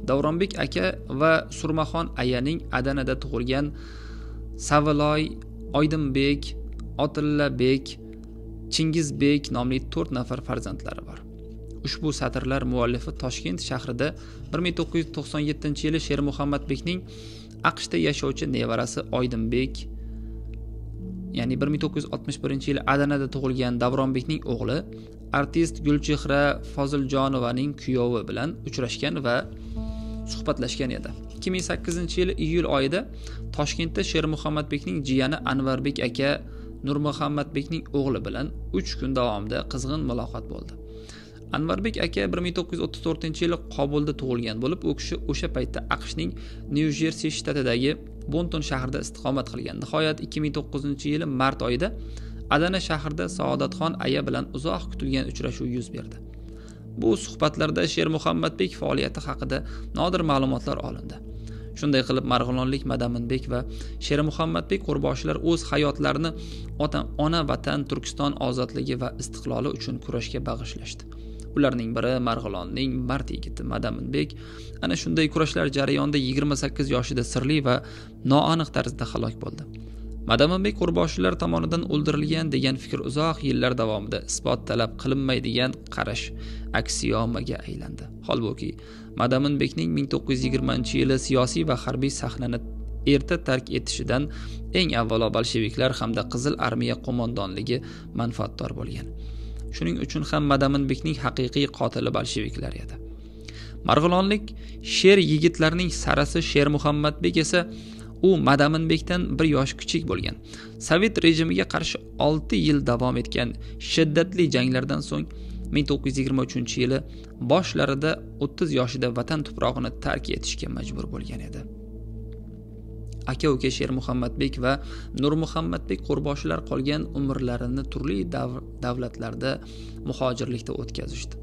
Speaker 1: Davronbek aka va Surmaxon ayaning Adanada tug'ilgan Saviloy, Oydinbek, Otillabek, Chingizbek nomli 4 nafar farzandlari bor. Ushbu satrlar muallifi Toshkent shahrida 1997-yili Shermuhammadbekning AQShda yashovchi nevarasi Oydinbek, ya'ni 1961-yili Adanada tug'ilgan Davronbekning o'g'li artist Gulchehra Foziljonovaning kuyovi bilan uchrashgan va suhbatlashgan edi. 2008-yili iyul oyida Toshkentda Shermuhammadbekning jiyani Anvarbek aka Nurmuhammadbekning o'g'li bilan 3 kun davomida qizg'in muloqot bo'ldi. Anvarbek aka 1934-yili Qobulda tug'ilgan bo'lib, u kishi o'sha paytda AQShning Nyu-Jersi shtatidagi Bonton shahrida istiqomat qilgan. Nihoyat 2009-yili mart oyida Adana shahrida Saodatxon aya bilan uzoq kutilgan uchrashuv yuz berdi. Bu suhbatlarda Shermuhammadbek faoliyati haqida nodir ma'lumotlar olindi. Shunday qilib Marg'ilonlik Madaminbek va Shermuhammadbek Qo'rboshilar o'z hayotlarini ona vatan Turkiston ozodligi va istiqloli uchun kurashga bag'ishlashdi. Ularning biri Marg'ilonning mard yigiti Madaminbek ana shunday kurashlar jarayonida 28 yoshida sirli va noaniq tarzda halok bo'ldi. Madaminbek Qo'rboshilar tomonidan o'ldirilgan degan fikr uzoq yillar davomida isbot talab qilinmaydigan qarash aksiomaga aylandi. Holbuki Madaminbekning 1920-yili siyosiy va harbiy sahnani erta tark etishidan eng avvalo bolsheviklar hamda Qizil armiya qo'mondonligi manfaatdor bo'lgan. Shuning uchun ham Madaminbekning haqiqiy qotili bolsheviklar edi. Marg'ilonlik Sher yigitlarning sarasi Shermuhammadbek esa u Madaminbekdan 1 yosh kichik bo'lgan. Sovet rejimiga qarshi 6 yil davom etgan shiddatli janglardan so'ng 1923-yili boshlarida 30 yoshida vatan tuprog'ini tark etishga majbur bo'lgan edi. Aka-uka Shermuhammadbek va Nurmuhammadbek Qo'rboshilar qolgan umrlarini turli davlatlarda muhojirlikda o'tkazishdi.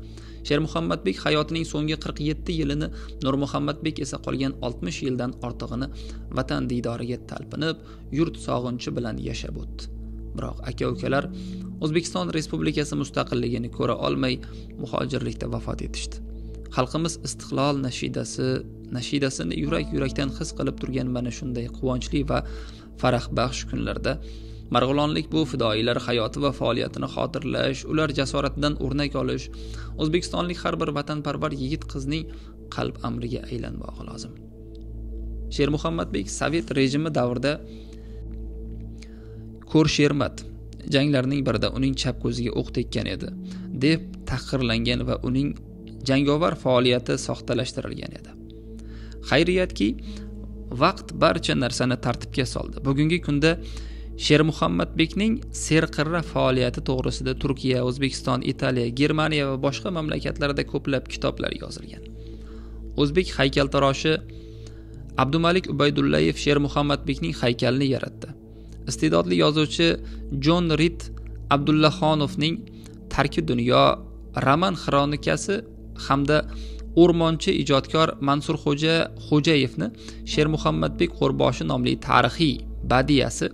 Speaker 1: Shermuhammadbek hayotining so'nggi 47 yilini, Nurmuhammadbek esa qolgan 60 yildan ortig'ini vatan diydoriga talpinib, yurt sog'inchi bilan yashab o'tdi. Biroq aka-ukalar O'zbekiston Respublikasi mustaqilligini ko'ra olmay muhojirlikda vafot etishdi. Xalqimiz istiqlol nashidasini yurak-yurakdan his qilib turgan mana shunday quvonchli va farahbaxsh kunlarda Marg'ilonlik bu fidoyilar hayoti va faoliyatini xotirlash, ular jasoratidan o'rnak olish, O'zbekistonlik har bir vatanparvar yigit qizning qalb amriga aylanmog'i lozim. Shermuhammadbek Sovet rejimi davrida Ko'rshermat janglarning birida uning chap ko'ziga o'q tekkan edi, deb tahqirlangan va uning jangovar faoliyati soxtalashtirilgan edi. Xayriyatki, vaqt barcha narsani tartibga soldi. Bugungi kunda Shermuhammadbekning serqirra faoliyati to'g'risida Turkiya, O'zbekiston, Italiya, Germaniya va boshqa mamlakatlarda ko'plab kitoblar yozilgan. O'zbek haykaltaroshi Abdumalik Ubaydullayev Shermuhammadbekning haykalini yaratdi. Iste'dodli yozuvchi Jon Rid Abdullaxonovning Tarki dunyo roman xronikasi hamda o'rmonchi ijodkor Mansurxo'ja Xo'jayevni Shermuhammadbek Qo'rboshi nomli tarixiy badiyasi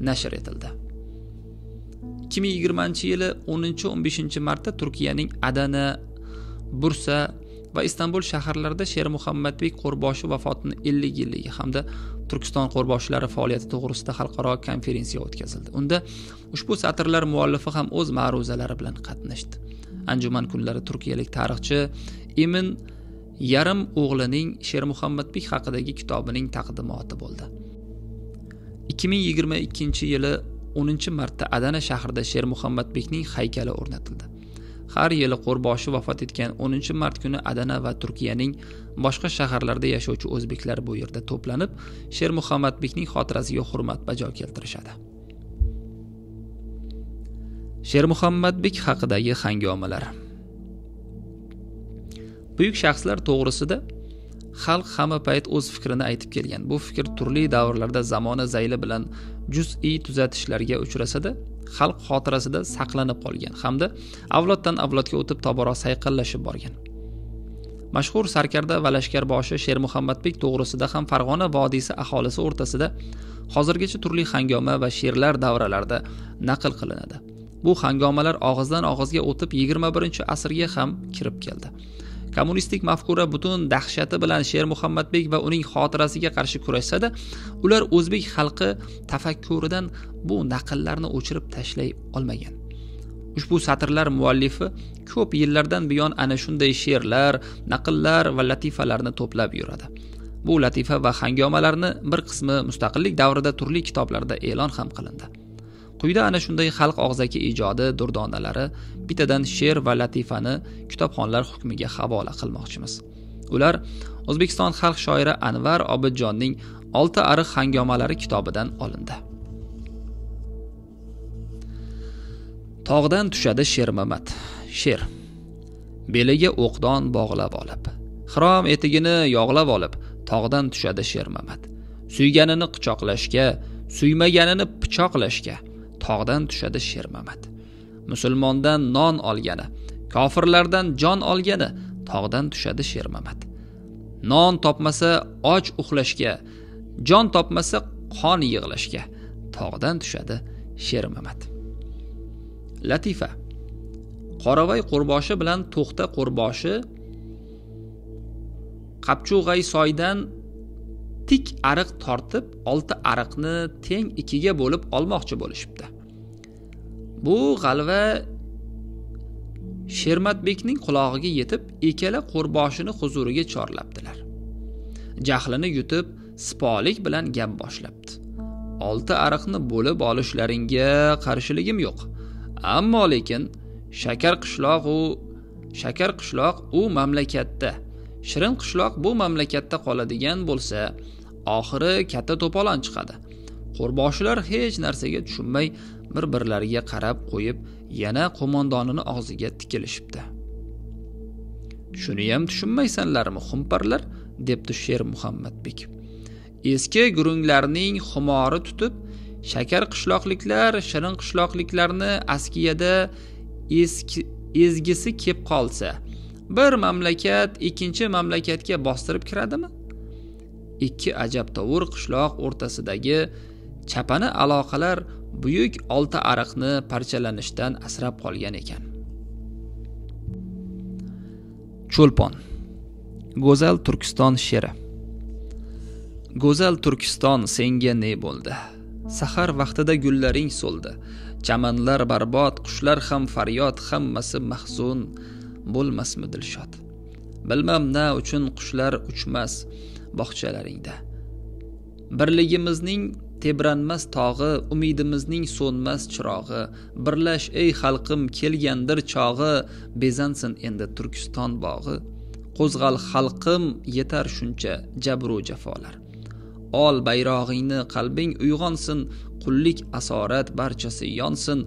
Speaker 1: nashr etildi. 2020-yili 10-15 martda Turkiyaning Adana, Bursa va Istanbul shaharlarida Shermuhammadbek Qo'rboshi vafotining 50 yilligi hamda Turkiston Qo'rboshilari faoliyati to'g'risida xalqaro konferensiya o'tkazildi. Unda ushbu satrlar muallifi ham o'z ma'ruzalari bilan qatnashdi. Anjuman kunlari turkiyalik tarixchi Emin Yarim o'g'lining Shermuhammadbek haqidagi kitobining taqdimoti bo'ldi. 2022-yili 10-martda Adana shahrida Shermuhammadbekning haykali o'rnatildi. Har yili Qo'rboshi vafot etgan 10-mart kuni Adana va Turkiyaning boshqa shaharlarida yashovchi o'zbeklar bu yerda to'planib, Shermuhammadbekning xotirasiga hurmat bajo keltirishadi. Shermuhammadbek haqidagi hangomalar. Buyuk shaxslar to'g'risida xalq hamma payt o'z fikrini aytib kelgan. Bu fikr turli davrlarda zamona zayli bilan juz'iy tuzatishlarga uchrasa-da, xalq xotirasida saqlanib qolgan hamda avloddan avlodga o'tib tobora sayqallashib borgan. Mashhur sarkarda va lashkarboshi Shermuhammadbek to'g'risida ham Farg'ona vodiysi aholisi o'rtasida hozirgacha turli hangoma va she'rlar davralarida naql qilinadi. Bu hangomalar og'izdan og'izga o'tib 21-asrga ham kirib keldi. Kommunistik mafkura butun dahshati bilan Shermuhammadbek va uning xotirasiga qarshi kurashsa-da, ular o'zbek xalqi tafakkuridan bu naqllarni o'chirib tashlay olmagan. Ushbu satrlar muallifi ko'p yillardan buyon ana shunday she'rlar, naqllar va latifalarni to'plab yuradi. Bu latifa va hangomalarni bir qismi mustaqillik davrida turli kitoblarda e'lon ham qilindi. Quyida ana shunday xalq og'zaki ijodi durdonalari bitadan she'r va latifani kitobxonlar hukmiga havola qilmoqchimiz. Ular O'zbekiston xalq shoiri Anvar Obidjonning 6 ariq hangomalari kitobidan olindi. Tog'dan tushadi Shermamat. She'r. Beliga o'qdon bog'lab olib, xirom etigini yog'lab olib, tog'dan tushadi Shermamat. Suyganini quchoqlashga, suymaganini pichoqlashga tog'dan tushadi Shermamat. Musulmondan non olgani, kofirlardan jon olgani tog'dan tushadi Shermamat. Non topmasa och uxlashga, jon topmasa qon yig'lashga tog'dan tushadi Shermamat. Latifa. Qorovay Qo'rboshi bilan To'xta Qo'rboshi Qapchug'ay soydan tik ariq tortib 6 ariqni teng 2ga bo'lib olmoqchi bo'lishibdi. Bu g'alva Shermatbekning qulog'iga yetib, ikkala Qo'rboshini huzuriga chorlabdilar. Jahlini yutib, sipolik bilan gap boshlabdi. 6 ariqni bo'lib olishlaringga qarshiligim yo'q. Ammo lekin Shakar qishloq u mamlakatda Shirin qishloq bu mamlakatda qoladigan bo'lsa, oxiri katta to'polon chiqadi. Qo'rboshilar hech narsaga tushunmay bir-birlariga qarab qo'yib, yana qo'mondonini og'ziga tikilishibdi. Shuni ham tushunmaysanlarmi, xumparlar, debdi Sher Muhammadbek. Eski gurunglarning xumori tutib, shakar qishloqliklar shirin qishloqliklarni askiyada ezgisi kep qolsa, bir mamlakat ikkinchi mamlakatga bostirib kiradimi? Ikki ajabtovur qishloq o'rtasidagi chapani aloqalar buyuk olti ariqni parchalanishdan asrab qolgan ekan. Cho'lpon. Go'zal Turkiston she'ri. Go'zal Turkiston, senga ne bo'ldi? Sahar vaqtida gullaring so'ldi. Chamanlar barbod, qushlar ham faryod, hammasi mahzun, bo'lmasmi dilshod? Bilmam na uchun qushlar uchmas bog'chalaringda. Birligimizning tebranmas tog'i, umidimizning so'nmas chirog'i. Birlash ey xalqim, kelgandir chog'i, bezansin endi Turkiston bog'i. Qo'zg'al xalqim, yetar shuncha jabru jafolar. Ol bayrog'ingni, qalbing uyg'onsin, qullik asorat barchasi yonsin.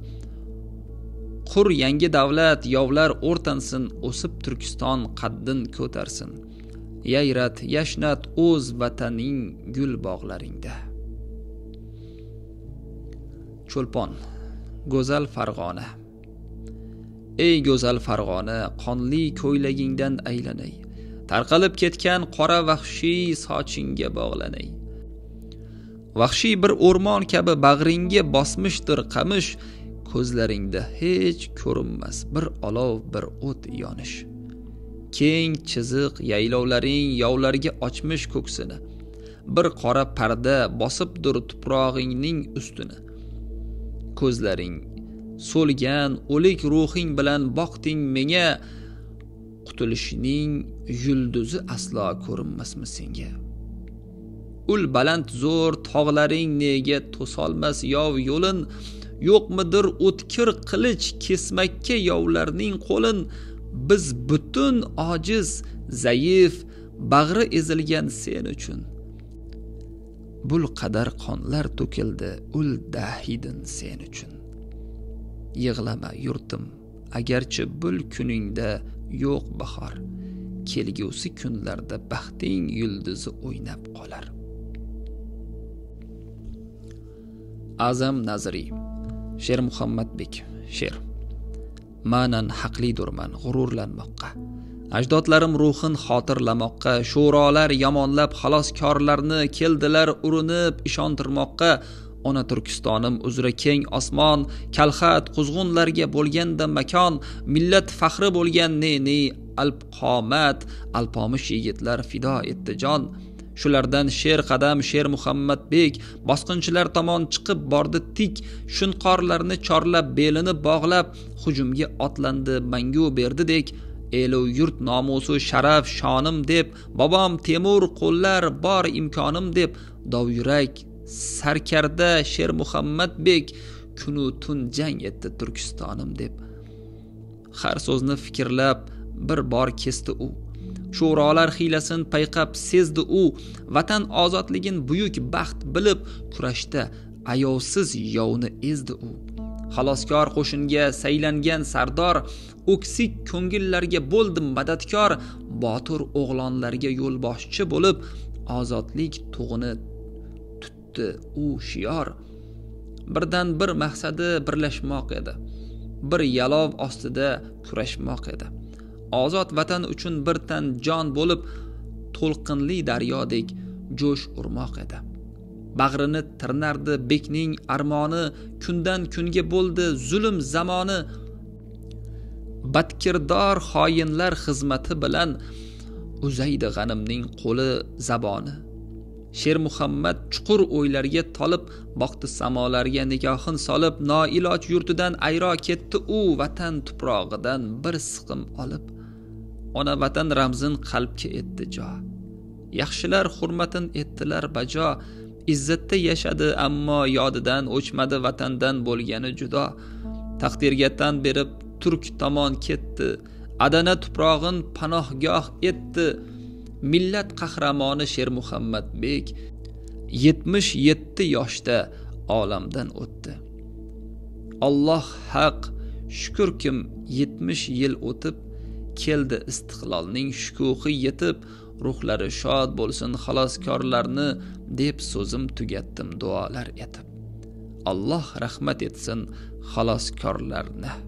Speaker 1: Qur yangi davlat, yovlar o'rtansin, o'sib Turkiston qaddin ko'tarsin. Yayrat, yashnat o'z vataning gul bog'laringda. Cho'lpon. Go'zal Farg'ona. Ey go'zal Farg'ona, qonli ko'ylagingdan aylanay. Tarqalib ketgan qora vahshiy sochingga bog'lanay. Vahshiy bir o'rmon kabi bag'ringga bosmishdir qamish, ko'zlaringda hech ko'rinmas bir olov, bir o't yonish. Keng chiziq yaylovlaring yovlarga ochmish ko'ksini. Bir qora parda bosibdir tuprog'ingning ustini. Ko'zlaring so'lgan o'lik ruhing bilan boqding menga, qutulishning yulduzi aslo ko'rinmasmi senga? Ul baland zo'r tog'laring nega to'solmas yov yo'lin? Yo'qmidir o'tkir qilich kesmakka yovlarning qo'lin? Biz butun ojiz, zaif, bag'ri ezilgan sen uchun. Bul qadar qonlar to'kildi ul dahidin sen uchun. Yig'lama yurtim, agarchi bul kuningda yo'q bahor, kelgusi kunlarda baxting yulduzi o'ynab qolar. Azam Naziri. Sher Muhammadbek. She'r. Ma'nan haqlidurman g'ururlanmoqqa. Ajdodlarim ruhin xotirlamoqqa, sho'rolar yomonlab xaloskorlarni keldilar urinib ishontirmoqqa. Ona Turkistonim uzra keng osmon, kalxat quzg'unlarga bo'lganda makon, millat faxri bo'lgan ne alp qomat, alpomish yigitlar fido etdi jon. Shulardan sher qadam Sher Muhammadbek bosqinchilar tomon chiqib bordi tik, shunqorlarni chorlab belini bog'lab hujumga otlandi mangu berdidek. Elu yurt nomusi sharaf shonim deb, bobom Temur qo'llar bor imkonim deb, dovyurak sarkarda Sher Muhammadbek kunu tun jang etdi Turkistonim deb. Har so'zni fikrlab bir bor kesdi u. Sho'rolar hiylasin payqab sezdi u. Vatan ozodligin buyuk baxt bilib kurashda ayovsiz yovni ezdi u. Xaloskor qo'shinga saylangan sardor, o'ksik ko'ngillarga bo'ldi madadkor. Botir o'g'lonlarga yo'lboshchi bo'lib ozodlik tug'ini tutdi u shiyor. Birdan bir maqsadi birlashmoq edi, bir yalov ostida kurashmoq edi. Ozod vatan uchun bir tan jon bo'lib to'lqinli daryodek jo'sh urmoq edi. Bag'rini tirnardi bekning armoni, kundan kunga bo'ldi zulm zamoni. Badkirdor xoinlar xizmati bilan uzaydi g'animning qo'li zaboni. Sher Muhammad chuqur o'ylarga tolib boqdi samolarga nigohin solib, noiloj yurtidan ayro ketdi u vatan tuprog'idan bir siqim olib. Ona vatan ramzin qalbga etdi jo. Yaxshilar hurmatin etdilar bajo. Izzatda yashadi ammo yodidan o'chmadi vatandan bo'lgani judo. Taqdirga tan berib turk tomon ketdi. Adana tuprog'in panohgoh etdi. millat qahramoni Shermuhammadbek 77 yoshda olamdan o'tdi. Alloh haq, shukrkim 70 yil o'tib keldi istiqlolning shukuhi yetib, ruhlari shod bo'lsin xaloskorlarni deb so'zim tugatdim duolar etib. Alloh rahmat etsin xaloskorlarni.